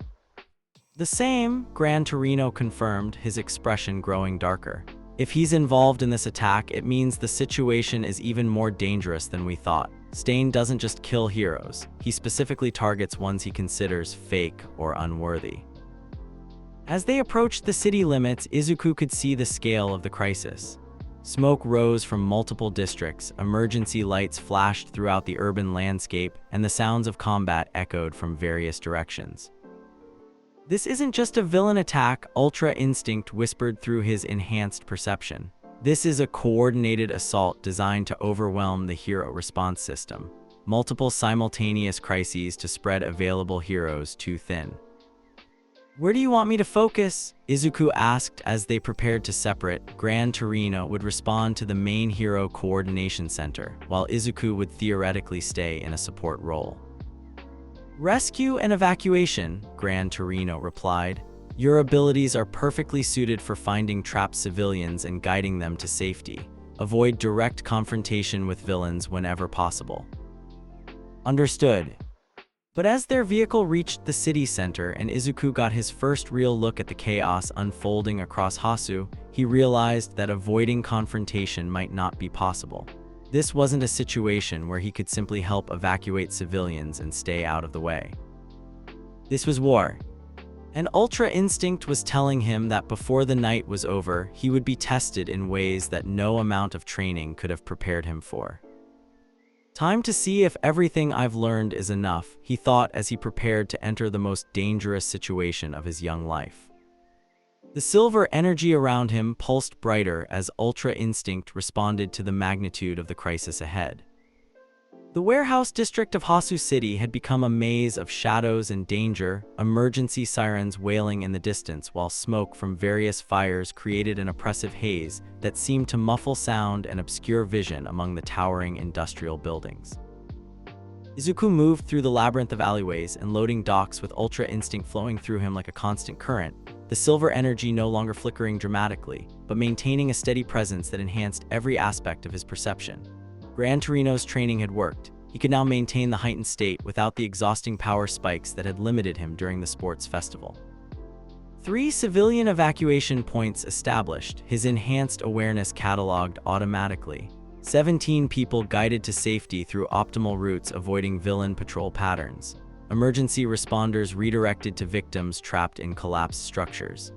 "The same," Grand Torino confirmed, his expression growing darker. "If he's involved in this attack, it means the situation is even more dangerous than we thought. Stain doesn't just kill heroes, he specifically targets ones he considers fake or unworthy." As they approached the city limits, Izuku could see the scale of the crisis. Smoke rose from multiple districts, emergency lights flashed throughout the urban landscape, and the sounds of combat echoed from various directions. "This isn't just a villain attack," Ultra Instinct whispered through his enhanced perception. "This is a coordinated assault designed to overwhelm the hero response system. Multiple simultaneous crises to spread available heroes too thin." "Where do you want me to focus?" Izuku asked as they prepared to separate. Grand Torino would respond to the main hero coordination center, while Izuku would theoretically stay in a support role. Rescue and evacuation, Grand Torino replied. Your abilities are perfectly suited for finding trapped civilians and guiding them to safety. Avoid direct confrontation with villains whenever possible. Understood. But as their vehicle reached the city center and Izuku got his first real look at the chaos unfolding across Hasu, he realized that avoiding confrontation might not be possible. This wasn't a situation where he could simply help evacuate civilians and stay out of the way. This was war. An ultra instinct was telling him that before the night was over, he would be tested in ways that no amount of training could have prepared him for. Time to see if everything I've learned is enough, he thought as he prepared to enter the most dangerous situation of his young life. The silver energy around him pulsed brighter as Ultra Instinct responded to the magnitude of the crisis ahead. The warehouse district of Hasu City had become a maze of shadows and danger, emergency sirens wailing in the distance while smoke from various fires created an oppressive haze that seemed to muffle sound and obscure vision among the towering industrial buildings. Izuku moved through the labyrinth of alleyways and loading docks with Ultra Instinct flowing through him like a constant current, the silver energy no longer flickering dramatically, but maintaining a steady presence that enhanced every aspect of his perception. Grand Torino's training had worked. He could now maintain the heightened state without the exhausting power spikes that had limited him during the sports festival. 3 civilian evacuation points established, his enhanced awareness cataloged automatically. 17 people guided to safety through optimal routes avoiding villain patrol patterns. Emergency responders redirected to victims trapped in collapsed structures.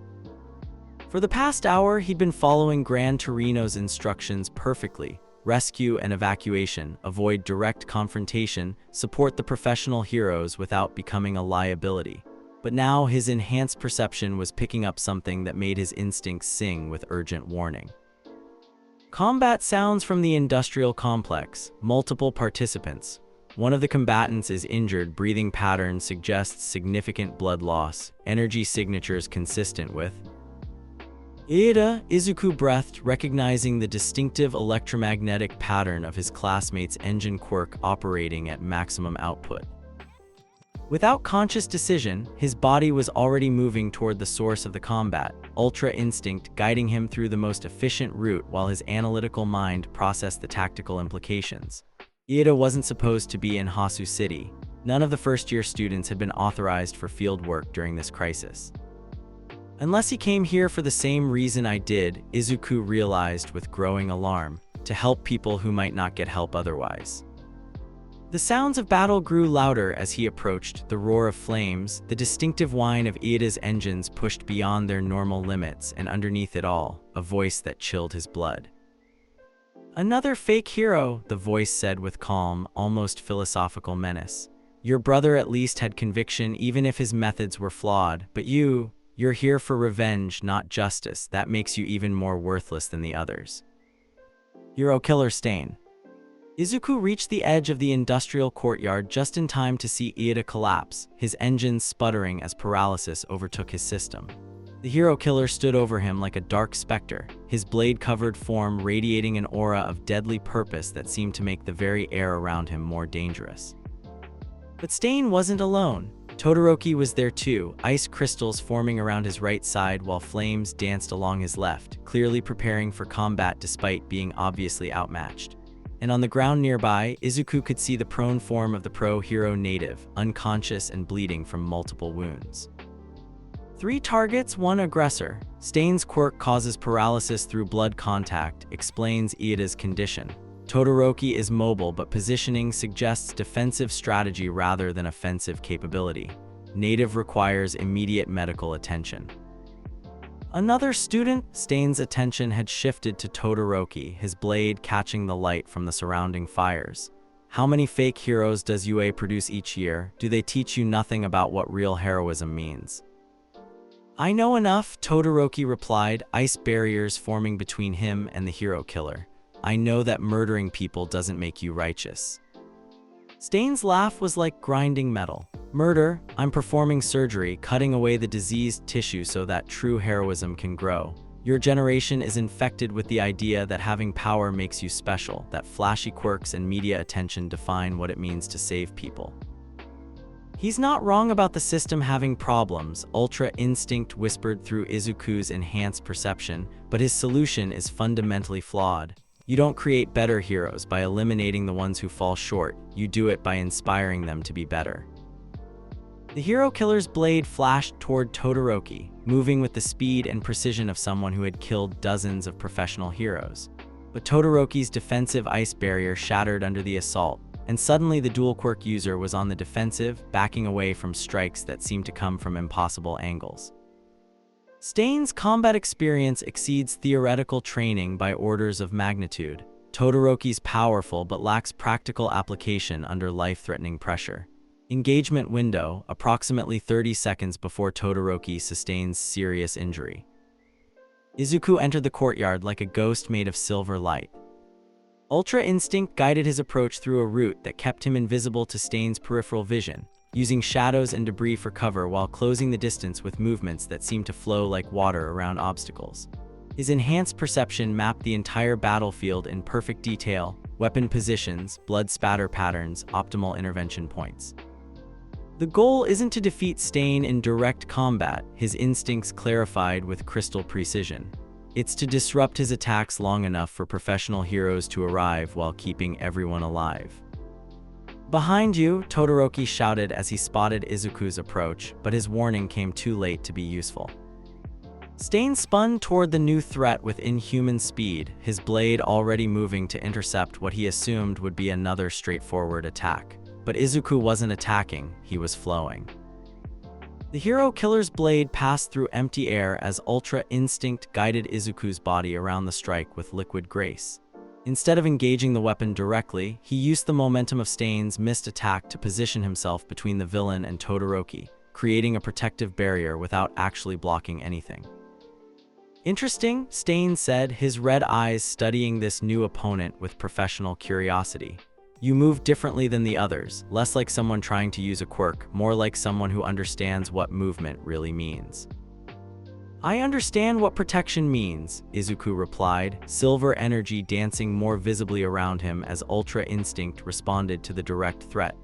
For the past hour, he'd been following Grand Torino's instructions perfectly. Rescue and evacuation, avoid direct confrontation, support the professional heroes without becoming a liability. But now his enhanced perception was picking up something that made his instincts sing with urgent warning. Combat sounds from the industrial complex, multiple participants. One of the combatants is injured, breathing pattern suggests significant blood loss, energy signatures consistent with Izuku breathed, recognizing the distinctive electromagnetic pattern of his classmate's engine quirk operating at maximum output. Without conscious decision, his body was already moving toward the source of the combat, Ultra Instinct guiding him through the most efficient route while his analytical mind processed the tactical implications. Iida wasn't supposed to be in Hasu City. None of the first-year students had been authorized for field work during this crisis. Unless he came here for the same reason I did, Izuku realized with growing alarm, to help people who might not get help otherwise. The sounds of battle grew louder as he approached, the roar of flames, the distinctive whine of Iida's engines pushed beyond their normal limits, and underneath it all, a voice that chilled his blood. Another fake hero, the voice said with calm, almost philosophical menace. Your brother at least had conviction even if his methods were flawed, but you're here for revenge, not justice. That makes you even more worthless than the others. Hero killer Stain. Izuku reached the edge of the industrial courtyard just in time to see Iida collapse, his engines sputtering as paralysis overtook his system. The hero killer stood over him like a dark specter, his blade-covered form radiating an aura of deadly purpose that seemed to make the very air around him more dangerous. But Stain wasn't alone. Todoroki was there too, ice crystals forming around his right side while flames danced along his left, clearly preparing for combat despite being obviously outmatched. And on the ground nearby, Izuku could see the prone form of the pro-hero native, unconscious and bleeding from multiple wounds. 3 targets, 1 aggressor. Stain's quirk causes paralysis through blood contact, explains Iida's condition. Todoroki is mobile, but positioning suggests defensive strategy rather than offensive capability. Native requires immediate medical attention. Another student, Stain's attention had shifted to Todoroki, his blade catching the light from the surrounding fires. How many fake heroes does UA produce each year? Do they teach you nothing about what real heroism means? I know enough, Todoroki replied, ice barriers forming between him and the hero killer. I know that murdering people doesn't make you righteous. Stain's laugh was like grinding metal. Murder, I'm performing surgery, cutting away the diseased tissue so that true heroism can grow. Your generation is infected with the idea that having power makes you special, that flashy quirks and media attention define what it means to save people. He's not wrong about the system having problems, Ultra Instinct whispered through Izuku's enhanced perception, but his solution is fundamentally flawed. You don't create better heroes by eliminating the ones who fall short, you do it by inspiring them to be better. The hero killer's blade flashed toward Todoroki, moving with the speed and precision of someone who had killed dozens of professional heroes. But Todoroki's defensive ice barrier shattered under the assault, and suddenly the dual quirk user was on the defensive, backing away from strikes that seemed to come from impossible angles. Stain's combat experience exceeds theoretical training by orders of magnitude. Todoroki's powerful but lacks practical application under life-threatening pressure. Engagement window, approximately 30 seconds before Todoroki sustains serious injury. Izuku entered the courtyard like a ghost made of silver light. Ultra Instinct guided his approach through a route that kept him invisible to Stain's peripheral vision, using shadows and debris for cover while closing the distance with movements that seemed to flow like water around obstacles. His enhanced perception mapped the entire battlefield in perfect detail: weapon positions, blood spatter patterns, optimal intervention points. The goal isn't to defeat Stain in direct combat, his instincts clarified with crystal precision. It's to disrupt his attacks long enough for professional heroes to arrive while keeping everyone alive. "Behind you," Todoroki shouted as he spotted Izuku's approach, but his warning came too late to be useful. Stain spun toward the new threat with inhuman speed, his blade already moving to intercept what he assumed would be another straightforward attack. But Izuku wasn't attacking, he was flowing. The hero killer's blade passed through empty air as Ultra Instinct guided Izuku's body around the strike with liquid grace. Instead of engaging the weapon directly, he used the momentum of Stain's missed attack to position himself between the villain and Todoroki, creating a protective barrier without actually blocking anything. "Interesting," Stain said, his red eyes studying this new opponent with professional curiosity. "You move differently than the others, less like someone trying to use a quirk, more like someone who understands what movement really means." "I understand what protection means," Izuku replied, silver energy dancing more visibly around him as Ultra Instinct responded to the direct threat.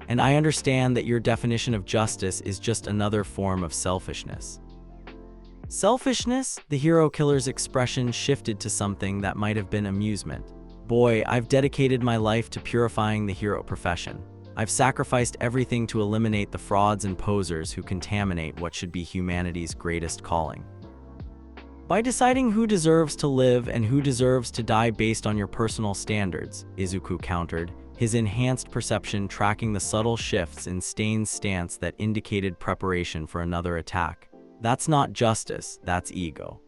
"And I understand that your definition of justice is just another form of selfishness." Selfishness? The hero killer's expression shifted to something that might have been amusement. "Boy, I've dedicated my life to purifying the hero profession. I've sacrificed everything to eliminate the frauds and posers who contaminate what should be humanity's greatest calling." "By deciding who deserves to live and who deserves to die based on your personal standards," Izuku countered, his enhanced perception tracking the subtle shifts in Stain's stance that indicated preparation for another attack. "That's not justice, that's ego."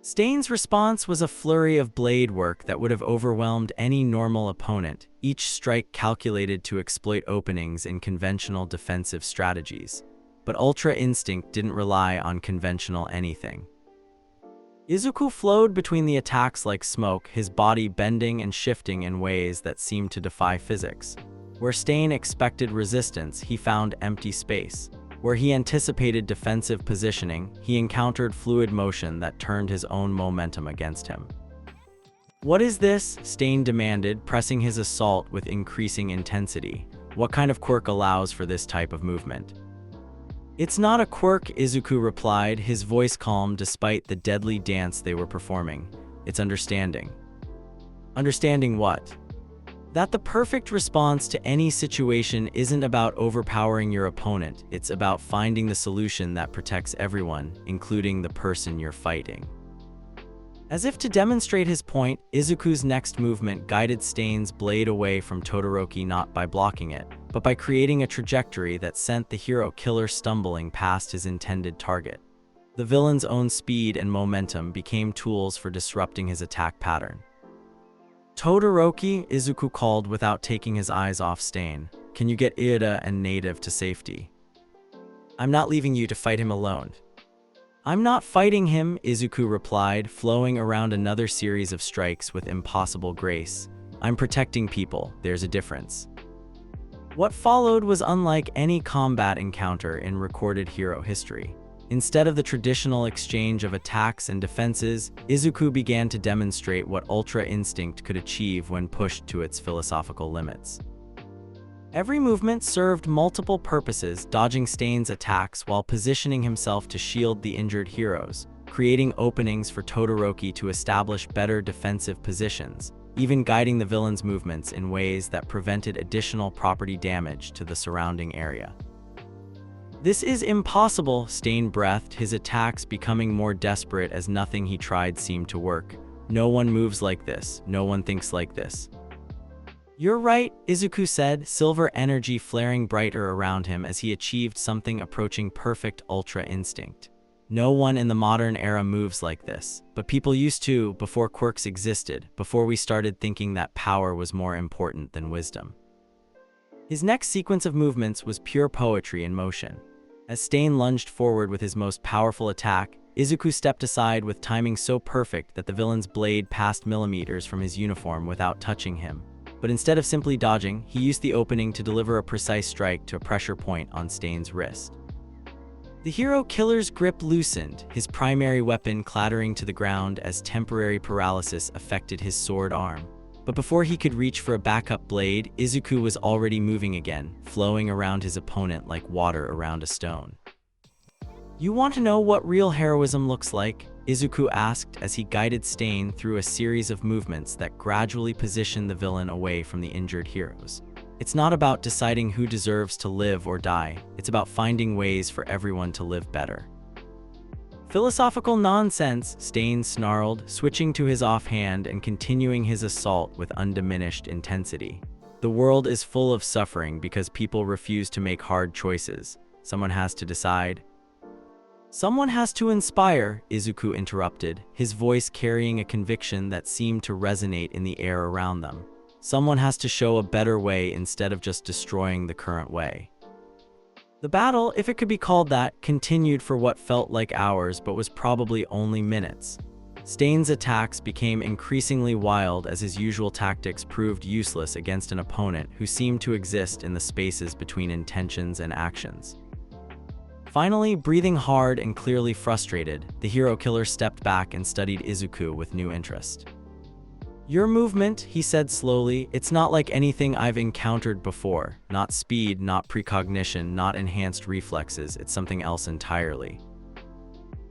Stain's response was a flurry of blade work that would have overwhelmed any normal opponent, each strike calculated to exploit openings in conventional defensive strategies. But Ultra Instinct didn't rely on conventional anything. Izuku flowed between the attacks like smoke, his body bending and shifting in ways that seemed to defy physics. Where Stain expected resistance, he found empty space. Where he anticipated defensive positioning, he encountered fluid motion that turned his own momentum against him. "What is this?" Stain demanded, pressing his assault with increasing intensity. "What kind of quirk allows for this type of movement?" "It's not a quirk," Izuku replied, his voice calm despite the deadly dance they were performing. "It's understanding." "Understanding what?" "That the perfect response to any situation isn't about overpowering your opponent, it's about finding the solution that protects everyone, including the person you're fighting." As if to demonstrate his point, Izuku's next movement guided Stain's blade away from Todoroki not by blocking it, but by creating a trajectory that sent the hero killer stumbling past his intended target. The villain's own speed and momentum became tools for disrupting his attack pattern. "Todoroki," Izuku called without taking his eyes off Stain. "Can you get Ida and Native to safety?" "I'm not leaving you to fight him alone." "I'm not fighting him," Izuku replied, flowing around another series of strikes with impossible grace. "I'm protecting people, there's a difference." What followed was unlike any combat encounter in recorded hero history. Instead of the traditional exchange of attacks and defenses, Izuku began to demonstrate what Ultra Instinct could achieve when pushed to its philosophical limits. Every movement served multiple purposes, dodging Stain's attacks while positioning himself to shield the injured heroes, creating openings for Todoroki to establish better defensive positions, even guiding the villain's movements in ways that prevented additional property damage to the surrounding area. "This is impossible," Stain breathed, his attacks becoming more desperate as nothing he tried seemed to work. "No one moves like this. No one thinks like this." "You're right," Izuku said, silver energy flaring brighter around him as he achieved something approaching perfect ultra instinct. "No one in the modern era moves like this, but people used to before quirks existed, before we started thinking that power was more important than wisdom." His next sequence of movements was pure poetry in motion. As Stain lunged forward with his most powerful attack, Izuku stepped aside with timing so perfect that the villain's blade passed millimeters from his uniform without touching him. But instead of simply dodging, he used the opening to deliver a precise strike to a pressure point on Stain's wrist. The hero killer's grip loosened, his primary weapon clattering to the ground as temporary paralysis affected his sword arm. But before he could reach for a backup blade, Izuku was already moving again, flowing around his opponent like water around a stone. "You want to know what real heroism looks like?" Izuku asked as he guided Stain through a series of movements that gradually positioned the villain away from the injured heroes. "It's not about deciding who deserves to live or die, it's about finding ways for everyone to live better." "Philosophical nonsense," Stain snarled, switching to his offhand and continuing his assault with undiminished intensity. "The world is full of suffering because people refuse to make hard choices. Someone has to decide." "Someone has to inspire," Izuku interrupted, his voice carrying a conviction that seemed to resonate in the air around them. "Someone has to show a better way instead of just destroying the current way." The battle, if it could be called that, continued for what felt like hours but was probably only minutes. Stain's attacks became increasingly wild as his usual tactics proved useless against an opponent who seemed to exist in the spaces between intentions and actions. Finally, breathing hard and clearly frustrated, the hero killer stepped back and studied Izuku with new interest. "Your movement," he said slowly, "it's not like anything I've encountered before. Not speed, not precognition, not enhanced reflexes, it's something else entirely.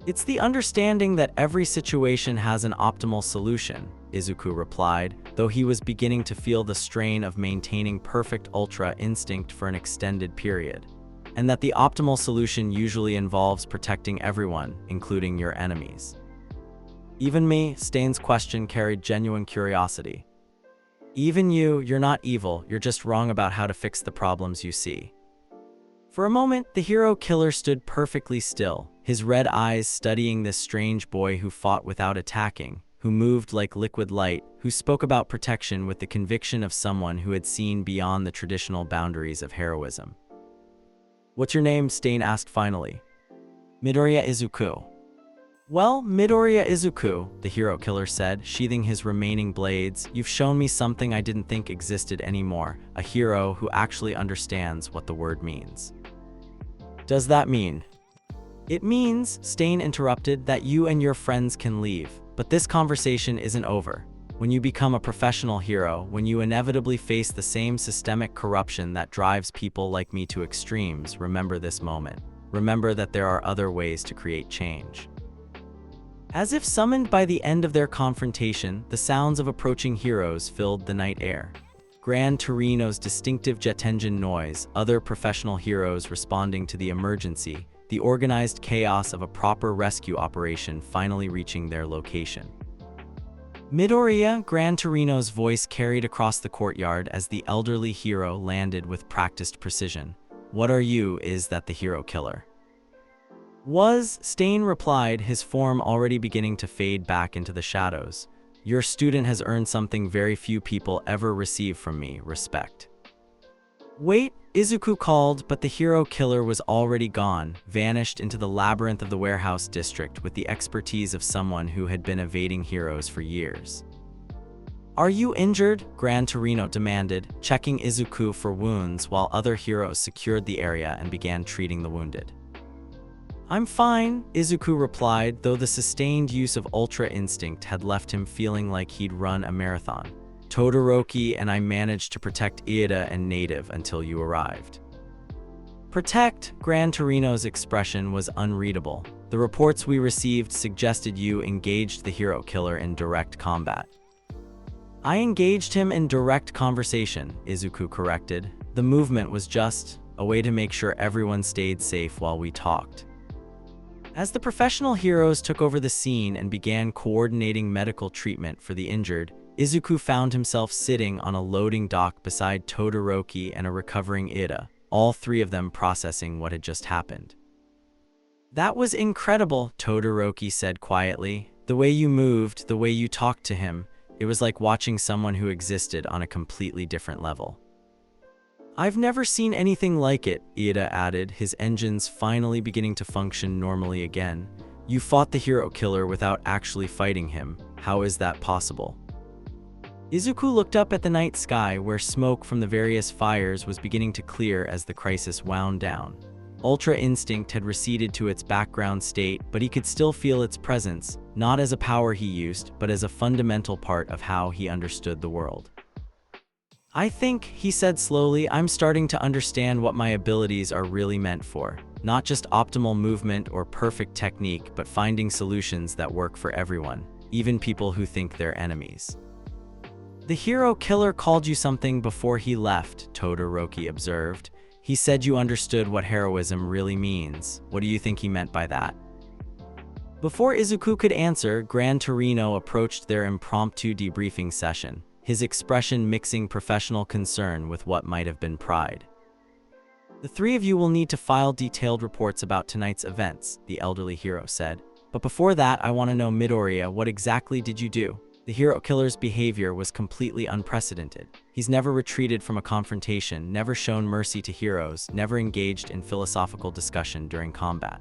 It's the understanding that every situation has an optimal solution," Izuku replied, though he was beginning to feel the strain of maintaining perfect ultra instinct for an extended period, and that the optimal solution usually involves protecting everyone, including your enemies. "Even me?" Stain's question carried genuine curiosity. "Even you, you're not evil, you're just wrong about how to fix the problems you see." For a moment, the hero killer stood perfectly still, his red eyes studying this strange boy who fought without attacking, who moved like liquid light, who spoke about protection with the conviction of someone who had seen beyond the traditional boundaries of heroism. "What's your name?" Stain asked finally. "Midoriya Izuku." "Well, Midoriya Izuku," the hero killer said, sheathing his remaining blades, "you've shown me something I didn't think existed anymore, a hero who actually understands what the word means." "Does that mean?" "It means," Stain interrupted, "that you and your friends can leave. But this conversation isn't over. When you become a professional hero, when you inevitably face the same systemic corruption that drives people like me to extremes, remember this moment. Remember that there are other ways to create change." As if summoned by the end of their confrontation, the sounds of approaching heroes filled the night air. Grand Torino's distinctive jet engine noise, other professional heroes responding to the emergency, the organized chaos of a proper rescue operation finally reaching their location. "Midoriya," Grand Torino's voice carried across the courtyard as the elderly hero landed with practiced precision. "What are you?" "Is that the hero killer?" Stain replied, his form already beginning to fade back into the shadows. "Your student has earned something very few people ever receive from me, respect." "Wait," Izuku called, but the hero killer was already gone, vanished into the labyrinth of the warehouse district with the expertise of someone who had been evading heroes for years. "Are you injured?" Grand Torino demanded, checking Izuku for wounds while other heroes secured the area and began treating the wounded. "I'm fine," Izuku replied, though the sustained use of Ultra Instinct had left him feeling like he'd run a marathon. Todoroki and I managed to protect Iida and Native until you arrived." Protect? Grand Torino's expression was unreadable. The reports we received suggested you engaged the hero killer in direct combat. I engaged him in direct conversation, Izuku corrected. The movement was just a way to make sure everyone stayed safe while we talked. As the professional heroes took over the scene and began coordinating medical treatment for the injured, Izuku found himself sitting on a loading dock beside Todoroki and a recovering Iida, all three of them processing what had just happened. "That was incredible," Todoroki said quietly. "The way you moved, the way you talked to him, it was like watching someone who existed on a completely different level." "I've never seen anything like it," Iida added, his engines finally beginning to function normally again. "You fought the hero killer without actually fighting him. How is that possible?" Izuku looked up at the night sky where smoke from the various fires was beginning to clear as the crisis wound down. Ultra Instinct had receded to its background state, but he could still feel its presence, not as a power he used, but as a fundamental part of how he understood the world. "I think," he said slowly, "I'm starting to understand what my abilities are really meant for. Not just optimal movement or perfect technique, but finding solutions that work for everyone, even people who think they're enemies." "The hero killer called you something before he left," Todoroki observed. "He said you understood what heroism really means. What do you think he meant by that?" Before Izuku could answer, Grand Torino approached their impromptu debriefing session, his expression mixing professional concern with what might have been pride. "The three of you will need to file detailed reports about tonight's events," the elderly hero said. "But before that, I want to know, Midoriya, what exactly did you do?" The hero killer's behavior was completely unprecedented. He's never retreated from a confrontation, never shown mercy to heroes, never engaged in philosophical discussion during combat.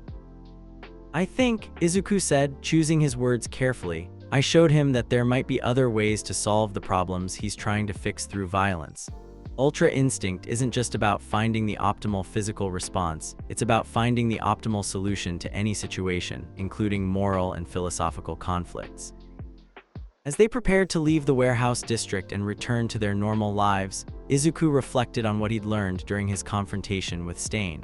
"I think," Izuku said, choosing his words carefully, "I showed him that there might be other ways to solve the problems he's trying to fix through violence. Ultra Instinct isn't just about finding the optimal physical response, it's about finding the optimal solution to any situation, including moral and philosophical conflicts." As they prepared to leave the warehouse district and return to their normal lives, Izuku reflected on what he'd learned during his confrontation with Stain.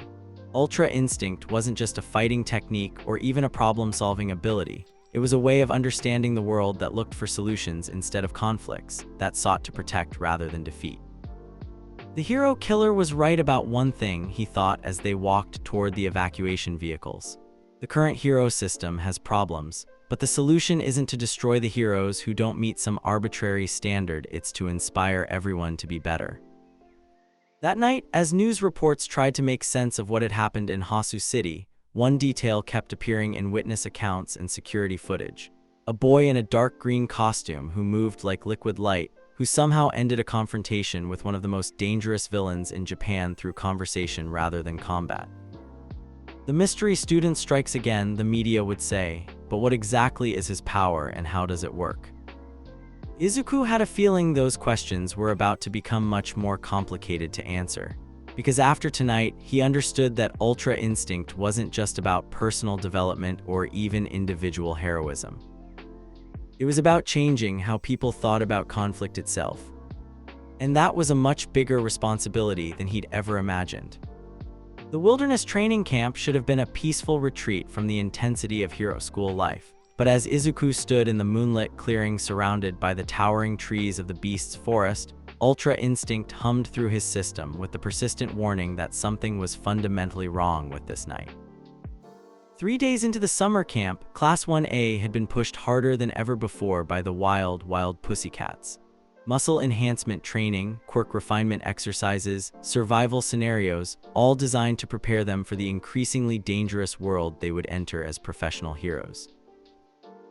Ultra Instinct wasn't just a fighting technique or even a problem-solving ability. It was a way of understanding the world that looked for solutions instead of conflicts, that sought to protect rather than defeat. The hero killer was right about one thing, he thought as they walked toward the evacuation vehicles. The current hero system has problems, but the solution isn't to destroy the heroes who don't meet some arbitrary standard, it's to inspire everyone to be better. That night, as news reports tried to make sense of what had happened in Hasu City, one detail kept appearing in witness accounts and security footage. A boy in a dark green costume who moved like liquid light, who somehow ended a confrontation with one of the most dangerous villains in Japan through conversation rather than combat. "The mystery student strikes again," the media would say, but what exactly is his power and how does it work? Izuku had a feeling those questions were about to become much more complicated to answer. Because after tonight, he understood that Ultra Instinct wasn't just about personal development or even individual heroism. It was about changing how people thought about conflict itself. And that was a much bigger responsibility than he'd ever imagined. The wilderness training camp should have been a peaceful retreat from the intensity of hero school life. But as Izuku stood in the moonlit clearing surrounded by the towering trees of the beast's forest, Ultra Instinct hummed through his system with the persistent warning that something was fundamentally wrong with this night. 3 days into the summer camp, Class 1A had been pushed harder than ever before by the wild pussycats. Muscle enhancement training, quirk refinement exercises, survival scenarios, all designed to prepare them for the increasingly dangerous world they would enter as professional heroes.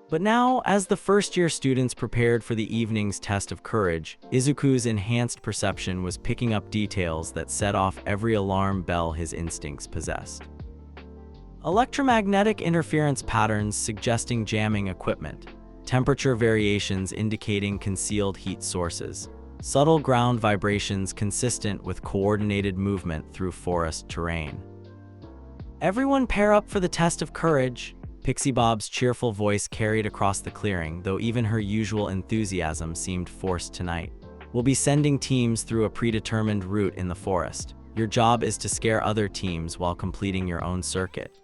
But now, as the first-year students prepared for the evening's test of courage, Izuku's enhanced perception was picking up details that set off every alarm bell his instincts possessed. Electromagnetic interference patterns suggesting jamming equipment, temperature variations indicating concealed heat sources, subtle ground vibrations consistent with coordinated movement through forest terrain. "Everyone pair up for the test of courage," Pixie Bob's cheerful voice carried across the clearing, though even her usual enthusiasm seemed forced tonight. We'll be sending teams through a predetermined route in the forest. Your job is to scare other teams while completing your own circuit.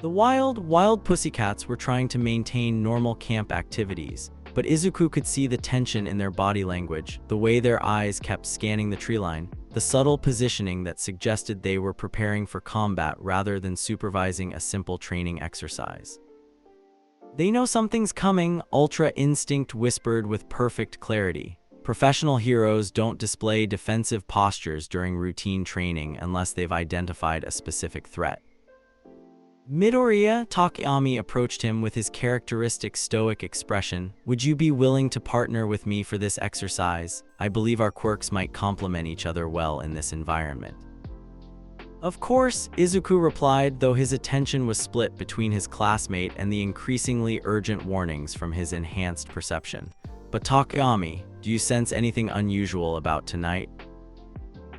The wild pussycats were trying to maintain normal camp activities, but Izuku could see the tension in their body language, the way their eyes kept scanning the treeline, the subtle positioning that suggested they were preparing for combat rather than supervising a simple training exercise. They know something's coming, Ultra Instinct whispered with perfect clarity. Professional heroes don't display defensive postures during routine training unless they've identified a specific threat. Midoriya Takayami approached him with his characteristic stoic expression. Would you be willing to partner with me for this exercise? I believe our quirks might complement each other well in this environment. Of course, Izuku replied, though his attention was split between his classmate and the increasingly urgent warnings from his enhanced perception. But Takayami, do you sense anything unusual about tonight?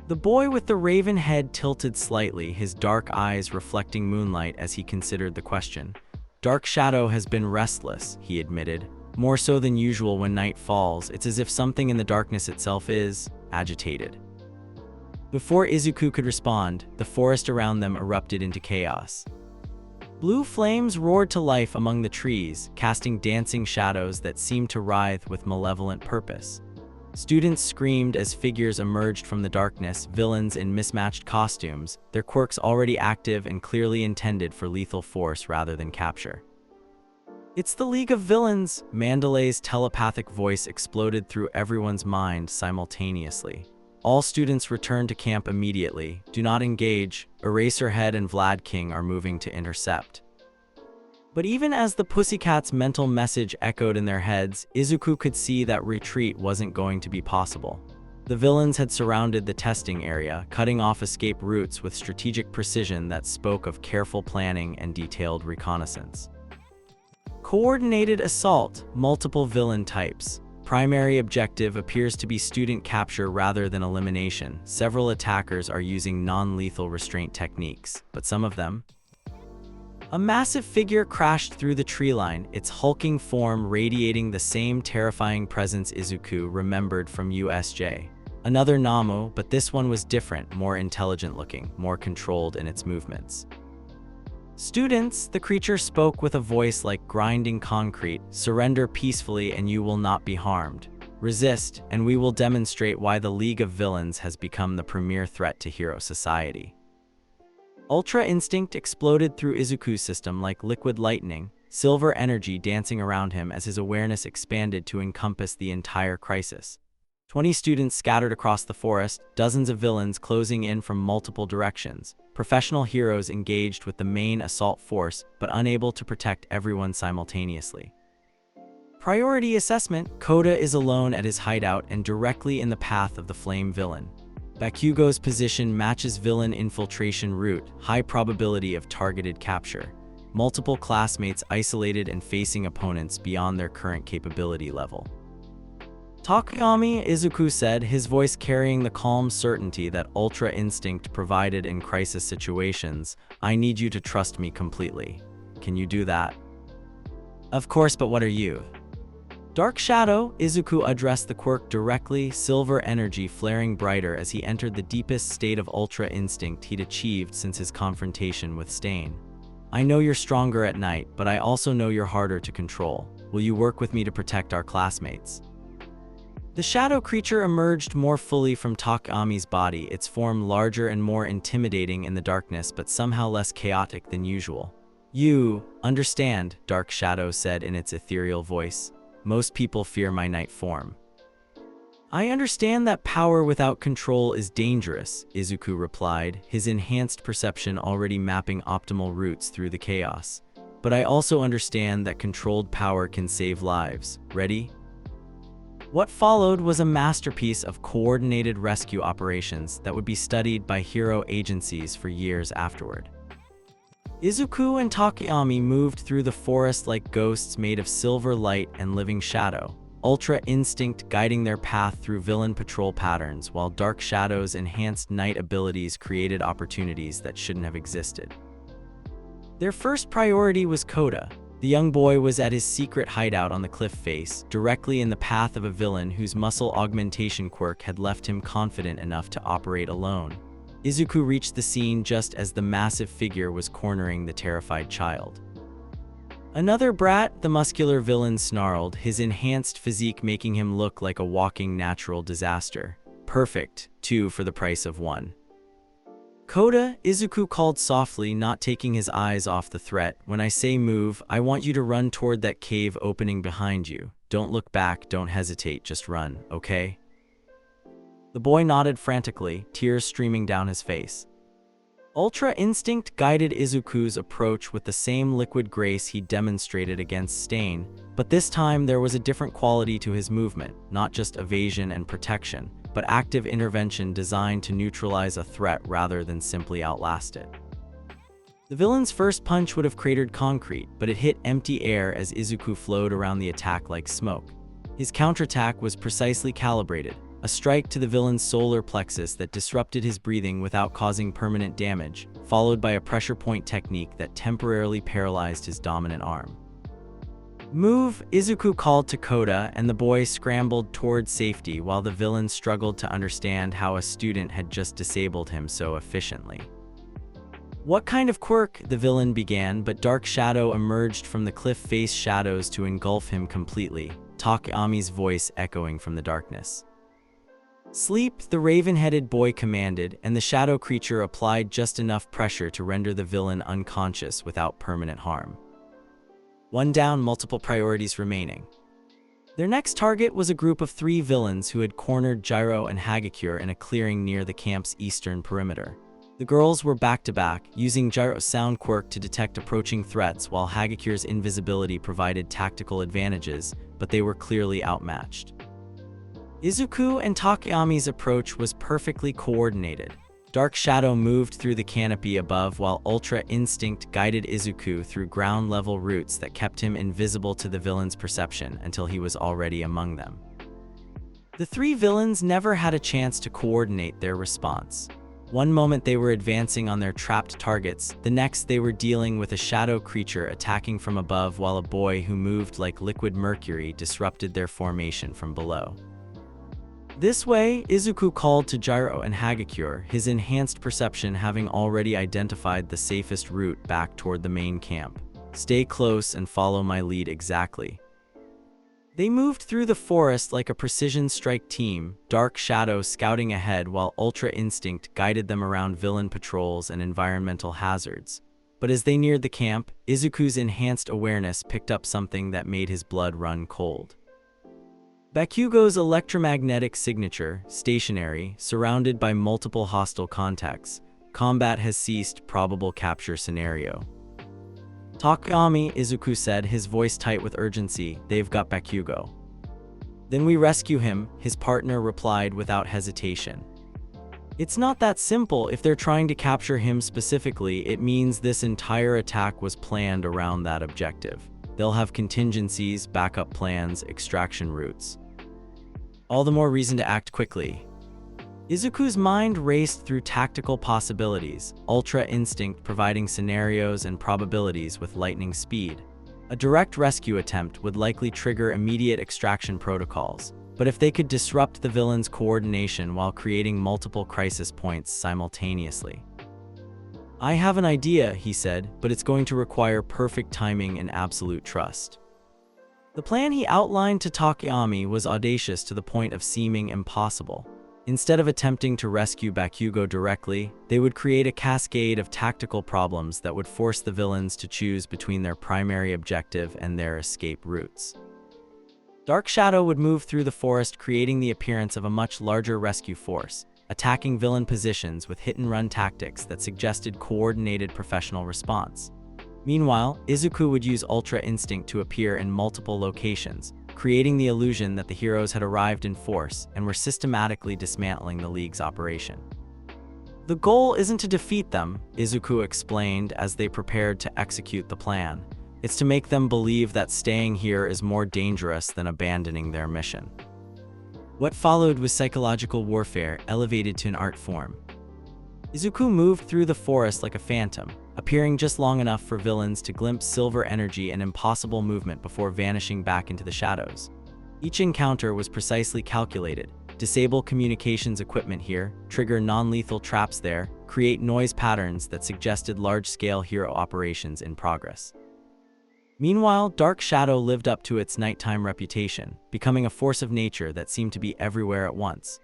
The boy with the raven head tilted slightly, his dark eyes reflecting moonlight as he considered the question. Dark Shadow has been restless, he admitted. More so than usual when night falls, it's as if something in the darkness itself is agitated. Before Izuku could respond, the forest around them erupted into chaos. Blue flames roared to life among the trees, casting dancing shadows that seemed to writhe with malevolent purpose. Students screamed as figures emerged from the darkness, villains in mismatched costumes, their quirks already active and clearly intended for lethal force rather than capture. It's the League of Villains! Mandalay's telepathic voice exploded through everyone's mind simultaneously. All students return to camp immediately. Do not engage. Eraserhead and Vlad King are moving to intercept. But even as the Pussycats' mental message echoed in their heads, Izuku could see that retreat wasn't going to be possible. The villains had surrounded the testing area, cutting off escape routes with strategic precision that spoke of careful planning and detailed reconnaissance. Coordinated assault, multiple villain types. Primary objective appears to be student capture rather than elimination. Several attackers are using non-lethal restraint techniques, but some of them. A massive figure crashed through the treeline, its hulking form radiating the same terrifying presence Izuku remembered from USJ. Another Namu, but this one was different, more intelligent looking, more controlled in its movements. Students, the creature spoke with a voice like grinding concrete, surrender peacefully and you will not be harmed. Resist, and we will demonstrate why the League of Villains has become the premier threat to hero society. Ultra Instinct exploded through Izuku's system like liquid lightning, silver energy dancing around him as his awareness expanded to encompass the entire crisis. 20 students scattered across the forest, dozens of villains closing in from multiple directions, professional heroes engaged with the main assault force but unable to protect everyone simultaneously. Priority assessment: Koda is alone at his hideout and directly in the path of the flame villain. Bakugo's position matches villain infiltration route, high probability of targeted capture. Multiple classmates isolated and facing opponents beyond their current capability level. Takayami, Izuku said, his voice carrying the calm certainty that Ultra Instinct provided in crisis situations. I need you to trust me completely. Can you do that? Of course, but what are you? Dark Shadow, Izuku addressed the quirk directly, silver energy flaring brighter as he entered the deepest state of Ultra Instinct he'd achieved since his confrontation with Stain. I know you're stronger at night, but I also know you're harder to control. Will you work with me to protect our classmates? The shadow creature emerged more fully from Takami's body, its form larger and more intimidating in the darkness but somehow less chaotic than usual. You understand, Dark Shadow said in its ethereal voice. Most people fear my night form. I understand that power without control is dangerous, Izuku replied, his enhanced perception already mapping optimal routes through the chaos. But I also understand that controlled power can save lives. Ready? What followed was a masterpiece of coordinated rescue operations that would be studied by hero agencies for years afterward. Izuku and Takayami moved through the forest like ghosts made of silver light and living shadow, Ultra Instinct guiding their path through villain patrol patterns, while Dark Shadow's enhanced night abilities created opportunities that shouldn't have existed. Their first priority was Koda. The young boy was at his secret hideout on the cliff face, directly in the path of a villain whose muscle augmentation quirk had left him confident enough to operate alone. Izuku reached the scene just as the massive figure was cornering the terrified child. "Another brat," the muscular villain snarled, his enhanced physique making him look like a walking natural disaster. "Perfect, 2 for the price of 1. "Koda," Izuku called softly, not taking his eyes off the threat. "When I say move, I want you to run toward that cave opening behind you. Don't look back, don't hesitate, just run, okay?" The boy nodded frantically, tears streaming down his face. Ultra Instinct guided Izuku's approach with the same liquid grace he demonstrated against Stain, but this time there was a different quality to his movement, not just evasion and protection, but active intervention designed to neutralize a threat rather than simply outlast it. The villain's first punch would have cratered concrete, but it hit empty air as Izuku flowed around the attack like smoke. His counterattack was precisely calibrated, a strike to the villain's solar plexus that disrupted his breathing without causing permanent damage, followed by a pressure point technique that temporarily paralyzed his dominant arm. "Move," Izuku called to Koda, and the boy scrambled toward safety while the villain struggled to understand how a student had just disabled him so efficiently. "What kind of quirk?" the villain began, but Dark Shadow emerged from the cliff face shadows to engulf him completely, Takami's voice echoing from the darkness. "Sleep," the raven-headed boy commanded, and the shadow creature applied just enough pressure to render the villain unconscious without permanent harm. 1 down, multiple priorities remaining. Their next target was a group of 3 villains who had cornered Gyro and Hagakure in a clearing near the camp's eastern perimeter. The girls were back-to-back, using Gyro's sound quirk to detect approaching threats while Hagakure's invisibility provided tactical advantages, but they were clearly outmatched. Izuku and Takami's approach was perfectly coordinated. Dark Shadow moved through the canopy above while Ultra Instinct guided Izuku through ground-level routes that kept him invisible to the villain's perception until he was already among them. The 3 villains never had a chance to coordinate their response. One moment they were advancing on their trapped targets, the next they were dealing with a shadow creature attacking from above while a boy who moved like liquid mercury disrupted their formation from below. This way, Izuku called to Gyro and Hagakure, his enhanced perception having already identified the safest route back toward the main camp. "Stay close and follow my lead exactly." They moved through the forest like a precision strike team, Dark Shadow scouting ahead while Ultra Instinct guided them around villain patrols and environmental hazards. But as they neared the camp, Izuku's enhanced awareness picked up something that made his blood run cold. Bakugo's electromagnetic signature, stationary, surrounded by multiple hostile contacts. Combat has ceased, probable capture scenario. "Takami," Izuku said, his voice tight with urgency, "they've got Bakugo." "Then we rescue him," his partner replied without hesitation. "It's not that simple. If they're trying to capture him specifically, it means this entire attack was planned around that objective. They'll have contingencies, backup plans, extraction routes. All the more reason to act quickly." Izuku's mind raced through tactical possibilities, Ultra Instinct providing scenarios and probabilities with lightning speed. A direct rescue attempt would likely trigger immediate extraction protocols, but if they could disrupt the villain's coordination while creating multiple crisis points simultaneously. "I have an idea," he said, "but it's going to require perfect timing and absolute trust." The plan he outlined to Takami was audacious to the point of seeming impossible. Instead of attempting to rescue Bakugo directly, they would create a cascade of tactical problems that would force the villains to choose between their primary objective and their escape routes. Dark Shadow would move through the forest, creating the appearance of a much larger rescue force, attacking villain positions with hit-and-run tactics that suggested coordinated professional response. Meanwhile, Izuku would use Ultra Instinct to appear in multiple locations, creating the illusion that the heroes had arrived in force and were systematically dismantling the League's operation. "The goal isn't to defeat them," Izuku explained as they prepared to execute the plan. "It's to make them believe that staying here is more dangerous than abandoning their mission." What followed was psychological warfare elevated to an art form. Izuku moved through the forest like a phantom, appearing just long enough for villains to glimpse silver energy and impossible movement before vanishing back into the shadows. Each encounter was precisely calculated. Disable communications equipment here, trigger non-lethal traps there, create noise patterns that suggested large-scale hero operations in progress. Meanwhile, Dark Shadow lived up to its nighttime reputation, becoming a force of nature that seemed to be everywhere at once.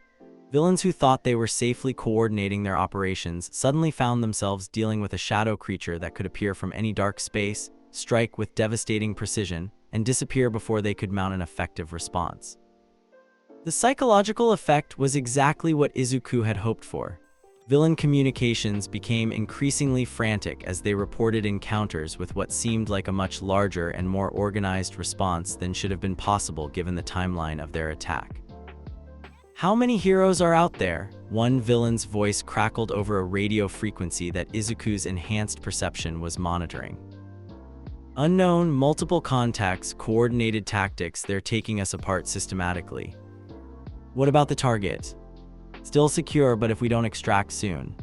Villains who thought they were safely coordinating their operations suddenly found themselves dealing with a shadow creature that could appear from any dark space, strike with devastating precision, and disappear before they could mount an effective response. The psychological effect was exactly what Izuku had hoped for. Villain communications became increasingly frantic as they reported encounters with what seemed like a much larger and more organized response than should have been possible given the timeline of their attack. "How many heroes are out there?" One villain's voice crackled over a radio frequency that Izuku's enhanced perception was monitoring. "Unknown, multiple contacts, coordinated tactics, they're taking us apart systematically." "What about the target?" "Still secure, but if we don't extract soon."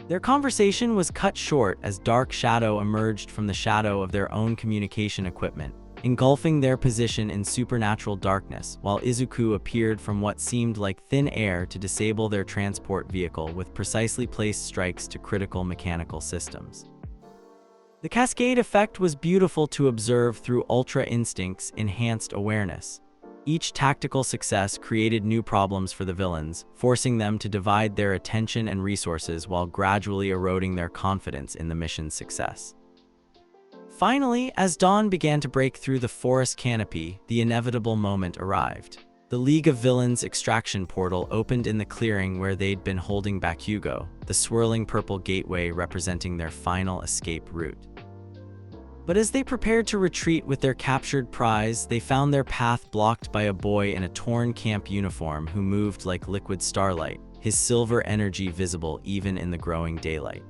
Their conversation was cut short as Dark Shadow emerged from the shadow of their own communication equipment, engulfing their position in supernatural darkness, while Izuku appeared from what seemed like thin air to disable their transport vehicle with precisely placed strikes to critical mechanical systems. The cascade effect was beautiful to observe through Ultra Instinct's enhanced awareness. Each tactical success created new problems for the villains, forcing them to divide their attention and resources while gradually eroding their confidence in the mission's success. Finally, as dawn began to break through the forest canopy, the inevitable moment arrived. The League of Villains extraction portal opened in the clearing where they'd been holding Bakugo, the swirling purple gateway representing their final escape route. But as they prepared to retreat with their captured prize, they found their path blocked by a boy in a torn camp uniform who moved like liquid starlight, his silver energy visible even in the growing daylight.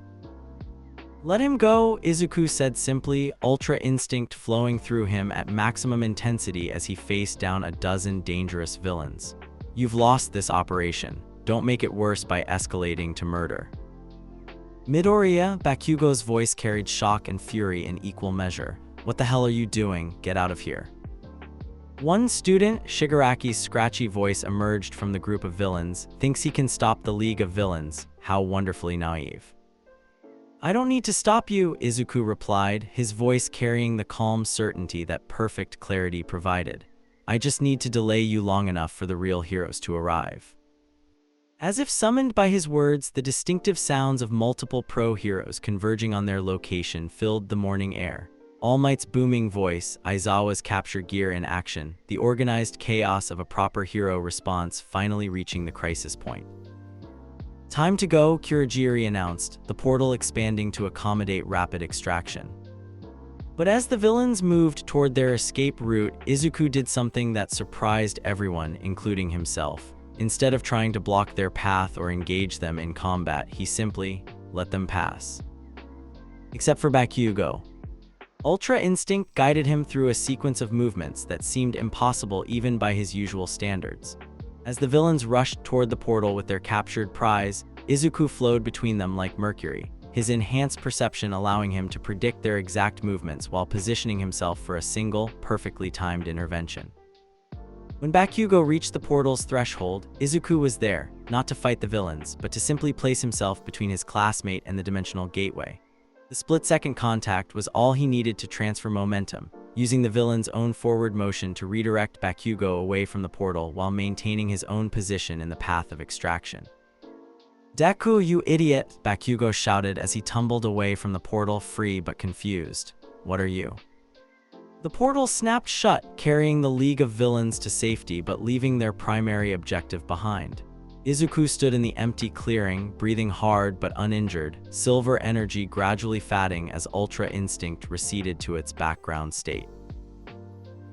"Let him go," Izuku said simply, Ultra Instinct flowing through him at maximum intensity as he faced down a dozen dangerous villains. "You've lost this operation. Don't make it worse by escalating to murder." Midoriya, Bakugo's voice carried shock and fury in equal measure. "What the hell are you doing? Get out of here." One student, Shigaraki's scratchy voice emerged from the group of villains, "Thinks he can stop the League of Villains. How wonderfully naive." "I don't need to stop you," Izuku replied, his voice carrying the calm certainty that perfect clarity provided. "I just need to delay you long enough for the real heroes to arrive." As if summoned by his words, the distinctive sounds of multiple pro-heroes converging on their location filled the morning air. All Might's booming voice, Aizawa's capture gear in action, the organized chaos of a proper hero response finally reaching the crisis point. "Time to go," Kurogiri announced, the portal expanding to accommodate rapid extraction. But as the villains moved toward their escape route, Izuku did something that surprised everyone, including himself. Instead of trying to block their path or engage them in combat, he simply let them pass. Except for Bakugo. Ultra Instinct guided him through a sequence of movements that seemed impossible even by his usual standards. As the villains rushed toward the portal with their captured prize, Izuku flowed between them like Mercury, his enhanced perception allowing him to predict their exact movements while positioning himself for a single, perfectly timed intervention. When Bakugo reached the portal's threshold, Izuku was there, not to fight the villains, but to simply place himself between his classmate and the dimensional gateway. The split-second contact was all he needed to transfer momentum, using the villain's own forward motion to redirect Bakugo away from the portal while maintaining his own position in the path of extraction. "Deku, you idiot!" Bakugo shouted as he tumbled away from the portal, free but confused. "What are you?" The portal snapped shut, carrying the League of Villains to safety but leaving their primary objective behind. Izuku stood in the empty clearing, breathing hard but uninjured, silver energy gradually fading as Ultra Instinct receded to its background state.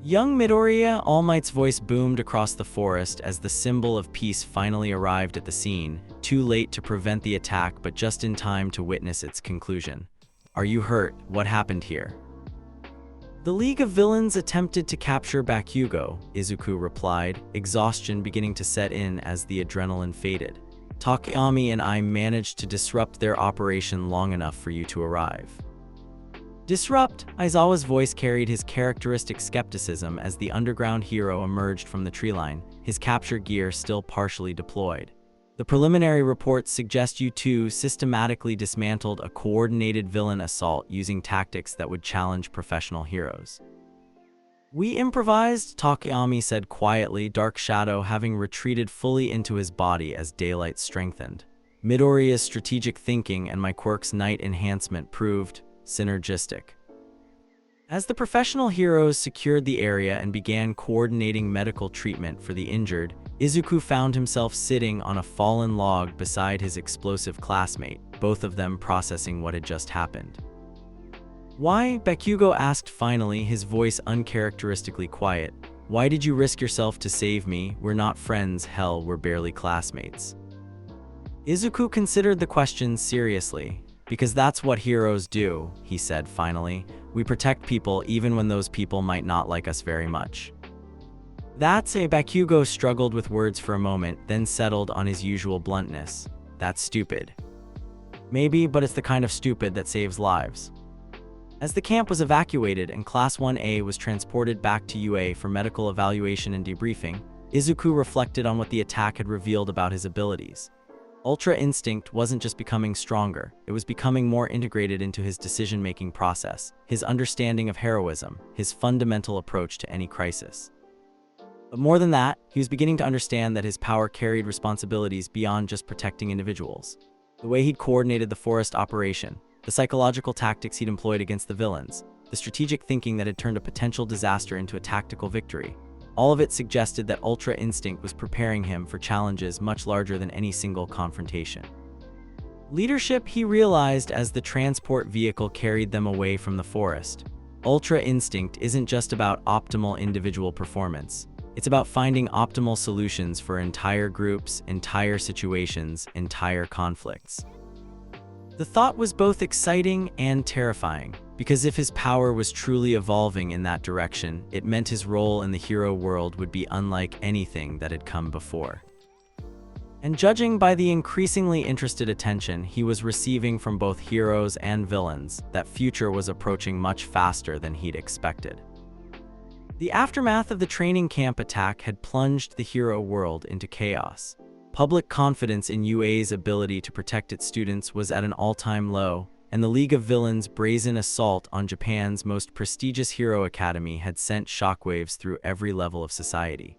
Young Midoriya, All Might's voice boomed across the forest as the symbol of peace finally arrived at the scene, too late to prevent the attack but just in time to witness its conclusion. "Are you hurt? What happened here?" "The League of Villains attempted to capture Bakugo," Izuku replied, exhaustion beginning to set in as the adrenaline faded. Takayami and I managed to disrupt their operation long enough for you to arrive." Disrupt? Aizawa's voice carried his characteristic skepticism as the underground hero emerged from the tree line, his capture gear still partially deployed. "The preliminary reports suggest you two systematically dismantled a coordinated villain assault using tactics that would challenge professional heroes." "We improvised," Takayami said quietly, dark shadow having retreated fully into his body as daylight strengthened. "Midoriya's strategic thinking and my quirk's night enhancement proved synergistic." As the professional heroes secured the area and began coordinating medical treatment for the injured, Izuku found himself sitting on a fallen log beside his explosive classmate, both of them processing what had just happened. "Why?" Bakugo asked finally, his voice uncharacteristically quiet. "Why did you risk yourself to save me? We're not friends, hell, we're barely classmates." Izuku considered the question seriously. "Because that's what heroes do," he said finally. "We protect people even when those people might not like us very much." "That's a..." Bakugo struggled with words for a moment, then settled on his usual bluntness. "That's stupid." "Maybe, but it's the kind of stupid that saves lives." As the camp was evacuated and Class 1A was transported back to UA for medical evaluation and debriefing, Izuku reflected on what the attack had revealed about his abilities. Ultra Instinct wasn't just becoming stronger, it was becoming more integrated into his decision-making process, his understanding of heroism, his fundamental approach to any crisis. But more than that, he was beginning to understand that his power carried responsibilities beyond just protecting individuals. The way he'd coordinated the forest operation, the psychological tactics he'd employed against the villains, the strategic thinking that had turned a potential disaster into a tactical victory, all of it suggested that Ultra Instinct was preparing him for challenges much larger than any single confrontation. Leadership, he realized as the transport vehicle carried them away from the forest. Ultra Instinct isn't just about optimal individual performance. It's about finding optimal solutions for entire groups, entire situations, entire conflicts. The thought was both exciting and terrifying, because if his power was truly evolving in that direction, it meant his role in the hero world would be unlike anything that had come before. And judging by the increasingly interested attention he was receiving from both heroes and villains, that future was approaching much faster than he'd expected. The aftermath of the training camp attack had plunged the hero world into chaos. Public confidence in UA's ability to protect its students was at an all-time low, and the League of Villains' brazen assault on Japan's most prestigious hero academy had sent shockwaves through every level of society.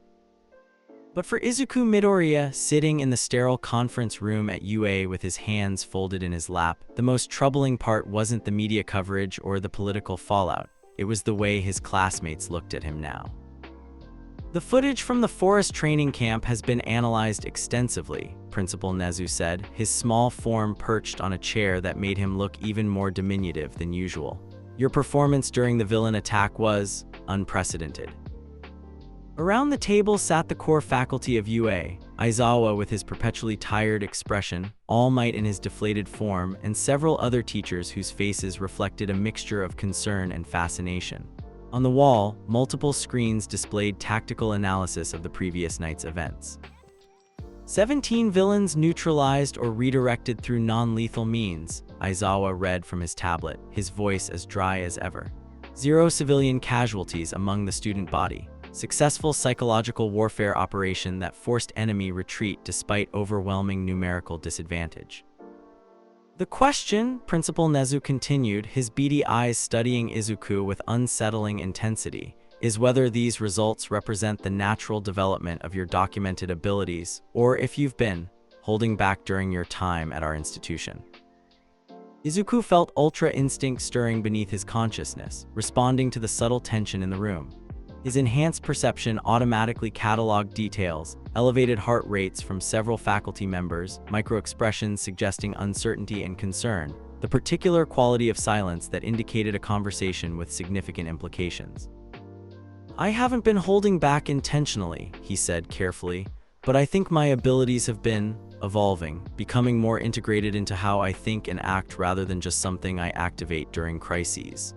But for Izuku Midoriya, sitting in the sterile conference room at UA with his hands folded in his lap, the most troubling part wasn't the media coverage or the political fallout. It was the way his classmates looked at him now. "The footage from the forest training camp has been analyzed extensively," Principal Nezu said, his small form perched on a chair that made him look even more diminutive than usual. "Your performance during the villain attack was unprecedented." Around the table sat the core faculty of UA, Aizawa with his perpetually tired expression, All Might in his deflated form, and several other teachers whose faces reflected a mixture of concern and fascination. On the wall, multiple screens displayed tactical analysis of the previous night's events. 17 villains neutralized or redirected through non-lethal means, Aizawa read from his tablet, his voice as dry as ever. 0 civilian casualties among the student body. Successful psychological warfare operation that forced enemy retreat despite overwhelming numerical disadvantage. "The question," Principal Nezu continued, his beady eyes studying Izuku with unsettling intensity, "is whether these results represent the natural development of your documented abilities, or if you've been holding back during your time at our institution." Izuku felt Ultra Instinct stirring beneath his consciousness, responding to the subtle tension in the room. His enhanced perception automatically cataloged details, elevated heart rates from several faculty members, micro-expressions suggesting uncertainty and concern, the particular quality of silence that indicated a conversation with significant implications. "I haven't been holding back intentionally," he said carefully, "but I think my abilities have been evolving, becoming more integrated into how I think and act rather than just something I activate during crises."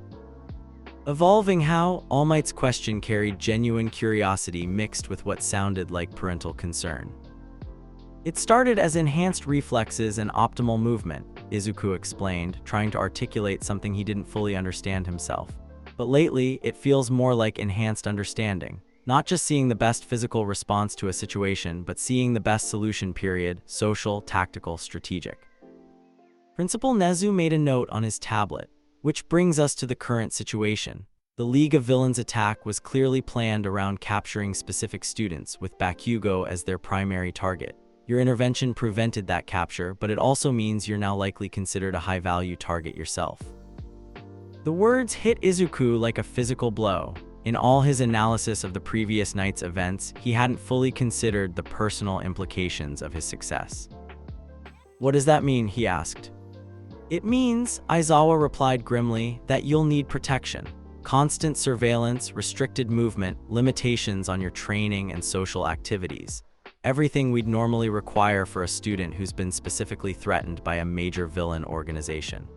Evolving how? All Might's question carried genuine curiosity mixed with what sounded like parental concern. It started as enhanced reflexes and optimal movement, Izuku explained, trying to articulate something he didn't fully understand himself. But lately, it feels more like enhanced understanding. Not just seeing the best physical response to a situation, but seeing the best solution period, social, tactical, strategic. Principal Nezu made a note on his tablet, which brings us to the current situation. The League of Villains attack was clearly planned around capturing specific students, with Bakugo as their primary target. Your intervention prevented that capture, but it also means you're now likely considered a high-value target yourself. The words hit Izuku like a physical blow. In all his analysis of the previous night's events, he hadn't fully considered the personal implications of his success. "What does that mean?" he asked. "It means," Aizawa replied grimly, "that you'll need protection. Constant surveillance, restricted movement, limitations on your training and social activities. Everything we'd normally require for a student who's been specifically threatened by a major villain organization.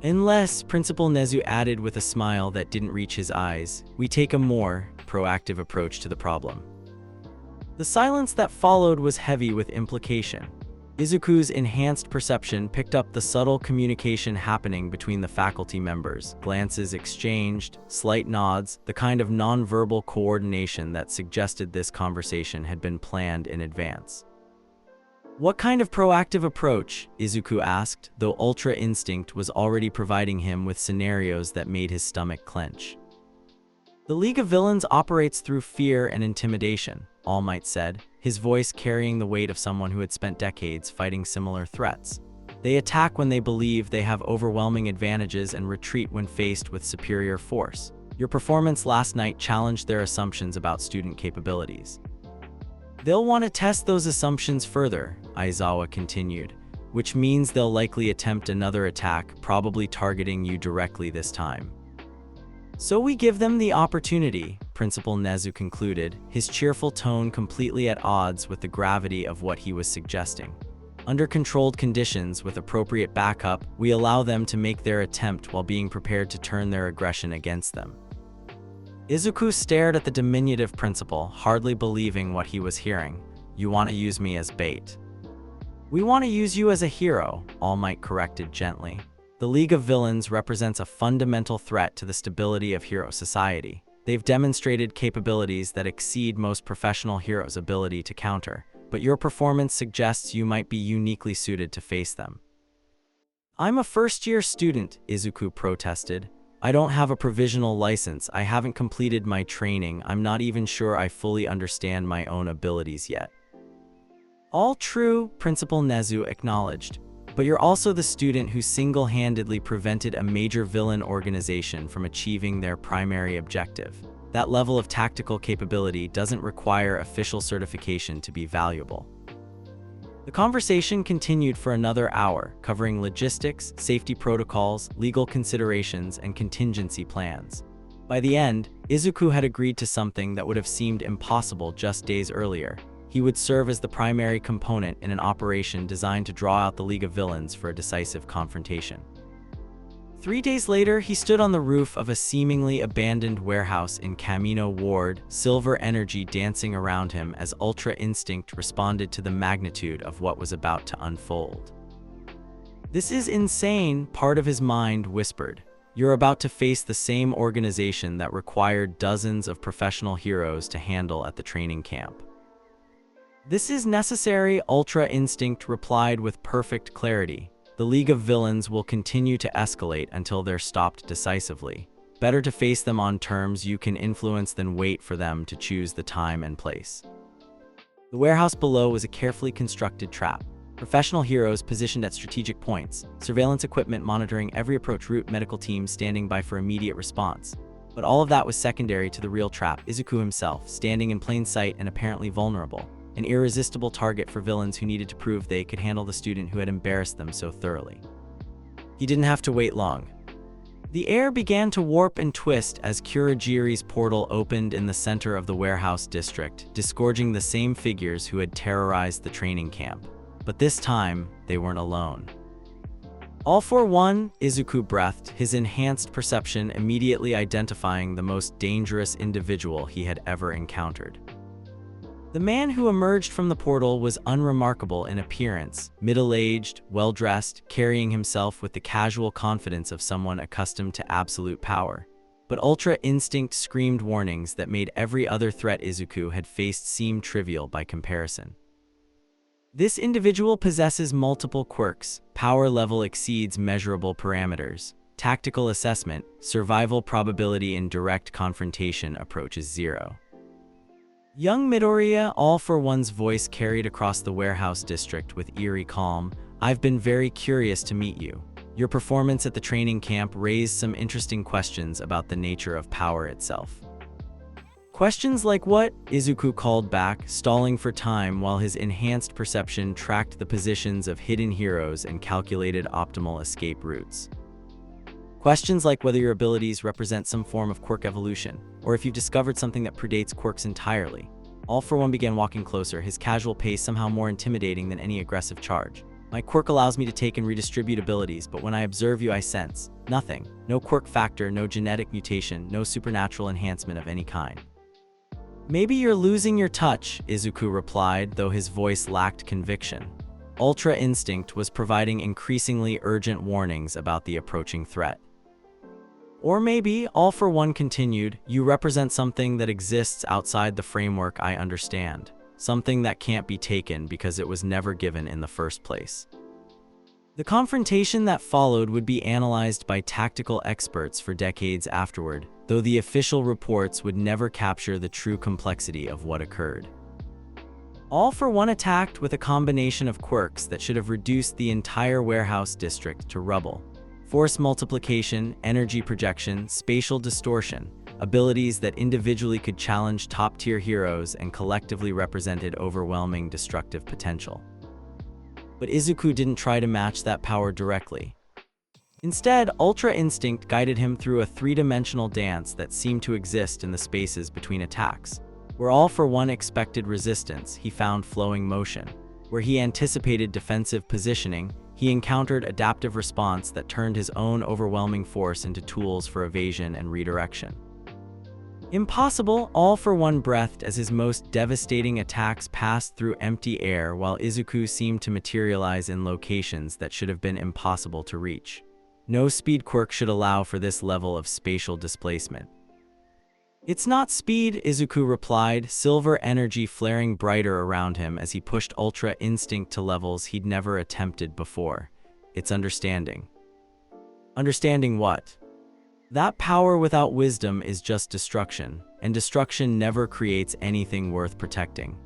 Unless," Principal Nezu added with a smile that didn't reach his eyes, "we take a more proactive approach to the problem." The silence that followed was heavy with implication. Izuku's enhanced perception picked up the subtle communication happening between the faculty members, glances exchanged, slight nods, the kind of non-verbal coordination that suggested this conversation had been planned in advance. "What kind of proactive approach?" Izuku asked, though Ultra Instinct was already providing him with scenarios that made his stomach clench. "The League of Villains operates through fear and intimidation," All Might said, his voice carrying the weight of someone who had spent decades fighting similar threats. "They attack when they believe they have overwhelming advantages and retreat when faced with superior force. Your performance last night challenged their assumptions about student capabilities. They'll want to test those assumptions further," Aizawa continued, "which means they'll likely attempt another attack, probably targeting you directly this time. So we give them the opportunity," Principal Nezu concluded, his cheerful tone completely at odds with the gravity of what he was suggesting. "Under controlled conditions, with appropriate backup, we allow them to make their attempt while being prepared to turn their aggression against them." Izuku stared at the diminutive principal, hardly believing what he was hearing. "You want to use me as bait?" "We want to use you as a hero," All Might corrected gently. "The League of Villains represents a fundamental threat to the stability of hero society. They've demonstrated capabilities that exceed most professional heroes' ability to counter, but your performance suggests you might be uniquely suited to face them." "I'm a first-year student," Izuku protested. "I don't have a provisional license, I haven't completed my training, I'm not even sure I fully understand my own abilities yet." "All true," Principal Nezu acknowledged. "But you're also the student who single-handedly prevented a major villain organization from achieving their primary objective. That level of tactical capability doesn't require official certification to be valuable." The conversation continued for another hour, covering logistics, safety protocols, legal considerations, and contingency plans. By the end, Izuku had agreed to something that would have seemed impossible just days earlier. He would serve as the primary component in an operation designed to draw out the League of Villains for a decisive confrontation. 3 days later, he stood on the roof of a seemingly abandoned warehouse in Camino Ward, silver energy dancing around him as Ultra Instinct responded to the magnitude of what was about to unfold. "This is insane," part of his mind whispered. "You're about to face the same organization that required dozens of professional heroes to handle at the training camp." "This is necessary," Ultra Instinct replied with perfect clarity. "The League of Villains will continue to escalate until they're stopped decisively. Better to face them on terms you can influence than wait for them to choose the time and place." The warehouse below was a carefully constructed trap. Professional heroes positioned at strategic points, surveillance equipment monitoring every approach route, medical teams standing by for immediate response. But all of that was secondary to the real trap, Izuku himself, standing in plain sight and apparently vulnerable. An irresistible target for villains who needed to prove they could handle the student who had embarrassed them so thoroughly. He didn't have to wait long. The air began to warp and twist as Kurogiri's portal opened in the center of the warehouse district, disgorging the same figures who had terrorized the training camp. But this time, they weren't alone. "All for one," Izuku breathed, his enhanced perception immediately identifying the most dangerous individual he had ever encountered. The man who emerged from the portal was unremarkable in appearance, middle-aged, well-dressed, carrying himself with the casual confidence of someone accustomed to absolute power. But Ultra Instinct screamed warnings that made every other threat Izuku had faced seem trivial by comparison. This individual possesses multiple quirks, power level exceeds measurable parameters, tactical assessment, survival probability in direct confrontation approaches 0. Young Midoriya, all for one's voice carried across the warehouse district with eerie calm. I've been very curious to meet you. Your performance at the training camp raised some interesting questions about the nature of power itself. Questions like what? Izuku called back, stalling for time while his enhanced perception tracked the positions of hidden heroes and calculated optimal escape routes. Questions like whether your abilities represent some form of quirk evolution, or if you've discovered something that predates quirks entirely. All for one began walking closer, his casual pace somehow more intimidating than any aggressive charge. My quirk allows me to take and redistribute abilities, but when I observe you I sense nothing. No quirk factor, no genetic mutation, no supernatural enhancement of any kind. Maybe you're losing your touch, Izuku replied, though his voice lacked conviction. Ultra Instinct was providing increasingly urgent warnings about the approaching threat. Or maybe, All for One continued, you represent something that exists outside the framework I understand. Something that can't be taken because it was never given in the first place. The confrontation that followed would be analyzed by tactical experts for decades afterward, though the official reports would never capture the true complexity of what occurred. All for One attacked with a combination of quirks that should have reduced the entire warehouse district to rubble. Force multiplication, energy projection, spatial distortion, abilities that individually could challenge top-tier heroes and collectively represented overwhelming destructive potential. But Izuku didn't try to match that power directly. Instead, Ultra Instinct guided him through a three-dimensional dance that seemed to exist in the spaces between attacks. Where All for One expected resistance, he found flowing motion. Where he anticipated defensive positioning, he encountered adaptive response that turned his own overwhelming force into tools for evasion and redirection. Impossible, All for One breathed as his most devastating attacks passed through empty air while Izuku seemed to materialize in locations that should have been impossible to reach. No speed quirk should allow for this level of spatial displacement. It's not speed, Izuku replied, silver energy flaring brighter around him as he pushed Ultra Instinct to levels he'd never attempted before. It's understanding. Understanding what? That power without wisdom is just destruction, and destruction never creates anything worth protecting.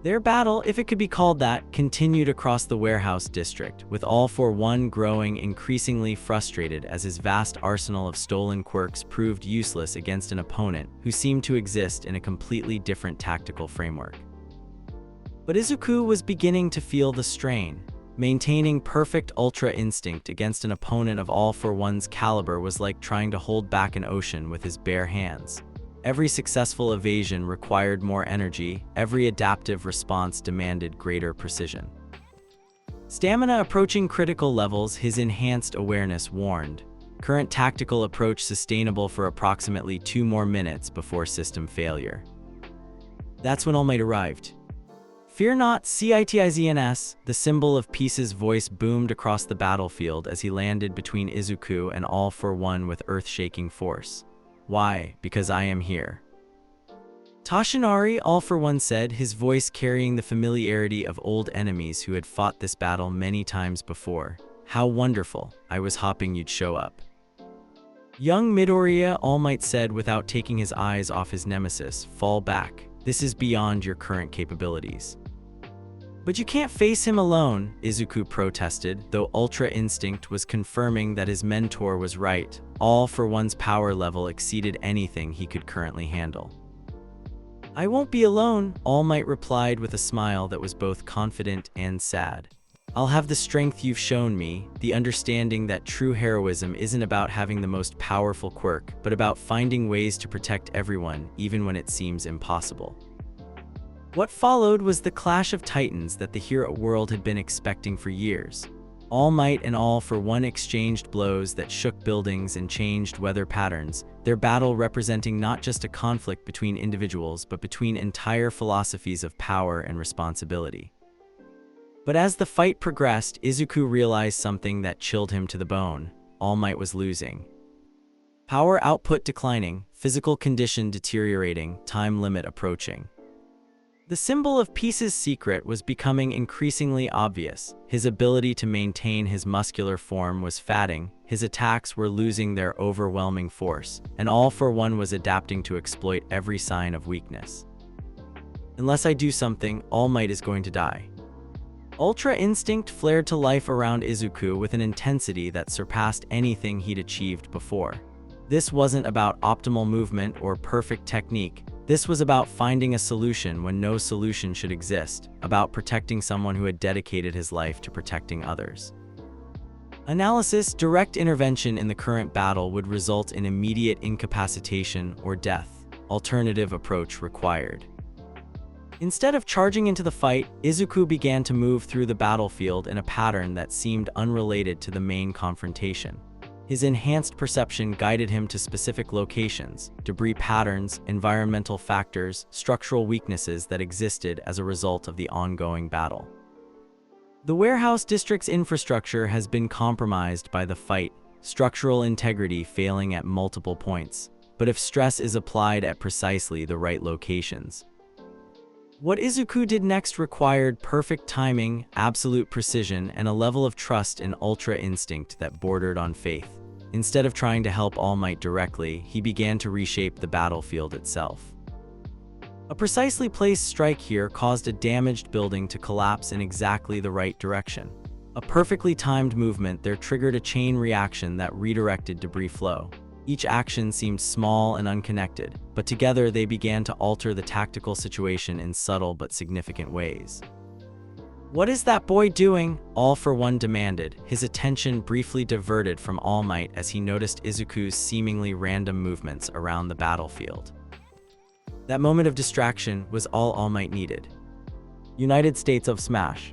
Their battle, if it could be called that, continued across the warehouse district, with All for One growing increasingly frustrated as his vast arsenal of stolen quirks proved useless against an opponent who seemed to exist in a completely different tactical framework. But Izuku was beginning to feel the strain. Maintaining perfect Ultra Instinct against an opponent of All for One's caliber was like trying to hold back an ocean with his bare hands. Every successful evasion required more energy, every adaptive response demanded greater precision. Stamina approaching critical levels, his enhanced awareness warned. Current tactical approach sustainable for approximately 2 more minutes before system failure. That's when All Might arrived. Fear not, CITIZNS, the symbol of peace's voice boomed across the battlefield as he landed between Izuku and All for One with earth-shaking force. Why? Because I am here. Tashinari, All for One said, his voice carrying the familiarity of old enemies who had fought this battle many times before. How wonderful, I was hoping you'd show up. Young Midoriya, All Might said without taking his eyes off his nemesis, fall back. This is beyond your current capabilities. But you can't face him alone, Izuku protested, though Ultra Instinct was confirming that his mentor was right. All for One's power level exceeded anything he could currently handle. I won't be alone, All Might replied with a smile that was both confident and sad. I'll have the strength you've shown me, the understanding that true heroism isn't about having the most powerful quirk, but about finding ways to protect everyone, even when it seems impossible. What followed was the clash of titans that the hero world had been expecting for years. All Might and All for One exchanged blows that shook buildings and changed weather patterns, their battle representing not just a conflict between individuals but between entire philosophies of power and responsibility. But as the fight progressed, Izuku realized something that chilled him to the bone. All Might was losing. Power output declining, physical condition deteriorating, time limit approaching. The symbol of Peace's secret was becoming increasingly obvious. His ability to maintain his muscular form was fading, his attacks were losing their overwhelming force, and All for One was adapting to exploit every sign of weakness. Unless I do something, All Might is going to die. Ultra Instinct flared to life around Izuku with an intensity that surpassed anything he'd achieved before. This wasn't about optimal movement or perfect technique. This was about finding a solution when no solution should exist, about protecting someone who had dedicated his life to protecting others. Analysis: direct intervention in the current battle would result in immediate incapacitation or death. Alternative approach required. Instead of charging into the fight, Izuku began to move through the battlefield in a pattern that seemed unrelated to the main confrontation. His enhanced perception guided him to specific locations, debris patterns, environmental factors, structural weaknesses that existed as a result of the ongoing battle. The warehouse district's infrastructure has been compromised by the fight, structural integrity failing at multiple points. But if stress is applied at precisely the right locations, what Izuku did next required perfect timing, absolute precision, and a level of trust in Ultra Instinct that bordered on faith. Instead of trying to help All Might directly, he began to reshape the battlefield itself. A precisely placed strike here caused a damaged building to collapse in exactly the right direction. A perfectly timed movement there triggered a chain reaction that redirected debris flow. Each action seemed small and unconnected, but together they began to alter the tactical situation in subtle but significant ways. "What is that boy doing?" All for One demanded, his attention briefly diverted from All Might as he noticed Izuku's seemingly random movements around the battlefield. That moment of distraction was all Might needed. United States of Smash.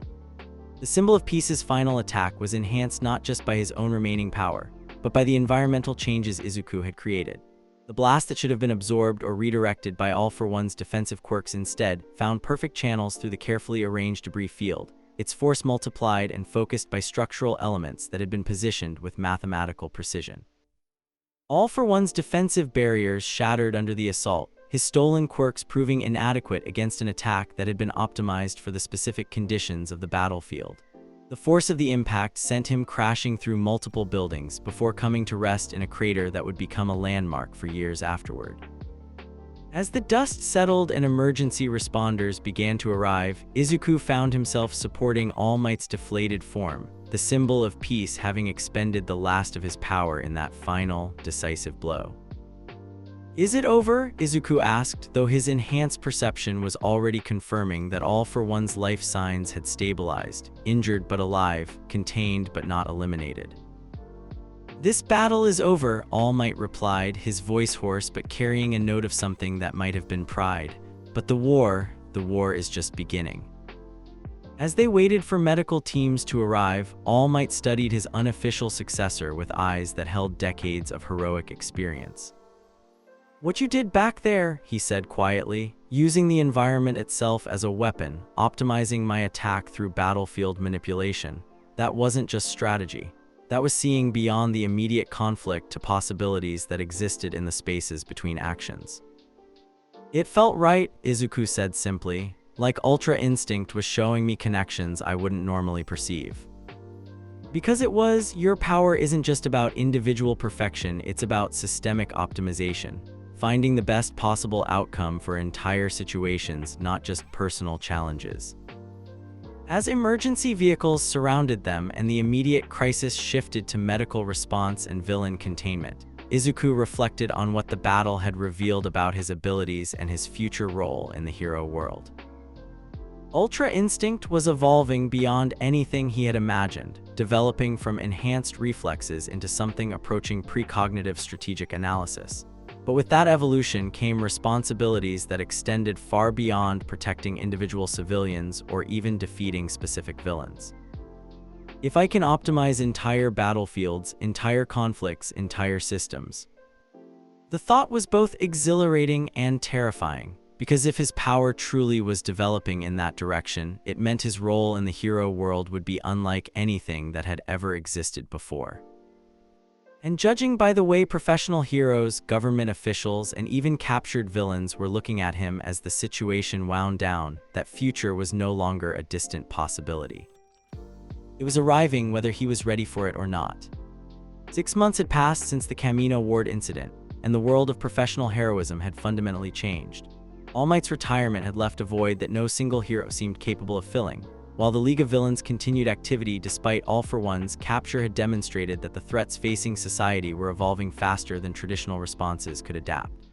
The symbol of Peace's final attack was enhanced not just by his own remaining power, but by the environmental changes Izuku had created. The blast that should have been absorbed or redirected by All for One's defensive quirks instead found perfect channels through the carefully arranged debris field, its force multiplied and focused by structural elements that had been positioned with mathematical precision. All for One's defensive barriers shattered under the assault, his stolen quirks proving inadequate against an attack that had been optimized for the specific conditions of the battlefield. The force of the impact sent him crashing through multiple buildings before coming to rest in a crater that would become a landmark for years afterward. As the dust settled and emergency responders began to arrive, Izuku found himself supporting All Might's deflated form, the symbol of peace having expended the last of his power in that final, decisive blow. "Is it over?" Izuku asked, though his enhanced perception was already confirming that All for One's life signs had stabilized, injured but alive, contained but not eliminated. "This battle is over," All Might replied, his voice hoarse but carrying a note of something that might have been pride. "But the war is just beginning." As they waited for medical teams to arrive, All Might studied his unofficial successor with eyes that held decades of heroic experience. "What you did back there," he said quietly, "using the environment itself as a weapon, optimizing my attack through battlefield manipulation, that wasn't just strategy. That was seeing beyond the immediate conflict to possibilities that existed in the spaces between actions." "It felt right," Izuku said simply, "like Ultra Instinct was showing me connections I wouldn't normally perceive." "Because it was, your power isn't just about individual perfection, it's about systemic optimization. Finding the best possible outcome for entire situations, not just personal challenges." As emergency vehicles surrounded them and the immediate crisis shifted to medical response and villain containment, Izuku reflected on what the battle had revealed about his abilities and his future role in the hero world. Ultra Instinct was evolving beyond anything he had imagined, developing from enhanced reflexes into something approaching precognitive strategic analysis. But with that evolution came responsibilities that extended far beyond protecting individual civilians or even defeating specific villains. If I can optimize entire battlefields, entire conflicts, entire systems. The thought was both exhilarating and terrifying, because if his power truly was developing in that direction, it meant his role in the hero world would be unlike anything that had ever existed before. And judging by the way professional heroes, government officials, and even captured villains were looking at him as the situation wound down, that future was no longer a distant possibility. It was arriving whether he was ready for it or not. 6 months had passed since the Camino Ward incident, and the world of professional heroism had fundamentally changed. All Might's retirement had left a void that no single hero seemed capable of filling, while the League of Villains continued activity despite All for One's capture had demonstrated that the threats facing society were evolving faster than traditional responses could adapt.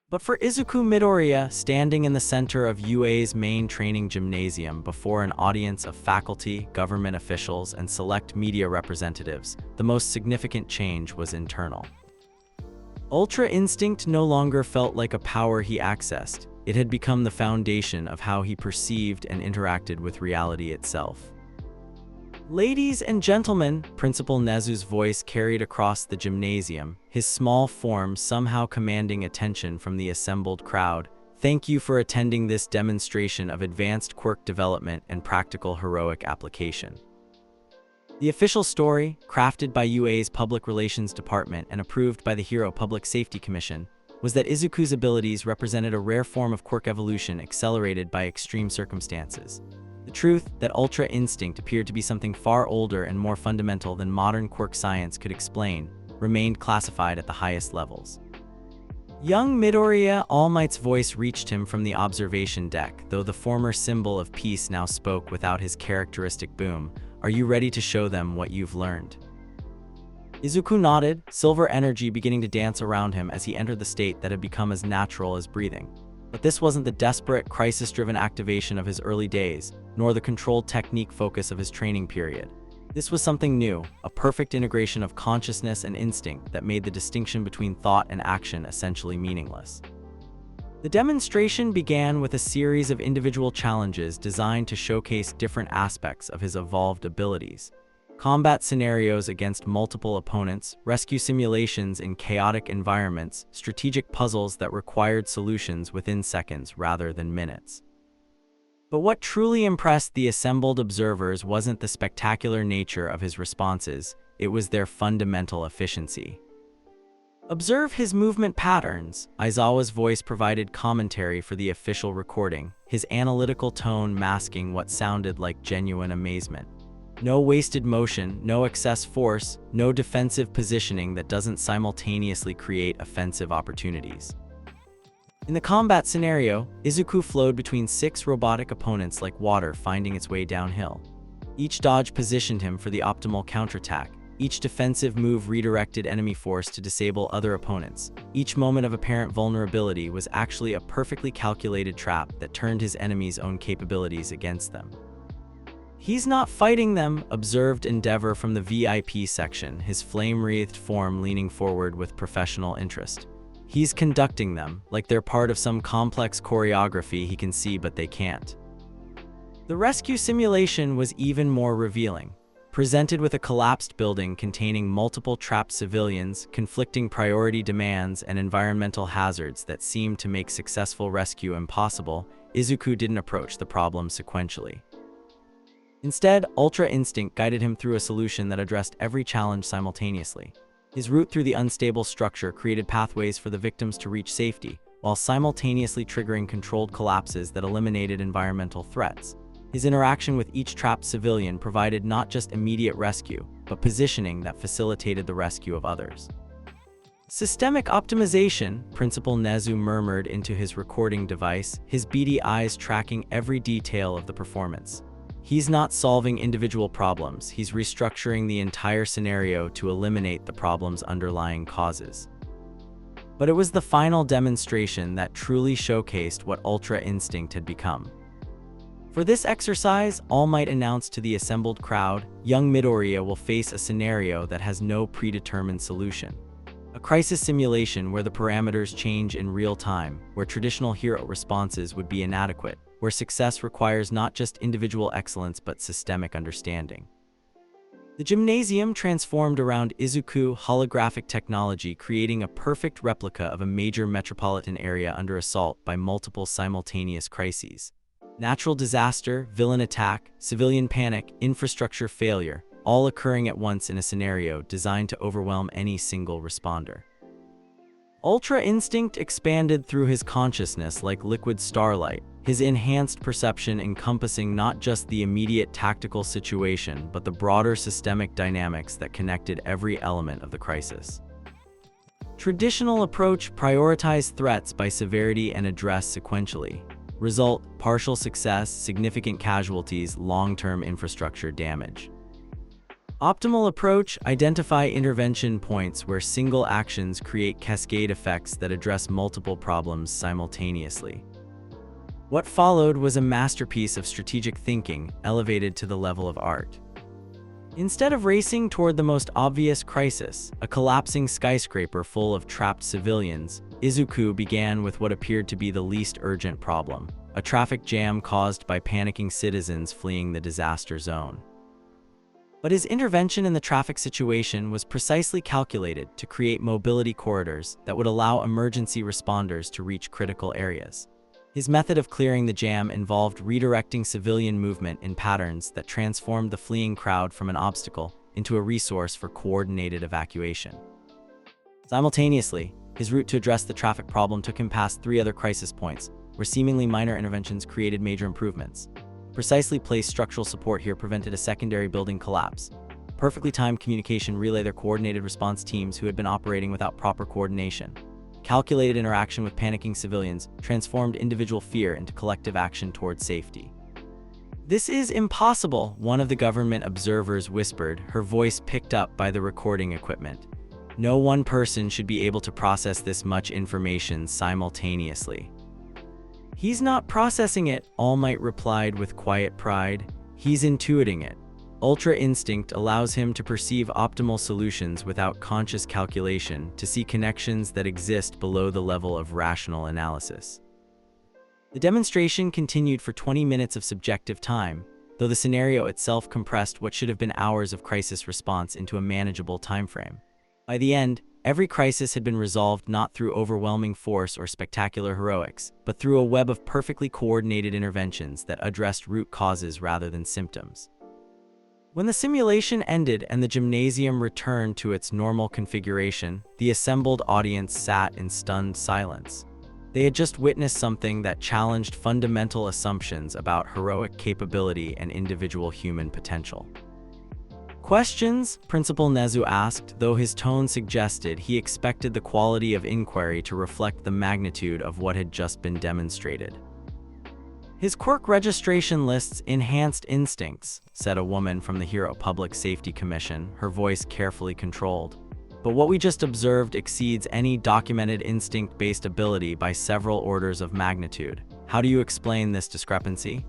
But for Izuku Midoriya, standing in the center of UA's main training gymnasium before an audience of faculty, government officials, and select media representatives, the most significant change was internal. Ultra Instinct no longer felt like a power he accessed. It had become the foundation of how he perceived and interacted with reality itself. Ladies and gentlemen, Principal Nezu's voice carried across the gymnasium, his small form somehow commanding attention from the assembled crowd. Thank you for attending this demonstration of advanced quirk development and practical heroic application. The official story, crafted by UA's Public Relations Department and approved by the Hero Public Safety Commission, was that Izuku's abilities represented a rare form of quirk evolution accelerated by extreme circumstances. The truth that Ultra Instinct appeared to be something far older and more fundamental than modern quirk science could explain remained classified at the highest levels. Young Midoriya, All Might's voice reached him from the observation deck, though the former symbol of peace now spoke without his characteristic boom. Are you ready to show them what you've learned? Izuku nodded, silver energy beginning to dance around him as he entered the state that had become as natural as breathing. But this wasn't the desperate, crisis-driven activation of his early days, nor the controlled technique focus of his training period. This was something new, a perfect integration of consciousness and instinct that made the distinction between thought and action essentially meaningless. The demonstration began with a series of individual challenges designed to showcase different aspects of his evolved abilities. Combat scenarios against multiple opponents, rescue simulations in chaotic environments, strategic puzzles that required solutions within seconds rather than minutes. But what truly impressed the assembled observers wasn't the spectacular nature of his responses, it was their fundamental efficiency. Observe his movement patterns. Aizawa's voice provided commentary for the official recording, his analytical tone masking what sounded like genuine amazement. No wasted motion, no excess force, no defensive positioning that doesn't simultaneously create offensive opportunities. In the combat scenario, Izuku flowed between 6 robotic opponents like water finding its way downhill. Each dodge positioned him for the optimal counterattack. Each defensive move redirected enemy force to disable other opponents. Each moment of apparent vulnerability was actually a perfectly calculated trap that turned his enemy's own capabilities against them. He's not fighting them, observed Endeavor from the VIP section, his flame-wreathed form leaning forward with professional interest. He's conducting them, like they're part of some complex choreography he can see but they can't. The rescue simulation was even more revealing. Presented with a collapsed building containing multiple trapped civilians, conflicting priority demands, and environmental hazards that seemed to make successful rescue impossible, Izuku didn't approach the problem sequentially. Instead, Ultra Instinct guided him through a solution that addressed every challenge simultaneously. His route through the unstable structure created pathways for the victims to reach safety, while simultaneously triggering controlled collapses that eliminated environmental threats. His interaction with each trapped civilian provided not just immediate rescue, but positioning that facilitated the rescue of others. Systemic optimization, Principal Nezu murmured into his recording device, his beady eyes tracking every detail of the performance. He's not solving individual problems, he's restructuring the entire scenario to eliminate the problem's underlying causes. But it was the final demonstration that truly showcased what Ultra Instinct had become. For this exercise, All Might announced to the assembled crowd, young Midoriya will face a scenario that has no predetermined solution. A crisis simulation where the parameters change in real time, where traditional hero responses would be inadequate, where success requires not just individual excellence but systemic understanding. The gymnasium transformed around Izuku holographic technology, creating a perfect replica of a major metropolitan area under assault by multiple simultaneous crises. Natural disaster, villain attack, civilian panic, infrastructure failure, all occurring at once in a scenario designed to overwhelm any single responder. Ultra Instinct expanded through his consciousness like liquid starlight, his enhanced perception encompassing not just the immediate tactical situation but the broader systemic dynamics that connected every element of the crisis. Traditional approach prioritized threats by severity and address sequentially. Result: partial success, significant casualties, long-term infrastructure damage. Optimal approach: identify intervention points where single actions create cascade effects that address multiple problems simultaneously. What followed was a masterpiece of strategic thinking, elevated to the level of art. Instead of racing toward the most obvious crisis, a collapsing skyscraper full of trapped civilians, Izuku began with what appeared to be the least urgent problem: a traffic jam caused by panicking citizens fleeing the disaster zone. But his intervention in the traffic situation was precisely calculated to create mobility corridors that would allow emergency responders to reach critical areas. His method of clearing the jam involved redirecting civilian movement in patterns that transformed the fleeing crowd from an obstacle into a resource for coordinated evacuation. Simultaneously, his route to address the traffic problem took him past 3 other crisis points, where seemingly minor interventions created major improvements. Precisely placed structural support here prevented a secondary building collapse. Perfectly timed communication relayed their coordinated response teams who had been operating without proper coordination. Calculated interaction with panicking civilians transformed individual fear into collective action toward safety. "This is impossible," one of the government observers whispered, her voice picked up by the recording equipment. "No one person should be able to process this much information simultaneously." "He's not processing it," All Might replied with quiet pride. "He's intuiting it. Ultra Instinct allows him to perceive optimal solutions without conscious calculation, to see connections that exist below the level of rational analysis." The demonstration continued for 20 minutes of subjective time, though the scenario itself compressed what should have been hours of crisis response into a manageable timeframe. By the end, every crisis had been resolved not through overwhelming force or spectacular heroics, but through a web of perfectly coordinated interventions that addressed root causes rather than symptoms. When the simulation ended and the gymnasium returned to its normal configuration, the assembled audience sat in stunned silence. They had just witnessed something that challenged fundamental assumptions about heroic capability and individual human potential. "Questions?" Principal Nezu asked, though his tone suggested he expected the quality of inquiry to reflect the magnitude of what had just been demonstrated. "His quirk registration lists enhanced instincts," said a woman from the Hero Public Safety Commission, her voice carefully controlled. "But what we just observed exceeds any documented instinct-based ability by several orders of magnitude. How do you explain this discrepancy?"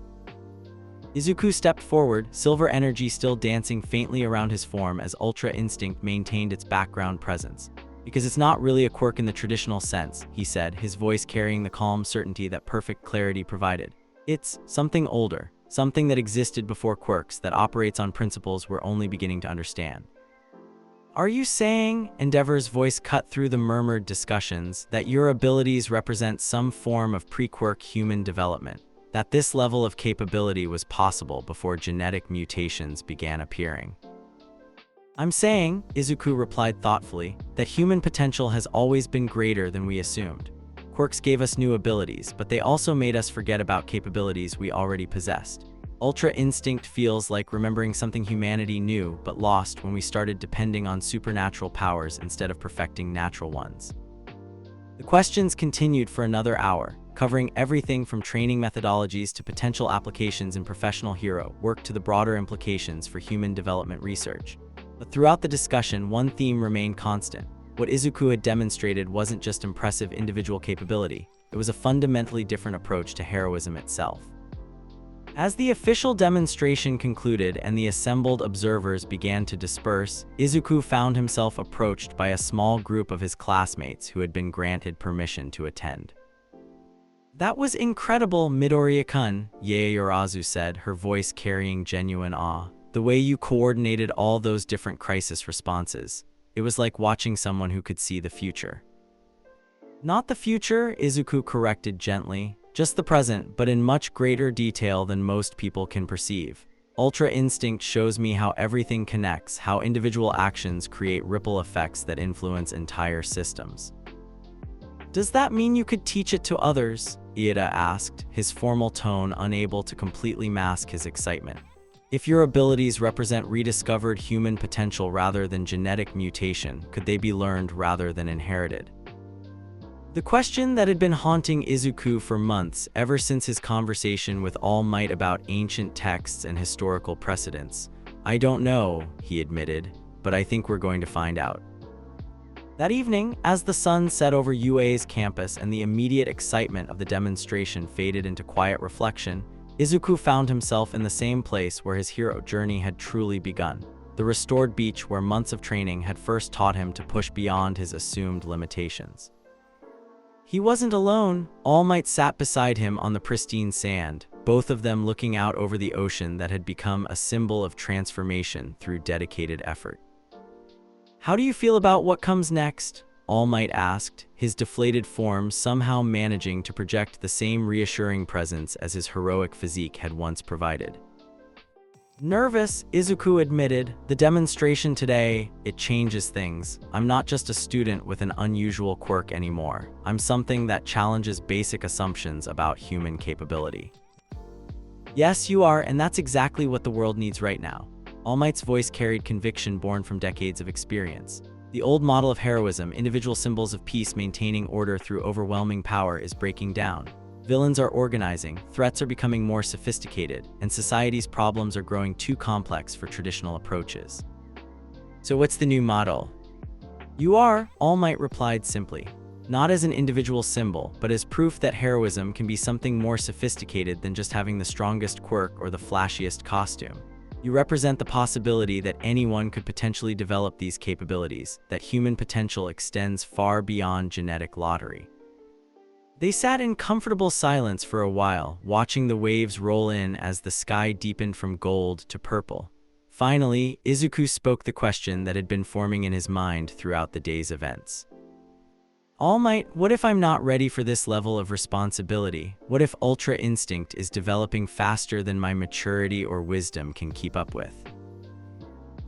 Izuku stepped forward, silver energy still dancing faintly around his form as Ultra Instinct maintained its background presence. "Because it's not really a quirk in the traditional sense," he said, his voice carrying the calm certainty that perfect clarity provided. "It's something older, something that existed before quirks, that operates on principles we're only beginning to understand." "Are you saying," Endeavor's voice cut through the murmured discussions, "that your abilities represent some form of pre-quirk human development? That this level of capability was possible before genetic mutations began appearing?" "I'm saying," Izuku replied thoughtfully, "that human potential has always been greater than we assumed. Quirks gave us new abilities, but they also made us forget about capabilities we already possessed. Ultra Instinct feels like remembering something humanity knew but lost when we started depending on supernatural powers instead of perfecting natural ones." The questions continued for another hour, covering everything from training methodologies to potential applications in professional hero work to the broader implications for human development research. But throughout the discussion, one theme remained constant. What Izuku had demonstrated wasn't just impressive individual capability, it was a fundamentally different approach to heroism itself. As the official demonstration concluded and the assembled observers began to disperse, Izuku found himself approached by a small group of his classmates who had been granted permission to attend. "That was incredible, Midoriya-kun," Yaoyorozu said, her voice carrying genuine awe. The way you coordinated all those different crisis responses. It was like watching someone who could see the future. Not the future, Izuku corrected gently, just the present, but in much greater detail than most people can perceive. Ultra Instinct shows me how everything connects, how individual actions create ripple effects that influence entire systems. Does that mean you could teach it to others? Iida asked, his formal tone unable to completely mask his excitement. If your abilities represent rediscovered human potential rather than genetic mutation, could they be learned rather than inherited? The question that had been haunting Izuku for months, ever since his conversation with All Might about ancient texts and historical precedents. I don't know, he admitted, but I think we're going to find out. That evening, as the sun set over UA's campus and the immediate excitement of the demonstration faded into quiet reflection, Izuku found himself in the same place where his hero journey had truly begun, the restored beach where months of training had first taught him to push beyond his assumed limitations. He wasn't alone. All Might sat beside him on the pristine sand, both of them looking out over the ocean that had become a symbol of transformation through dedicated effort. How do you feel about what comes next? All Might asked, his deflated form somehow managing to project the same reassuring presence as his heroic physique had once provided. Nervous, Izuku admitted. The demonstration today, it changes things. I'm not just a student with an unusual quirk anymore. I'm something that challenges basic assumptions about human capability. Yes, you are, and that's exactly what the world needs right now. All Might's voice carried conviction born from decades of experience. The old model of heroism, individual symbols of peace maintaining order through overwhelming power, is breaking down. Villains are organizing, threats are becoming more sophisticated, and society's problems are growing too complex for traditional approaches. So what's the new model? You are, All Might replied simply. Not as an individual symbol, but as proof that heroism can be something more sophisticated than just having the strongest quirk or the flashiest costume. You represent the possibility that anyone could potentially develop these capabilities, that human potential extends far beyond genetic lottery. They sat in comfortable silence for a while, watching the waves roll in as the sky deepened from gold to purple. Finally, Izuku spoke the question that had been forming in his mind throughout the day's events. All Might, what if I'm not ready for this level of responsibility? What if Ultra Instinct is developing faster than my maturity or wisdom can keep up with?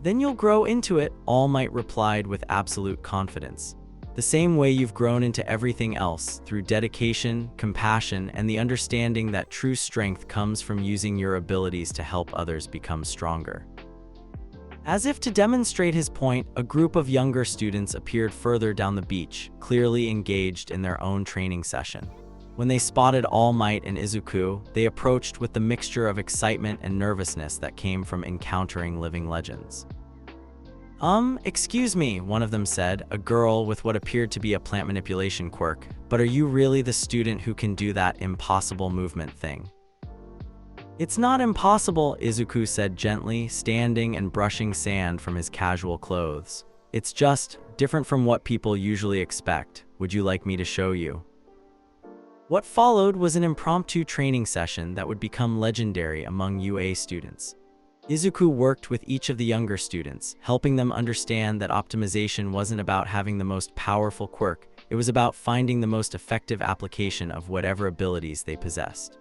Then you'll grow into it, All Might replied with absolute confidence. The same way you've grown into everything else, through dedication, compassion, and the understanding that true strength comes from using your abilities to help others become stronger. As if to demonstrate his point, a group of younger students appeared further down the beach, clearly engaged in their own training session. When they spotted All Might and Izuku, they approached with the mixture of excitement and nervousness that came from encountering living legends. Excuse me, one of them said, a girl with what appeared to be a plant manipulation quirk, but are you really the student who can do that impossible movement thing? It's not impossible, Izuku said gently, standing and brushing sand from his casual clothes. It's just different from what people usually expect. Would you like me to show you? What followed was an impromptu training session that would become legendary among UA students. Izuku worked with each of the younger students, helping them understand that optimization wasn't about having the most powerful quirk, it was about finding the most effective application of whatever abilities they possessed.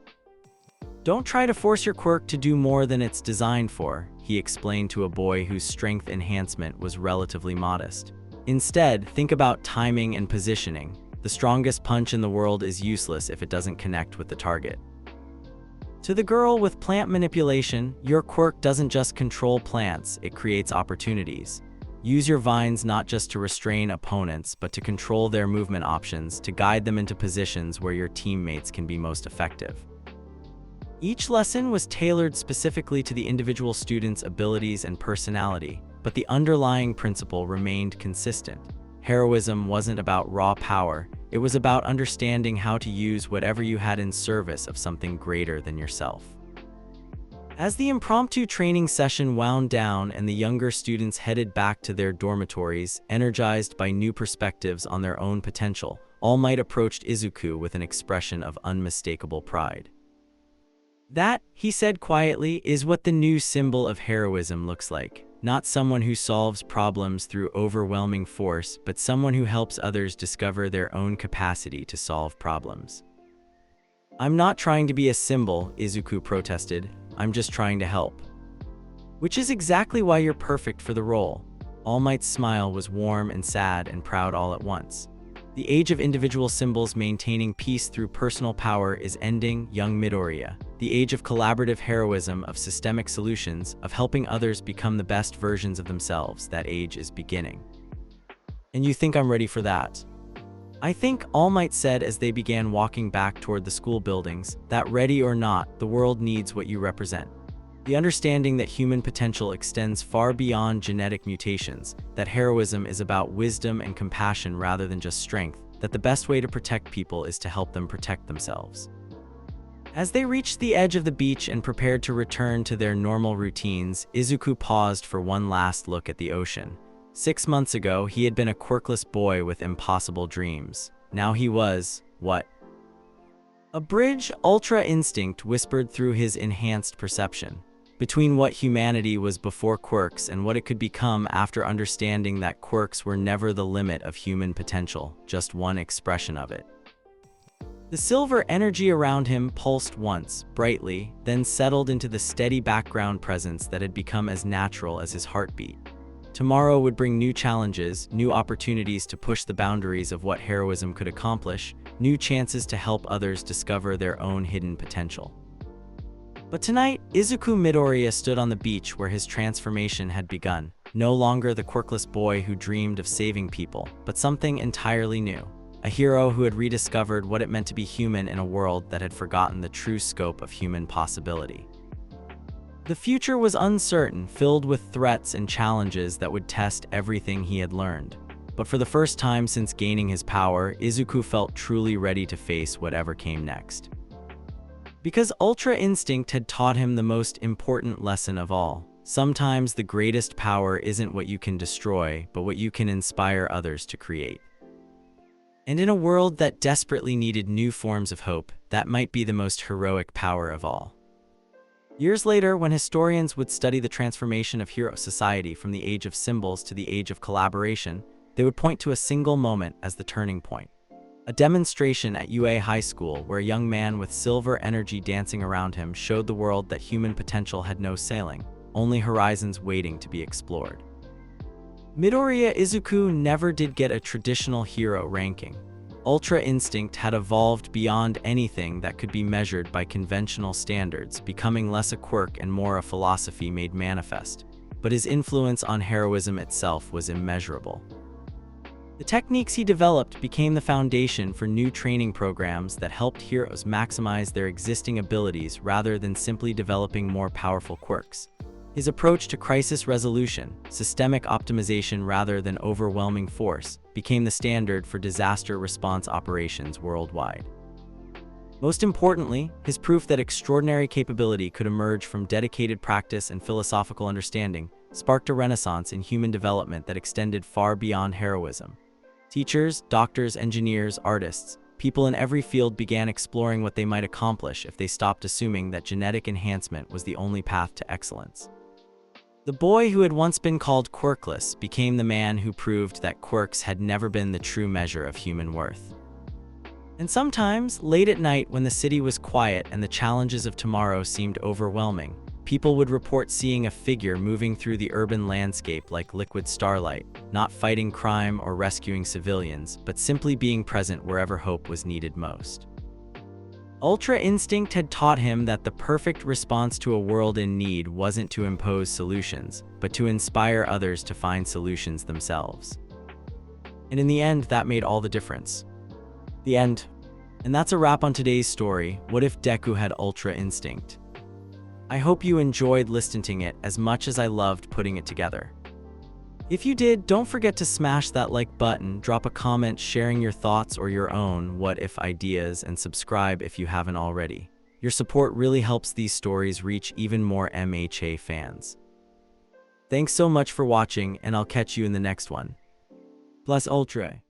Don't try to force your quirk to do more than it's designed for, he explained to a boy whose strength enhancement was relatively modest. Instead, think about timing and positioning. The strongest punch in the world is useless if it doesn't connect with the target. To the girl with plant manipulation, your quirk doesn't just control plants, it creates opportunities. Use your vines not just to restrain opponents, but to control their movement options, to guide them into positions where your teammates can be most effective. Each lesson was tailored specifically to the individual student's abilities and personality, but the underlying principle remained consistent. Heroism wasn't about raw power, it was about understanding how to use whatever you had in service of something greater than yourself. As the impromptu training session wound down and the younger students headed back to their dormitories, energized by new perspectives on their own potential, All Might approached Izuku with an expression of unmistakable pride. That, he said quietly, is what the new symbol of heroism looks like. Not someone who solves problems through overwhelming force, but someone who helps others discover their own capacity to solve problems. I'm not trying to be a symbol, Izuku protested. I'm just trying to help. Which is exactly why you're perfect for the role. All Might's smile was warm and sad and proud all at once. The age of individual symbols maintaining peace through personal power is ending, young Midoriya. The age of collaborative heroism, of systemic solutions, of helping others become the best versions of themselves, that age is beginning. And you think I'm ready for that? I think, All Might said as they began walking back toward the school buildings, that ready or not, the world needs what you represent. The understanding that human potential extends far beyond genetic mutations, that heroism is about wisdom and compassion rather than just strength, that the best way to protect people is to help them protect themselves. As they reached the edge of the beach and prepared to return to their normal routines, Izuku paused for one last look at the ocean. 6 months ago, he had been a quirkless boy with impossible dreams. Now he was, what? A bridge, Ultra Instinct whispered through his enhanced perception. Between what humanity was before quirks and what it could become after understanding that quirks were never the limit of human potential, just one expression of it. The silver energy around him pulsed once, brightly, then settled into the steady background presence that had become as natural as his heartbeat. Tomorrow would bring new challenges, new opportunities to push the boundaries of what heroism could accomplish, new chances to help others discover their own hidden potential. But tonight, Izuku Midoriya stood on the beach where his transformation had begun, no longer the quirkless boy who dreamed of saving people, but something entirely new. A hero who had rediscovered what it meant to be human in a world that had forgotten the true scope of human possibility. The future was uncertain, filled with threats and challenges that would test everything he had learned. But for the first time since gaining his power, Izuku felt truly ready to face whatever came next. Because Ultra Instinct had taught him the most important lesson of all. Sometimes the greatest power isn't what you can destroy, but what you can inspire others to create. And in a world that desperately needed new forms of hope, that might be the most heroic power of all. Years later, when historians would study the transformation of hero society from the age of symbols to the age of collaboration, they would point to a single moment as the turning point. A demonstration at UA High School where a young man with silver energy dancing around him showed the world that human potential had no ceiling, only horizons waiting to be explored. Midoriya Izuku never did get a traditional hero ranking. Ultra Instinct had evolved beyond anything that could be measured by conventional standards, becoming less a quirk and more a philosophy made manifest. But his influence on heroism itself was immeasurable. The techniques he developed became the foundation for new training programs that helped heroes maximize their existing abilities rather than simply developing more powerful quirks. His approach to crisis resolution, systemic optimization rather than overwhelming force, became the standard for disaster response operations worldwide. Most importantly, his proof that extraordinary capability could emerge from dedicated practice and philosophical understanding sparked a renaissance in human development that extended far beyond heroism. Teachers, doctors, engineers, artists, people in every field began exploring what they might accomplish if they stopped assuming that genetic enhancement was the only path to excellence. The boy who had once been called quirkless became the man who proved that quirks had never been the true measure of human worth. And sometimes, late at night when the city was quiet and the challenges of tomorrow seemed overwhelming, people would report seeing a figure moving through the urban landscape like liquid starlight, not fighting crime or rescuing civilians, but simply being present wherever hope was needed most. Ultra Instinct had taught him that the perfect response to a world in need wasn't to impose solutions, but to inspire others to find solutions themselves. And in the end, that made all the difference. The end. And that's a wrap on today's story, What If Deku Had Ultra Instinct? I hope you enjoyed listening to it as much as I loved putting it together. If you did, don't forget to smash that like button, drop a comment sharing your thoughts or your own what if ideas, and subscribe if you haven't already. Your support really helps these stories reach even more MHA fans. Thanks so much for watching, and I'll catch you in the next one. Plus Ultra.